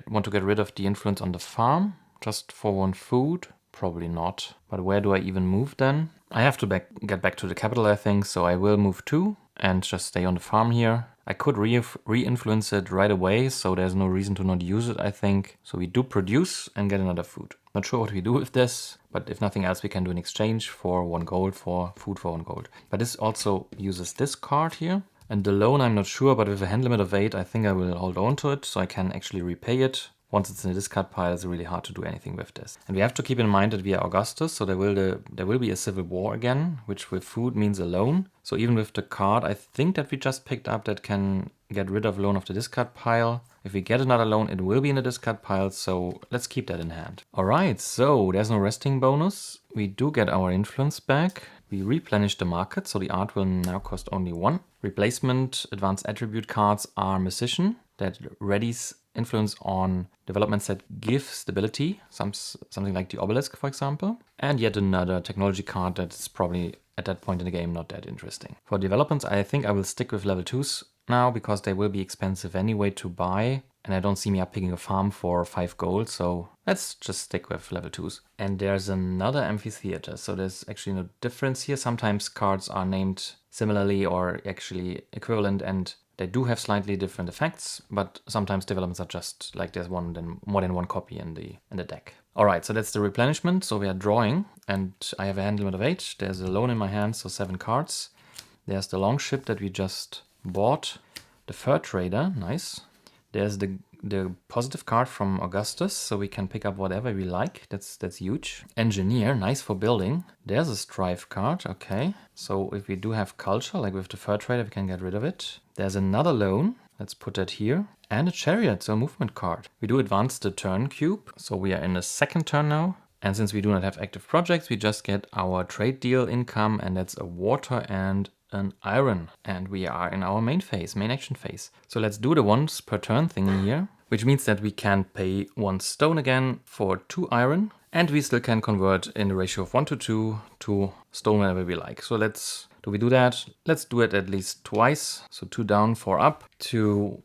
want to get rid of the influence on the farm just for 1 food? Probably not. But where do I even move then? I have to get back to the capital, I think, so I will move 2 and just stay on the farm here. I could re-influence it right away, so there's no reason to not use it, I think. So we do produce and get another food. Not sure what we do with this, but if nothing else, we can do an exchange for 1 gold for food for 1 gold. But this also uses this card here. And the loan, I'm not sure, but with a hand limit of 8, I think I will hold on to it, so I can actually repay it. Once it's in the discard pile, it's really hard to do anything with this. And we have to keep in mind that we are Augustus, so there will be a civil war again, which with food means a loan. So even with the card, I think that we just picked up that can get rid of loan of the discard pile. If we get another loan, it will be in the discard pile, so let's keep that in hand. Alright, so there's no resting bonus. We do get our influence back. We replenish the market, so the art will now cost only 1. Replacement advanced attribute cards are Musician, that readies influence on developments that give stability, something like the obelisk, for example. And yet another technology card that's probably at that point in the game not that interesting. For developments, I think I will stick with level 2s now, because they will be expensive anyway to buy. And I don't see me up picking a farm for 5 gold, so let's just stick with level 2s. And there's another amphitheater, so there's actually no difference here. Sometimes cards are named similarly or actually equivalent, and they do have slightly different effects, but sometimes developments are just like there's more than one copy in the deck. Alright, so that's the replenishment. So we are drawing, and I have a hand limit of 8. There's a loan in my hand, so 7 cards. There's the longship that we just bought. The fur trader, nice. There's the positive card from Augustus, so we can pick up whatever we like. That's huge. Engineer, nice for building. There's a strife card, okay. So if we do have culture, like with the fur trader, we can get rid of it. There's another loan. Let's put that here. And a chariot, so a movement card. We do advance the turn cube, so we are in the 2nd turn now. And since we do not have active projects, we just get our trade deal income, and that's a water and an iron. And we are in our main action phase. So let's do the once per turn thing here, which means that we can pay 1 stone again for 2 iron, and we still can convert in the ratio of 1 to 2 to stone whenever we like. So do we do that? Let's do it at least twice. So 2 down, 4 up to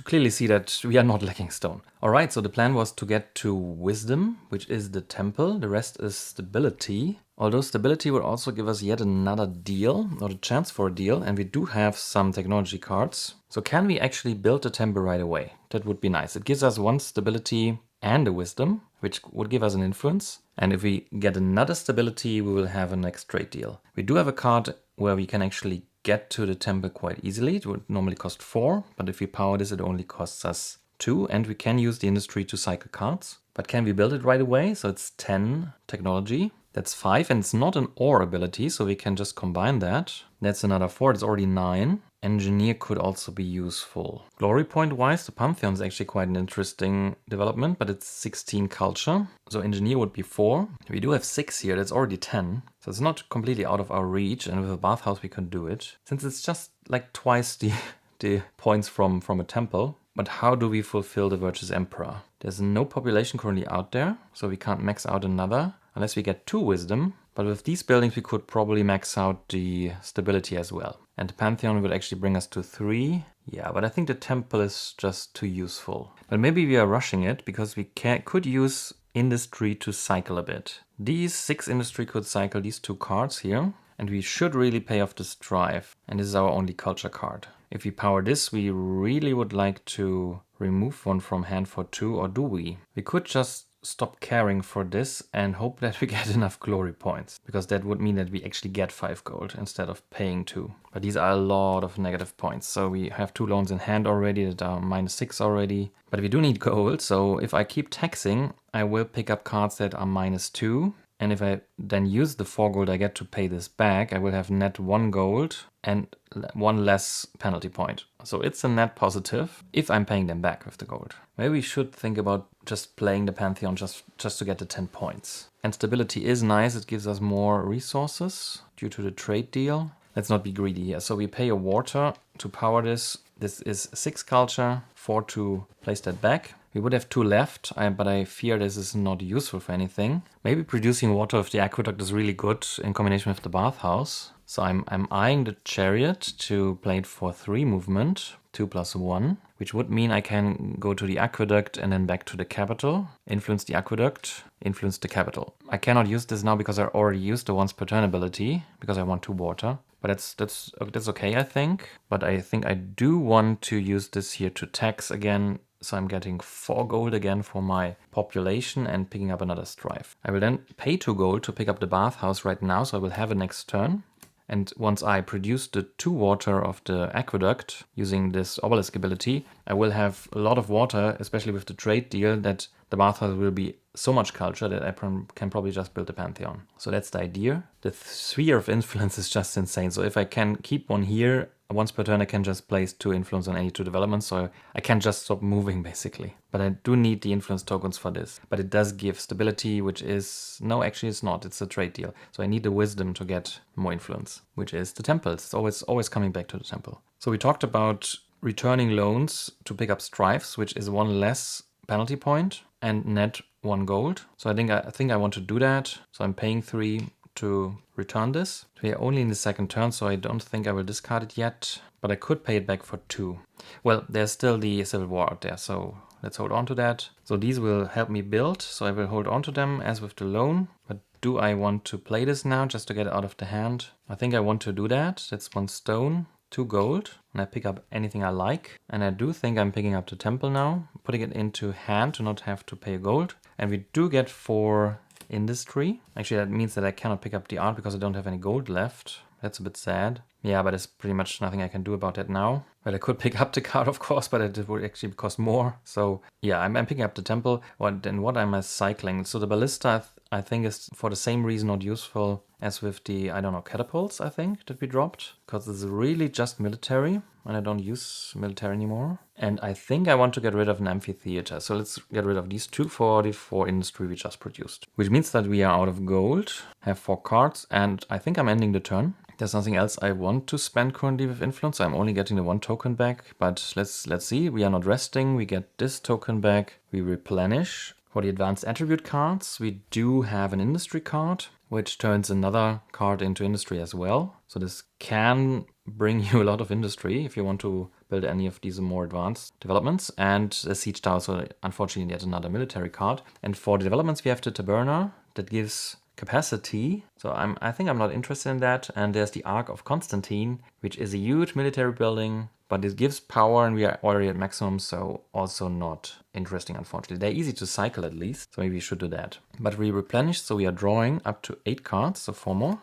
clearly see that we are not lacking stone. All right, so the plan was to get to wisdom, which is the temple. The rest is stability. Although stability will also give us yet another deal, or the chance for a deal, and we do have some technology cards. So can we actually build a temple right away? That would be nice. It gives us 1 stability and a wisdom, which would give us an influence. And if we get another stability, we will have a next trade deal. We do have a card where we can actually get to the temple quite easily. It would normally cost 4, but if we power this, it only costs us 2, and we can use the industry to cycle cards. But can we build it right away? So it's 10 technology. That's 5, and it's not an ore ability, so we can just combine that. That's another 4, it's already 9. Engineer could also be useful. Glory point wise, the Pantheon is actually quite an interesting development, but it's 16 culture. So Engineer would be 4. We do have 6 here, that's already 10. So it's not completely out of our reach, and with a bathhouse we can do it. Since it's just like twice the points from a temple. But how do we fulfill the Virtuous Emperor? There's no population currently out there, so we can't max out another unless we get 2 wisdom. But with these buildings we could probably max out the stability as well. And the Pantheon would actually bring us to 3. Yeah, but I think the temple is just too useful. But maybe we are rushing it because we could use industry to cycle a bit. These 6 industry could cycle these 2 cards here. And we should really pay off this drive. And this is our only culture card. If we power this, we really would like to remove one from hand for 2, or do we? We could just stop caring for this and hope that we get enough glory points, because that would mean that we actually get 5 gold instead of paying 2. But these are a lot of negative points, so we have 2 loans in hand already that are -6 already. But we do need gold, so if I keep taxing, I will pick up cards that are -2. And if I then use the 4 gold I get to pay this back, I will have net 1 gold and 1 less penalty point. So it's a net positive if I'm paying them back with the gold. Maybe we should think about just playing the Pantheon just to get the 10 points. And stability is nice, it gives us more resources due to the trade deal. Let's not be greedy here. So we pay a water to power this. This is 6 culture, 4 to place that back. We would have 2 left, but I fear this is not useful for anything. Maybe producing water with the aqueduct is really good in combination with the bathhouse. So I'm eyeing the chariot to play it for 3 movement, 2 + 1, which would mean I can go to the aqueduct and then back to the capital, influence the aqueduct, influence the capital. I cannot use this now because I already used the once per turn ability, because I want 2 water. But that's okay, I think. But I think I do want to use this here to tax again. So I'm getting 4 gold again for my population and picking up another strife. I will then pay 2 gold to pick up the bathhouse right now, so I will have a next turn. And once I produce the 2 water of the aqueduct using this obelisk ability, I will have a lot of water, especially with the trade deal, that the bathhouse will be so much culture that I can probably just build a Pantheon. So that's the idea. The sphere of influence is just insane. So if I can keep one here, once per turn I can just place 2 influence on any 2 developments, so I can just stop moving basically. But I do need the influence tokens for this. But it does give stability, which is... No, actually it's not. It's a trade deal. So I need the wisdom to get more influence, which is the temples. It's always coming back to the temple. So we talked about returning loans to pick up strifes, which is 1 less penalty point and net 1 gold. So I think I want to do that. So I'm paying 3 to return this. We are only in the second turn, so I don't think I will discard it yet. But I could pay it back for 2. Well, there's still the Civil War out there, so let's hold on to that. So these will help me build, so I will hold on to them as with the loan. But do I want to play this now just to get it out of the hand? I think I want to do that. That's 1 stone, 2 gold, and I pick up anything I like. And I do think I'm picking up the temple now, putting it into hand to not have to pay gold. And we do get 4 industry. Actually, that means that I cannot pick up the art because I don't have any gold left. That's a bit sad. Yeah, but there's pretty much nothing I can do about that now. Well, I could pick up the card, of course, but it would actually cost more. So yeah, I'm picking up the temple. Then what am I cycling? So the ballista, I think, is for the same reason not useful as with the, I don't know, catapults, I think, that we dropped. Because it's really just military, and I don't use military anymore. And I think I want to get rid of an amphitheater. So let's get rid of these 2 for the 4 industry we just produced. Which means that we are out of gold, have 4 cards, and I think I'm ending the turn. There's nothing else I want to spend currently with influence. I'm only getting the 1 token back, but let's see. We are not resting. We get this token back. We replenish. For the advanced attribute cards, we do have an industry card, which turns another card into industry as well. So this can bring you a lot of industry if you want to build any of these more advanced developments. And the siege tower, so unfortunately yet another military card. And for the developments, we have the taberna that gives capacity. So I think I'm not interested in that. And there's the Ark of Constantine, which is a huge military building, but it gives power and we are already at maximum, so also not interesting, unfortunately. They're easy to cycle at least, so maybe we should do that. But we replenish, so we are drawing up to 8 cards, so 4 more.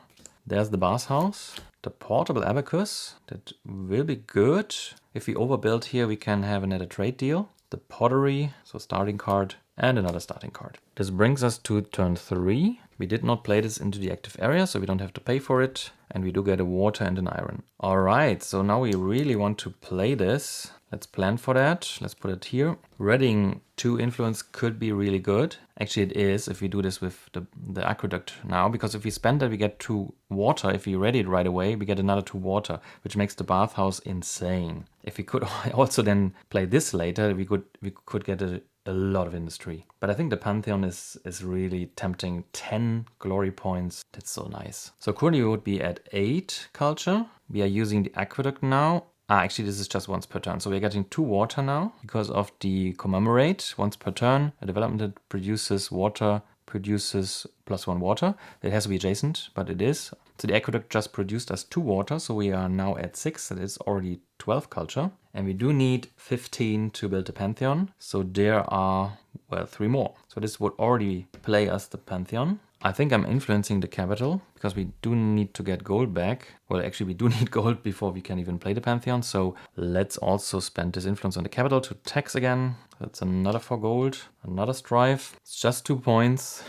There's the bathhouse, the portable abacus, that will be good. If we overbuild here, we can have another trade deal. The pottery, so starting card, and another starting card. This brings us to turn 3. We did not play this into the active area, so we don't have to pay for it. And we do get a water and an iron. All right, so now we really want to play this. Let's plan for that. Let's put it here. Reading 2 influence could be really good. Actually, it is if we do this with the aqueduct now, because if we spend that, we get 2 water. If we ready it right away, we get another 2 water, which makes the bathhouse insane. If we could also then play this later, we could get a lot of industry. But I think the Pantheon is really tempting. 10 glory points. That's so nice. So currently we would be at 8 culture. We are using the aqueduct now. Actually, this is just once per turn. So we're getting 2 water now because of the commemorate. Once per turn, a development that produces water produces +1 water. It has to be adjacent, but it is. So the aqueduct just produced us 2 water. So we are now at 6. That is already 12 culture. And we do need 15 to build the Pantheon. So there are, well, 3 more. So this would already play us the Pantheon. I think I'm influencing the capital because we do need to get gold back. Well, actually, we do need gold before we can even play the Pantheon. So let's also spend this influence on the capital to tax again. That's another 4 gold, another strive. It's just 2 points.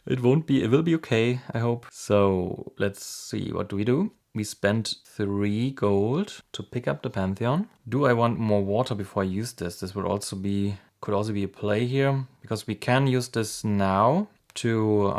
It will be okay, I hope. So let's see, what do? We spent 3 gold to pick up the Pantheon. Do I want more water before I use this? This could also be a play here because we can use this now to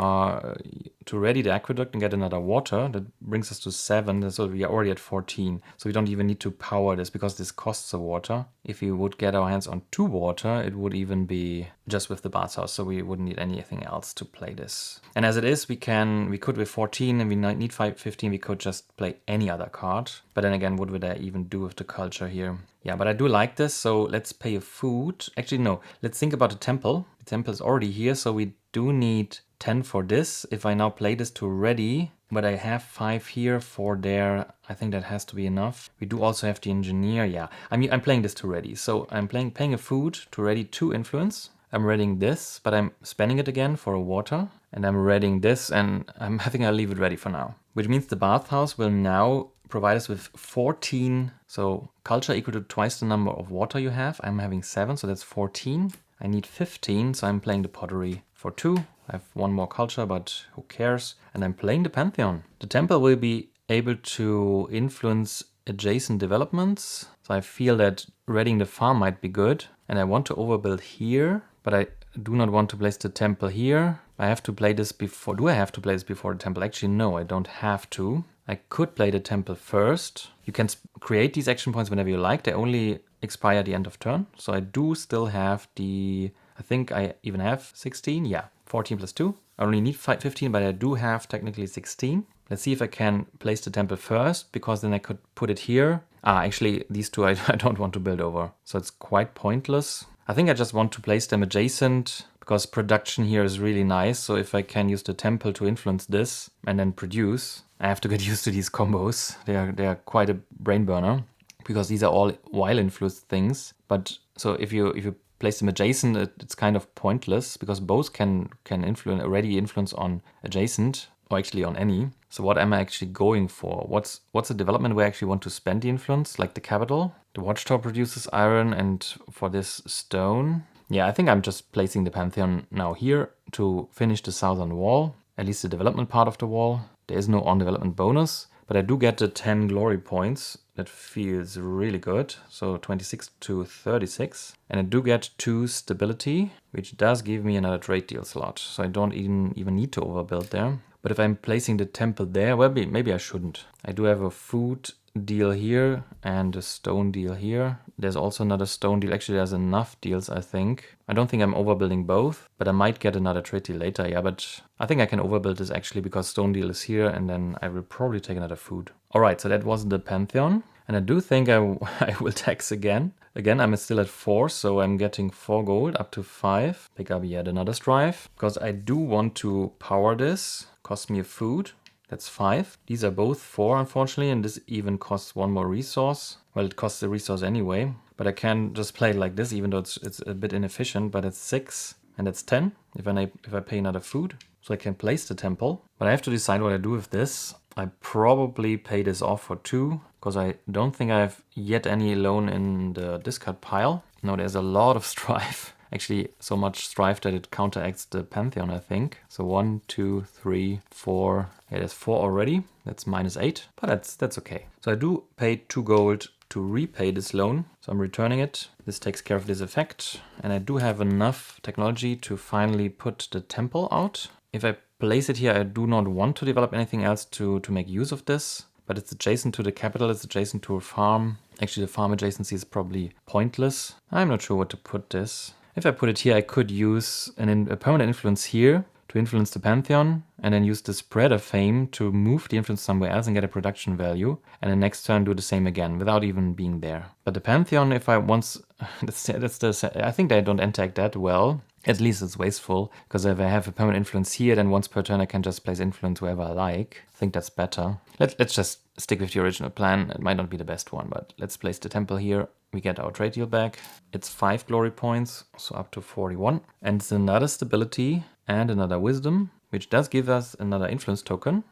ready the aqueduct and get another water. That brings us to 7, so we are already at 14. So we don't even need to power this because this costs a water. If we would get our hands on 2 water, it would even be just with the bathhouse, so we wouldn't need anything else to play this. And as it is, we could with 14 and we need 15, we could just play any other card. But then again, what would I even do with the culture here? Yeah, but I do like this, so let's pay a food. Actually, no, let's think about the temple. The temple is already here, so we do need 10 for this. If I now play this to ready, but I have 5 here for there, I think that has to be enough. We do also have the engineer, yeah. I'm playing this to ready, so I'm paying a food to ready 2 influence. I'm readying this, but I'm spending it again for a water. And I'm readying this, and I think I'll leave it ready for now. Which means the bathhouse will now provide us with 14. So culture equal to twice the number of water you have. I'm having 7, so that's 14. I need 15, so I'm playing the pottery for 2. I have 1 more culture, but who cares? And I'm playing the Pantheon. The temple will be able to influence adjacent developments. So I feel that readying the farm might be good. And I want to overbuild here, but I do not want to place the temple here. I have to play this before. Do I have to play this before the temple? Actually, no, I don't have to. I could play the temple first. You can create these action points whenever you like. They only expire at the end of turn. So I do still have I think I even have 16. Yeah, 14 plus 2. I only need 15, but I do have technically 16. Let's see if I can place the temple first, because then I could put it here. Actually, these 2 I don't want to build over. So it's quite pointless. I think I just want to place them adjacent because production here is really nice. So if I can use the temple to influence this and then produce, I have to get used to these combos. They are quite a brain burner because these are all while influenced things. But so if you place them adjacent, it's kind of pointless because both can influence on adjacent or actually on any. So what am I actually going for? What's the development where I actually want to spend the influence, like the capital? The watchtower produces iron, and for this stone. Yeah, I think I'm just placing the Pantheon now here to finish the southern wall, at least the development part of the wall. There is no on-development bonus, but I do get the 10 glory points. That feels really good. So 26 to 36. And I do get 2 stability, which does give me another trade deal slot. So I don't even need to overbuild there. But if I'm placing the temple there, well, maybe I shouldn't. I do have a food deal here and a stone deal here. There's also another stone deal. Actually, there's enough deals, I think. I don't think I'm overbuilding both, but I might get another trade deal later. Yeah, but I think I can overbuild this actually because stone deal is here, and then I will probably take another food. All right, so that was the Pantheon. And I do think I will tax again. Again, I'm still at 4, so I'm getting 4 gold up to 5. Pick up yet another strive, because I do want to power this. Cost me a food. That's 5. These are both 4, unfortunately, and this even costs 1 more resource. Well, it costs a resource anyway, but I can just play it like this, even though it's a bit inefficient, but it's 6, and that's 10 if I pay another food. So I can place the temple, but I have to decide what I do with this. I probably pay this off for 2, because I don't think I have yet any loan in the discard pile. No, there's a lot of strife. actually so much strife that it counteracts the Pantheon, I think. So 1, 2, 3, 4. Yeah, there's 4 already. That's -8, but that's okay. So I do pay 2 gold to repay this loan. So I'm returning it. This takes care of this effect. And I do have enough technology to finally put the temple out. If I place it here, I do not want to develop anything else to make use of this. But it's adjacent to the capital, it's adjacent to a farm. Actually, the farm adjacency is probably pointless. I'm not sure what to put this. If I put it here, I could use a permanent influence here to influence the Pantheon, and then use the spread of fame to move the influence somewhere else and get a production value, and then next turn do the same again without even being there. But the Pantheon, if I once, I think they don't interact that well. At least it's wasteful, because if I have a permanent influence here, then once per turn I can just place influence wherever I like. I think that's better. Let's just stick with the original plan. It might not be the best one, but let's place the temple here. We get our trade deal back. It's 5 glory points, so up to 41. And it's another stability and another wisdom, which does give us another influence token.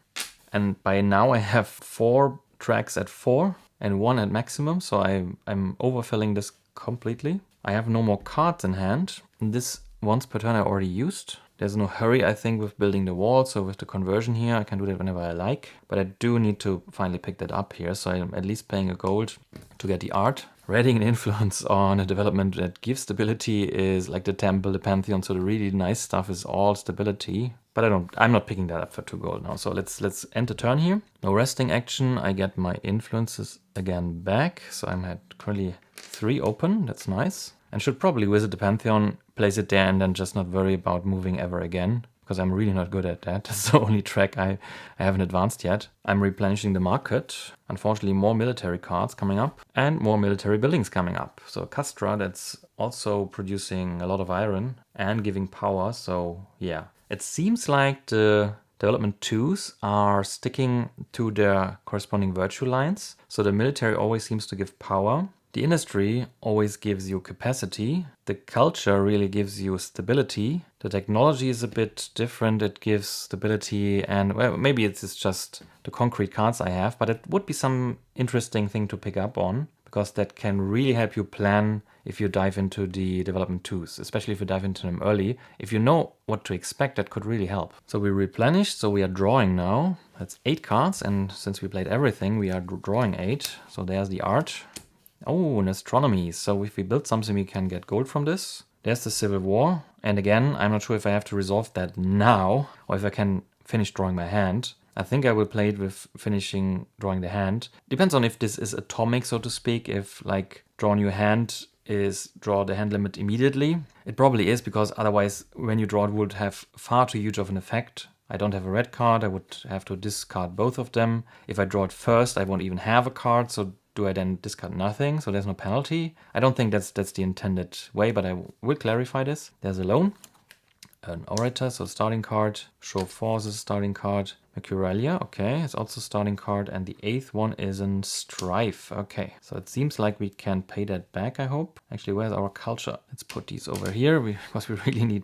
And by now I have 4 tracks at 4 and 1 at maximum, so I'm overfilling this completely. I have no more cards in hand. This once per turn I already used. There's no hurry, I think, with building the wall, so with the conversion here I can do that whenever I like. But I do need to finally pick that up here, so I'm at least paying a gold to get the art. Readying an influence on a development that gives stability is like the temple, the Pantheon, so the really nice stuff is all stability. But I'm not picking that up for 2 gold now, so let's end the turn here. No resting action, I get my influences again back, so I'm at currently 3 open, that's nice. And should probably visit the Pantheon, place it there, and then just not worry about moving ever again, because I'm really not good at that. That's the only track I haven't advanced yet. I'm replenishing the market. Unfortunately, more military cards coming up and more military buildings coming up. So Castra, that's also producing a lot of iron and giving power. So yeah, it seems like the development 2s are sticking to their corresponding virtue lines. So the military always seems to give power. The industry always gives you capacity. The culture really gives you stability. The technology is a bit different. It gives stability, and well, maybe it's just the concrete cards I have, but it would be some interesting thing to pick up on, because that can really help you plan if you dive into the development 2s, especially if you dive into them early. If you know what to expect, that could really help. So we replenished, so we are drawing now. That's 8 cards, and since we played everything, we are drawing 8. So there's the art. Oh, and astronomy. So if we build something, we can get gold from this. There's the Civil War. And again, I'm not sure if I have to resolve that now or if I can finish drawing my hand. I think I will play it with finishing drawing the hand. Depends on if this is atomic, so to speak. If like draw new hand is draw the hand limit immediately. It probably is, because otherwise when you draw it would have far too huge of an effect. I don't have a red card. I would have to discard both of them. If I draw it first, I won't even have a card. So do I then discard nothing? So there's no penalty. I don't think that's the intended way, but I will clarify this. There's a loan, an orator, so starting card, show forces, starting card, Mercurialia, okay, it's also starting card, and the 8th one is in strife. Okay, so it seems like we can pay that back, I hope. Actually, where's our culture? Let's put these over here, because we really need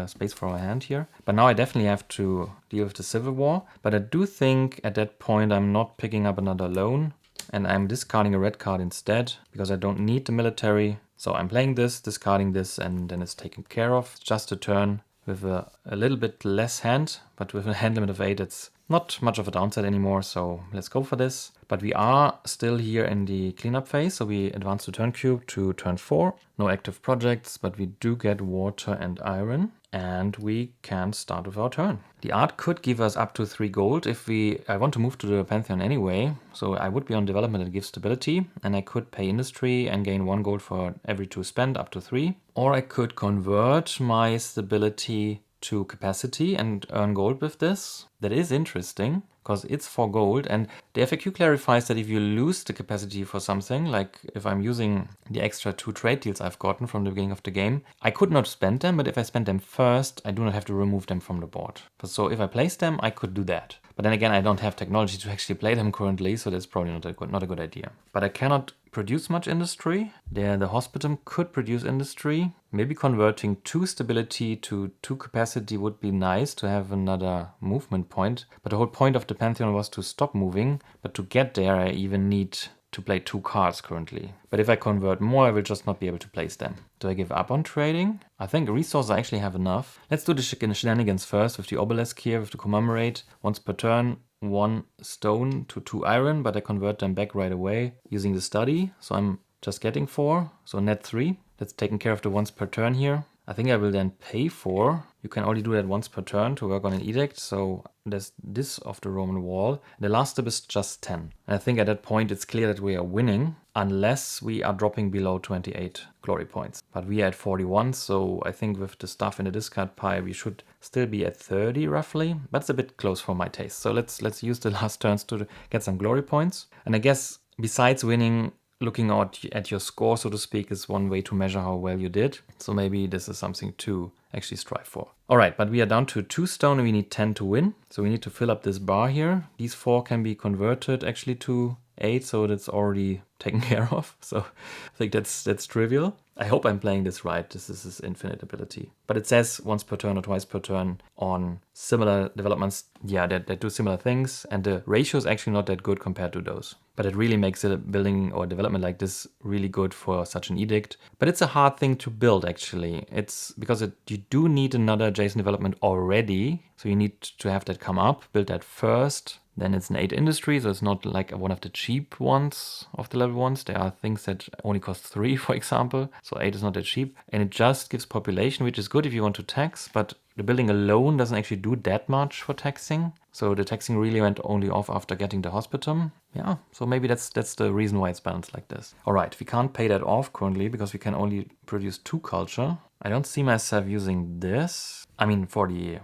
space for our hand here. But now I definitely have to deal with the Civil War, but I do think at that point I'm not picking up another loan, and I'm discarding a red card instead, because I don't need the military. So I'm playing this, discarding this, and then it's taken care of. It's just a turn with a little bit less hand, but with a hand limit of 8, it's not much of a downside anymore, so let's go for this. But we are still here in the cleanup phase, so we advance the turn cube to turn 4. No active projects, but we do get water and iron, and we can start with our turn. The art could give us up to 3 gold if I want to move to the Pantheon anyway, so I would be on development that gives stability, and I could pay industry and gain 1 gold for every 2 spent, up to 3. Or I could convert my stability to capacity and earn gold with this. That is interesting, because it's 4 gold, and the FAQ clarifies that if you lose the capacity for something, like if I'm using the extra 2 trade deals I've gotten from the beginning of the game, I could not spend them, but if I spend them first, I do not have to remove them from the board. So if I place them, I could do that. But then again, I don't have technology to actually play them currently, so that's probably not a good idea. But I cannot produce much industry. The hospital could produce industry. Maybe converting 2 stability to 2 capacity would be nice to have another movement point. But the whole point of the Pantheon was to stop moving. But to get there, I even need to play 2 cards currently. But if I convert more, I will just not be able to place them. Do I give up on trading? I think resources I actually have enough. Let's do the shenanigans first with the obelisk here, with the commemorate. Once per turn, 1 stone to 2 iron, but I convert them back right away using the study. So I'm just getting 4, so net 3. That's taking care of the once per turn here. I think I will then pay for, you can only do that once per turn to work on an edict, so there's this of the Roman wall. The last step is just 10. And I think at that point it's clear that we are winning, unless we are dropping below 28 glory points. But we are at 41, so I think with the stuff in the discard pile we should still be at 30 roughly, but it's a bit close for my taste. So let's use the last turns to get some glory points. And I guess besides winning, looking at your score, so to speak, is one way to measure how well you did. So maybe this is something to actually strive for. All right, but we are down to 2 stone and we need 10 to win. So we need to fill up this bar here. These 4 can be converted actually to 8, so that's already taken care of. So I think that's trivial. I hope I'm playing this right. This is his infinite ability. But it says once per turn or twice per turn on similar developments. Yeah, that do similar things. And the ratio is actually not that good compared to those. But it really makes a building or development like this really good for such an edict. But it's a hard thing to build actually. It's because you do need another adjacent development already. So you need to have that come up, build that first. Then it's an 8 industry, so it's not like one of the cheap ones of the level ones. There are things that only cost 3, for example. So 8 is not that cheap. And it just gives population, which is good if you want to tax, but the building alone doesn't actually do that much for taxing. So the taxing really went only off after getting the hospitum. Yeah, so maybe that's the reason why it's balanced like this. All right, we can't pay that off currently because we can only produce 2 culture. I don't see myself using this. I mean, for the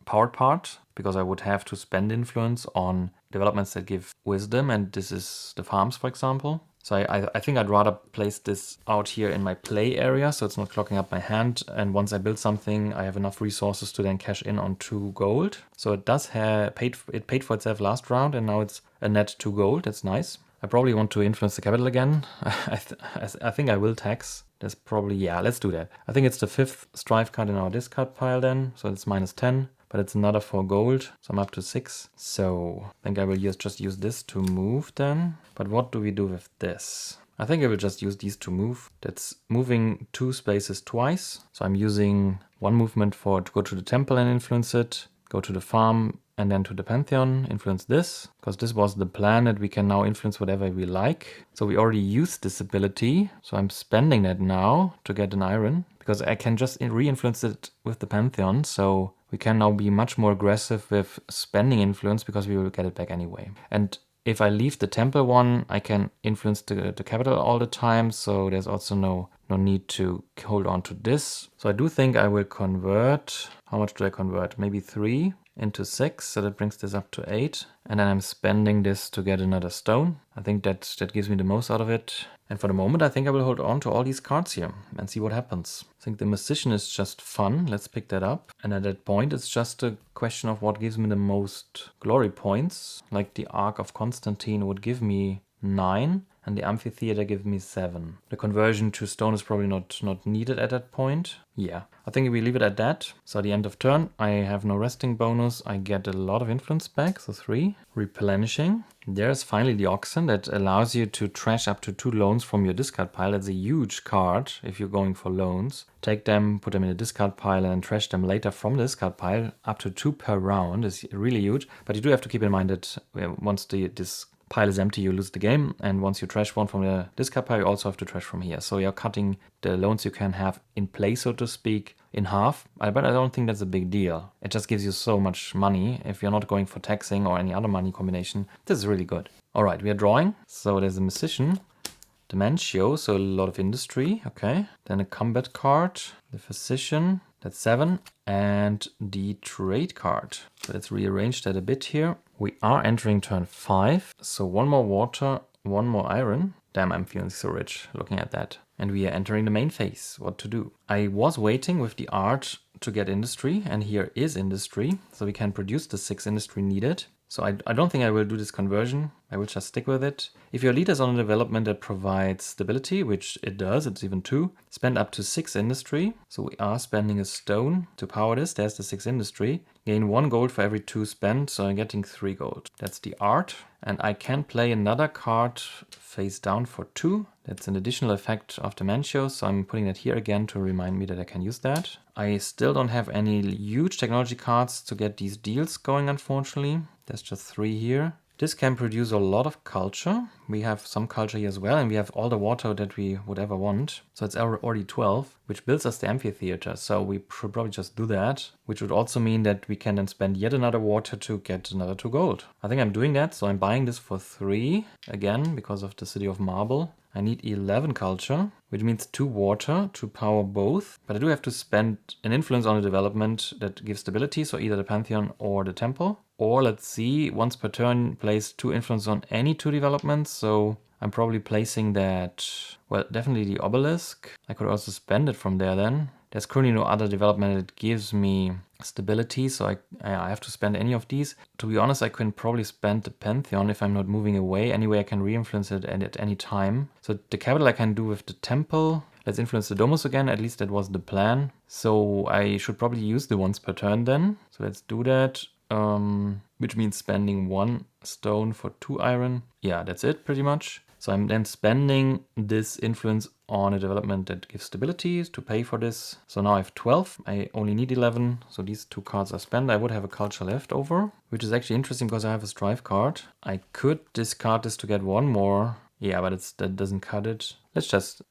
powered part, because I would have to spend influence on developments that give wisdom, and this is the farms, for example. So I think I'd rather place this out here in my play area, so it's not clogging up my hand. And once I build something, I have enough resources to then cash in on 2 gold. So it does paid for itself last round, and now it's a net 2 gold. That's nice. I probably want to influence the capital again. I think I will tax. That's probably, yeah, let's do that. I think it's the 5th strife card in our discard pile then, so it's minus 10. But it's another 4 gold, so I'm up to 6. So I think I will just use this to move then. But what do we do with this? I think I will just use these to move. That's moving 2 spaces twice. So I'm using 1 movement to go to the temple and influence it, go to the farm and then to the Pantheon, influence this, because this was the plan that we can now influence whatever we like. So we already used this ability, so I'm spending that now to get an iron, because I can just re-influence it with the Pantheon, so we can now be much more aggressive with spending influence because we will get it back anyway. And if I leave the temple one, I can influence the capital all the time, so there's also no need to hold on to this. So I do think I will convert. How much do I convert? Maybe 3 into 6, so that brings this up to 8. And then I'm spending this to get another stone. I think that gives me the most out of it. And for the moment, I think I will hold on to all these cards here and see what happens. I think the Musician is just fun. Let's pick that up. And at that point, it's just a question of what gives me the most glory points. Like the Ark of Constantine would give me 9. And the amphitheater gives me 7. The conversion to stone is probably not needed at that point. Yeah, I think we leave it at that. So at the end of turn, I have no resting bonus. I get a lot of influence back, so 3. Replenishing. There's finally the Oxen that allows you to trash up to 2 loans from your discard pile. That's a huge card if you're going for loans. Take them, put them in the discard pile, and then trash them later from the discard pile. Up to 2 per round is really huge. But you do have to keep in mind that once this pile is empty, you lose the game, and once you trash one from the discard pile, you also have to trash from here. So you're cutting the loans you can have in play, so to speak, in half. But I don't think that's a big deal. It just gives you so much money. If you're not going for taxing or any other money combination, this is really good. All right, we are drawing. So there's a Musician, the Mancio, so a lot of industry. Okay, then a combat card, the Physician, that's 7, and the trade card. So let's rearrange that a bit here. We are entering turn 5, so 1 more water, 1 more iron. Damn, I'm feeling so rich looking at that. And we are entering the main phase. What to do? I was waiting with the art to get industry, and here is industry, so we can produce the 6 industry needed. So I don't think I will do this conversion. I will just stick with it. If your leader is on a development that provides stability, which it does, it's even 2, spend up to 6 industry. So we are spending a stone to power this. There's the 6 industry. Gain 1 gold for every 2 spent, so I'm getting 3 gold. That's the art. And I can play another card face down for 2. That's an additional effect of Dementio, so I'm putting that here again to remind me that I can use that. I still don't have any huge technology cards to get these deals going, unfortunately. There's just 3 here. This can produce a lot of culture. We have some culture here as well, and we have all the water that we would ever want. So it's already 12, which builds us the amphitheater. So we should probably just do that, which would also mean that we can then spend yet another water to get another 2 gold. I think I'm doing that, so I'm buying this for 3, again, because of the City of Marble. I need 11 culture, which means 2 water to power both. But I do have to spend an influence on a development that gives stability, so either the Pantheon or the Temple. Or let's see, once per turn, place 2 influence on any 2 developments. So I'm probably placing that, well, definitely the Obelisk. I could also spend it from there then. There's currently no other development that gives me stability, so I have to spend any of these. To be honest, I can probably spend the Pantheon if I'm not moving away. Anyway, I can re-influence it at any time. So the capital I can do with the Temple. Let's influence the Domus again, at least that was the plan. So I should probably use the once per turn then. So let's do that. Which means spending 1 stone for 2 iron. Yeah, that's it pretty much. So I'm then spending this influence on a development that gives stability to pay for this. So now I have 12. I only need 11. So these 2 cards are spent. I would have a culture left over, which is actually interesting because I have a strive card. I could discard this to get 1 more. Yeah, but that doesn't cut it. Let's just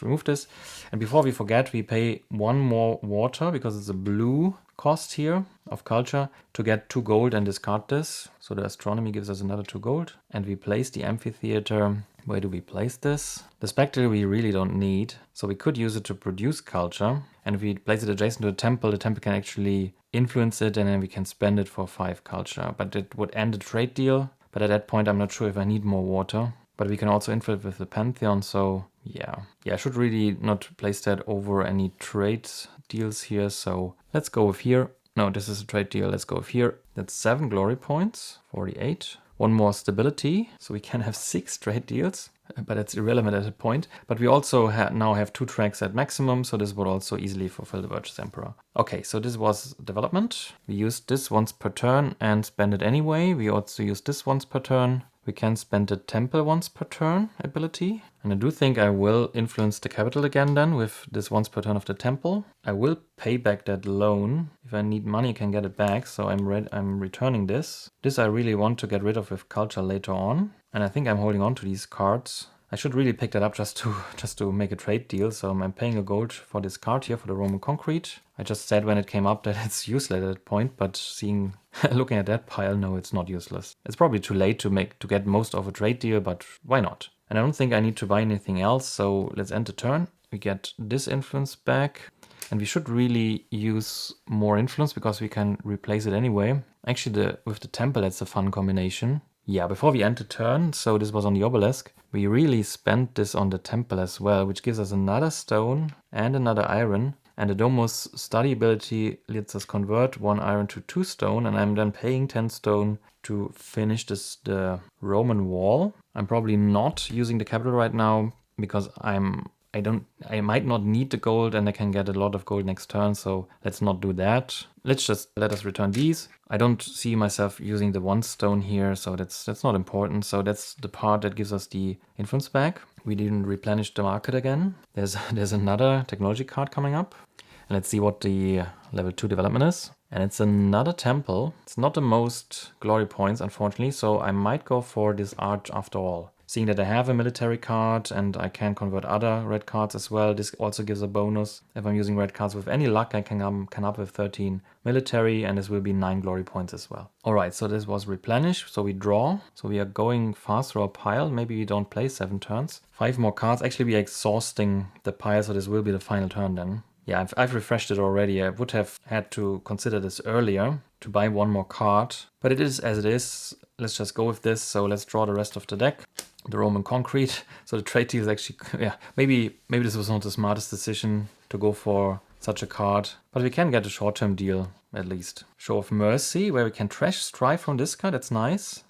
remove this. And before we forget, we pay 1 more water because it's a blue cost here of culture to get 2 gold and discard this. So the astronomy gives us another 2 gold. And we place the amphitheater. Where do we place this? The spectre we really don't need. So we could use it to produce culture. And if we place it adjacent to the temple can actually influence it and then we can spend it for 5 culture. But it would end a trade deal. But at that point, I'm not sure if I need more water. But we can also influence with the Pantheon, so yeah. I should really not place that over any trade deals here, so let's go with here. No, this is a trade deal, let's go with here. That's 7 glory points, 48. 1 more stability, so we can have 6 trade deals, but that's irrelevant at that point. But we also now have 2 tracks at maximum, so this would also easily fulfill the Virtuous Emperor. Okay, so this was development. We used this once per turn and spend it anyway. We also used this once per turn. We can spend the Temple once per turn ability. And I do think I will influence the capital again then with this once per turn of the Temple. I will pay back that loan. If I need money, I can get it back. So I'm returning this. This I really want to get rid of with culture later on. And I think I'm holding on to these cards. I should really pick that up just to make a trade deal. So I'm paying a gold for this card here for the Roman concrete. I just said when it came up that it's useless at that point, but looking at that pile, no, it's not useless. It's probably too late to get most of a trade deal, but why not? And I don't think I need to buy anything else, so let's end the turn. We get this influence back, and we should really use more influence because we can replace it anyway. Actually, with the Temple, that's a fun combination. Yeah, before we end the turn, so this was on the Obelisk, we really spent this on the Temple as well, which gives us another stone and another iron. And the Domus study ability lets us convert 1 iron to 2 stone, and I'm then paying 10 stone to finish the Roman wall. I'm probably not using the capital right now because I might not need the gold and I can get a lot of gold next turn, so let's not do that. Let us return these. I don't see myself using the 1 stone here, so that's not important. So that's the part that gives us the influence back. We didn't replenish the market again. There's another technology card coming up. And let's see what the level 2 development is. And it's another temple. It's not the most glory points, unfortunately, so I might go for this arch after all. Seeing that I have a military card and I can convert other red cards as well, this also gives a bonus. If I'm using red cards with any luck, I can come up with 13 military, and this will be 9 glory points as well. Alright, so this was replenished, so we draw. So we are going fast through our pile. Maybe we don't play 7 turns. 5 more cards. Actually, we are exhausting the pile, so this will be the final turn then. Yeah, I've refreshed it already. I would have had to consider this earlier to buy 1 more card, but it is as it is. Let's just go with this. So let's draw the rest of the deck. The Roman concrete. So the trade deal is actually, yeah, maybe this was not the smartest decision to go for such a card, but we can get a short-term deal at least. Show of Mercy, where we can trash Strife from this card. That's nice.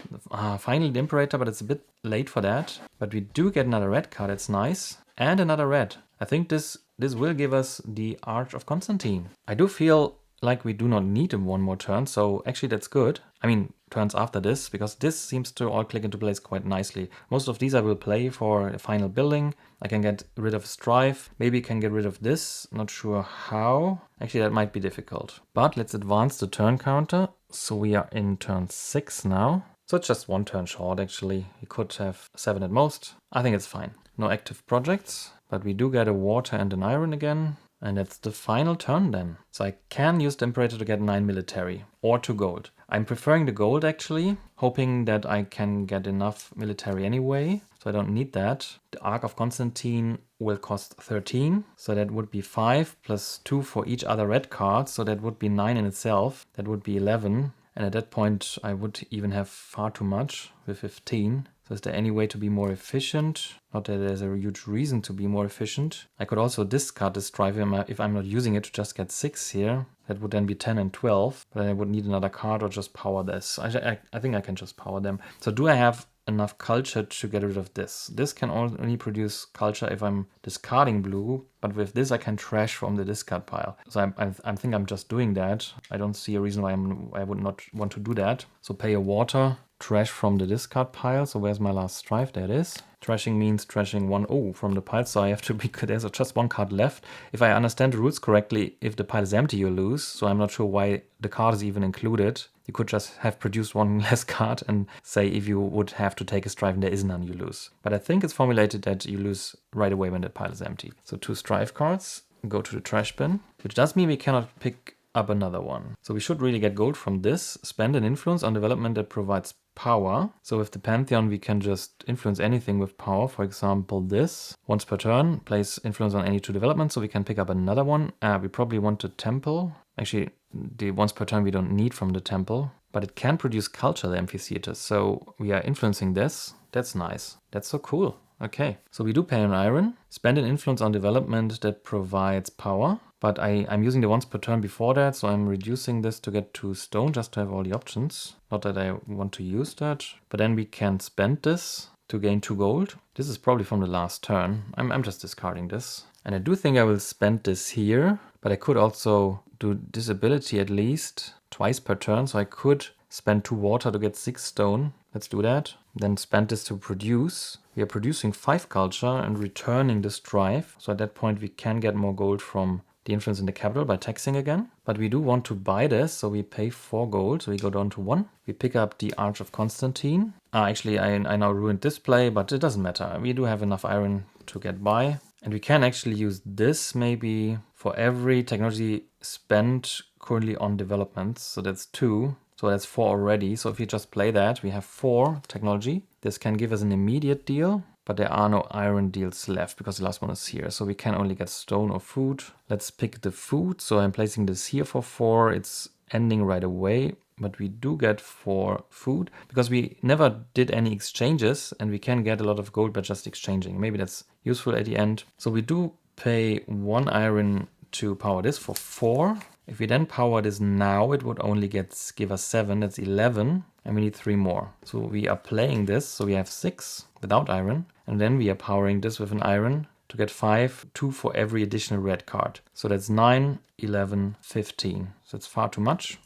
Finally the Imperator, but it's a bit late for that. But we do get another red card. That's nice. And another red. I think this will give us the Arch of Constantine. I do feel like we do not need him one more turn, so actually that's good. I mean, turns after this, because this seems to all click into place quite nicely. Most of these I will play for a final building. I can get rid of Strife, maybe can get rid of this, not sure how. Actually, that might be difficult. But let's advance the turn counter. So we are in turn 6 now. So it's just one turn short, actually. He could have 7 at most. I think it's fine. No active projects, but we do get a water and an iron again. And that's the final turn then. So I can use the Imperator to get 9 military or 2 gold. I'm preferring the gold actually, hoping that I can get enough military anyway. So I don't need that. The Ark of Constantine will cost 13. So that would be 5 plus 2 for each other red card. So that would be 9 in itself. That would be 11. And at that point I would even have far too much with 15. So is there any way to be more efficient? Not that there's a huge reason to be more efficient. I could also discard this Strife if I'm not using it to just get 6 here. That would then be 10 and 12. But I would need another card or just power this. I think I can just power them. So do I have enough culture to get rid of this? This can only produce culture if I'm discarding blue. But with this I can trash from the discard pile. So I think I'm just doing that. I don't see a reason why I would not want to do that. So pay a water. Trash from the discard pile. So where's my last Strife? There it is. Trashing means trashing 1 from the pile. So I have to be good. There's just 1 card left. If I understand the rules correctly, if the pile is empty, you lose. So I'm not sure why the card is even included. You could just have produced 1 less card and say if you would have to take a Strife and there is none, you lose. But I think it's formulated that you lose right away when the pile is empty. So 2 Strife cards go to the trash bin, which does mean we cannot pick up another one. So we should really get gold from this. Spend an influence on development that provides power. So with the Pantheon we can just influence anything with power. For example this. Once per turn, place influence on any 2 developments, so we can pick up another one. We probably want the temple. Actually, the once per turn we don't need from the temple. But it can produce culture, the amphitheater. So we are influencing this. That's nice. That's so cool. Okay, so we do pay an iron. Spend an influence on development that provides power. But I'm using the once per turn before that, so I'm reducing this to get 2 stone just to have all the options. Not that I want to use that. But then we can spend this to gain 2 gold. This is probably from the last turn. I'm just discarding this. And I do think I will spend this here. But I could also do this ability at least twice per turn. So I could spend 2 water to get 6 stone. Let's do that. Then spend this to produce. We are producing 5 culture and returning the Strife. So at that point we can get more gold from the influence in the capital by taxing again. But we do want to buy this, so we pay 4 gold. So we go down to 1. We pick up the Arch of Constantine. Actually, I now ruined this play, but it doesn't matter. We do have enough iron to get by. And we can actually use this maybe for every technology spent currently on developments. So that's 2. So that's 4 already. So if you just play that, we have 4 technology. This can give us an immediate deal. But there are no iron deals left because the last one is here. So we can only get stone or food. Let's pick the food. So I'm placing this here for 4. It's ending right away. But we do get 4 food because we never did any exchanges. And we can get a lot of gold by just exchanging. Maybe that's useful at the end. So we do pay 1 iron to power this for 4. If we then power this now, it would only give us 7. That's 11. And we need 3 more. So we are playing this. So we have 6 without iron. And then we are powering this with an iron to get 5, 2 for every additional red card. So that's 9, 11, 15. So it's far too much,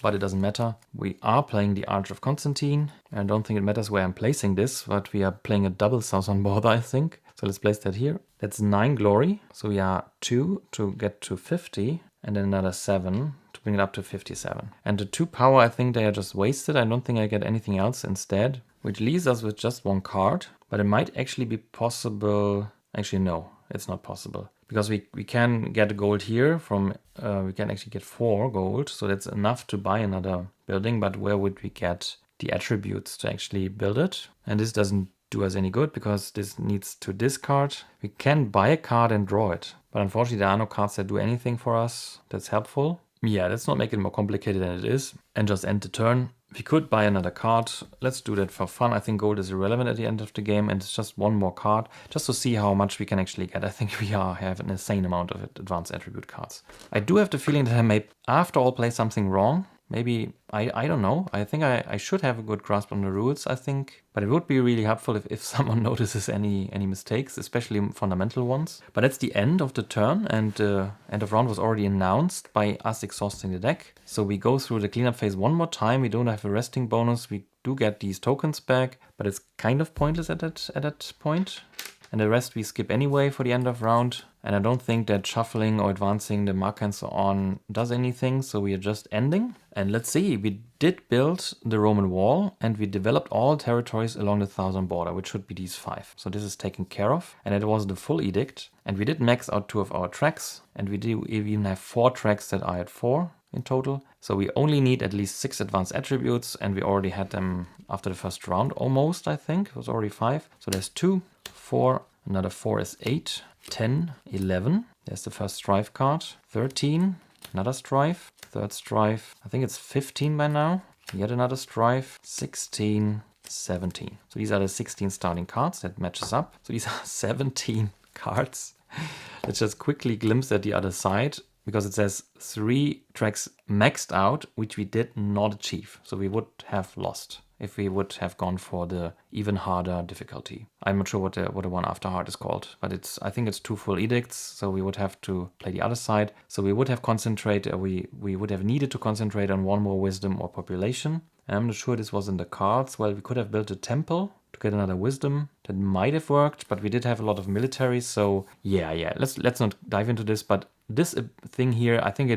but it doesn't matter. We are playing the Arch of Constantine. I don't think it matters where I'm placing this, but we are playing a double southern border, I think. So let's place that here. That's 9 glory. So we are 2 to get to 50 and then another 7 to bring it up to 57. And the 2 power, I think they are just wasted. I don't think I get anything else instead, which leaves us with just 1 card. But it might actually be possible. Actually, no, it's not possible. Because we can get gold here from, we can actually get 4 gold. So that's enough to buy another building. But where would we get the attributes to actually build it? And this doesn't do us any good because this needs to discard. We can buy a card and draw it. But unfortunately, there are no cards that do anything for us that's helpful. Yeah, let's not make it more complicated than it is. And just end the turn. We could buy another card. Let's do that for fun. I think gold is irrelevant at the end of the game, and it's just 1 more card, just to see how much we can actually get. I think we have an insane amount of advanced attribute cards. I do have the feeling that I may, after all, play something wrong. Maybe, I don't know. I think I should have a good grasp on the rules, I think. But it would be really helpful if someone notices any mistakes, especially fundamental ones. But that's the end of the turn, and end of round was already announced by us exhausting the deck. So we go through the cleanup phase one more time. We don't have a resting bonus. We do get these tokens back, but it's kind of pointless at that point. And the rest we skip anyway for the end of round. And I don't think that shuffling or advancing the mark and so on does anything, so we are just ending. And let's see, we did build the Roman wall and we developed all territories along the 1000 border, which should be these 5. So this is taken care of. And it was the full edict. And we did max out 2 of our tracks, and we do even have 4 tracks that are at 4 in total. So we only need at least 6 advanced attributes, and we already had them after the first round almost, I think. It was already 5. So there's 2, 4, another 4 is 8, 10, 11. There's the first strife card. 13, another strife. Third strife. I think it's 15 by now. Yet another strife. 16, 17. So these are the 16 starting cards. That matches up. So these are 17 cards. Let's just quickly glimpse at the other side, because it says 3 tracks maxed out, which we did not achieve. So we would have lost if we would have gone for the even harder difficulty. I'm not sure what the one after hard is called, but I think it's 2 full edicts, so we would have to play the other side. So we would have we would have needed to concentrate on 1 more wisdom or population. I'm not sure this was in the cards. Well, we could have built a temple to get another wisdom. That might have worked, but we did have a lot of military, so yeah. Let's not dive into this, but this thing here, I think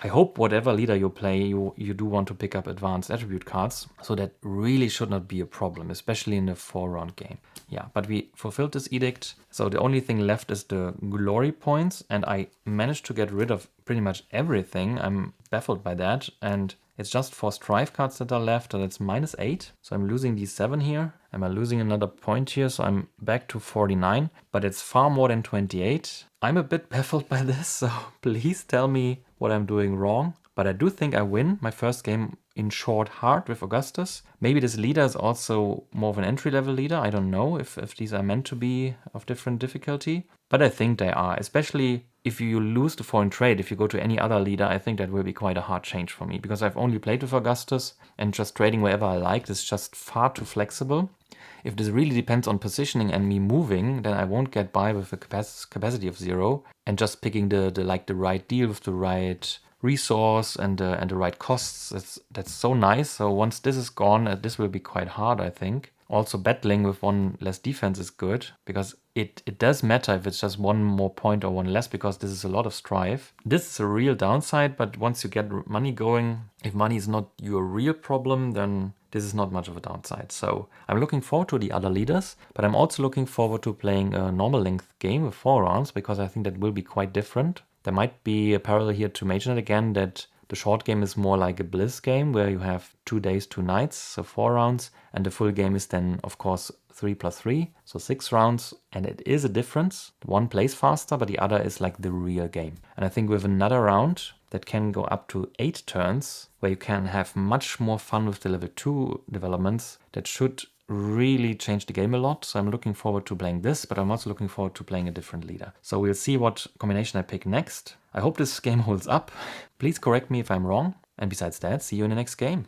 I hope whatever leader you play, you do want to pick up advanced attribute cards, so that really should not be a problem, especially in the 4-round game. Yeah, but we fulfilled this edict, so the only thing left is the glory points, and I managed to get rid of pretty much everything. I'm baffled by that, and it's just 4 strife cards that are left, and it's -8. So I'm losing these 7 here. Am I losing another point here? So I'm back to 49, but it's far more than 28. I'm a bit baffled by this, so please tell me what I'm doing wrong. But I do think I win my first game in short hard with Augustus. Maybe this leader is also more of an entry-level leader. I don't know if these are meant to be of different difficulty. But I think they are, especially if you lose the foreign trade. If you go to any other leader, I think that will be quite a hard change for me, because I've only played with Augustus, and just trading wherever I like is just far too flexible. If this really depends on positioning and me moving, then I won't get by with a capacity of 0 and just picking the right deal with the right resource and the right costs. That's so nice. So once this is gone, this will be quite hard, I think. Also, battling with 1 less defense is good, because it does matter if it's just 1 more point or 1 less, because this is a lot of strife. This is a real downside, but once you get money going, if money is not your real problem, then this is not much of a downside. So I'm looking forward to the other leaders, but I'm also looking forward to playing a normal length game with 4 rounds, because I think that will be quite different. There might be a parallel here to MageNet again, that the short game is more like a Blizz game, where you have 2 days, 2 nights, so 4 rounds. And the full game is then, of course, 3 + 3, so 6 rounds. And it is a difference. One plays faster, but the other is like the real game. And I think with another round that can go up to 8 turns, where you can have much more fun with the level 2 developments, that should really change the game a lot. So I'm looking forward to playing this, but I'm also looking forward to playing a different leader. So we'll see what combination I pick next. I hope this game holds up. Please correct me if I'm wrong. And besides that, see you in the next game.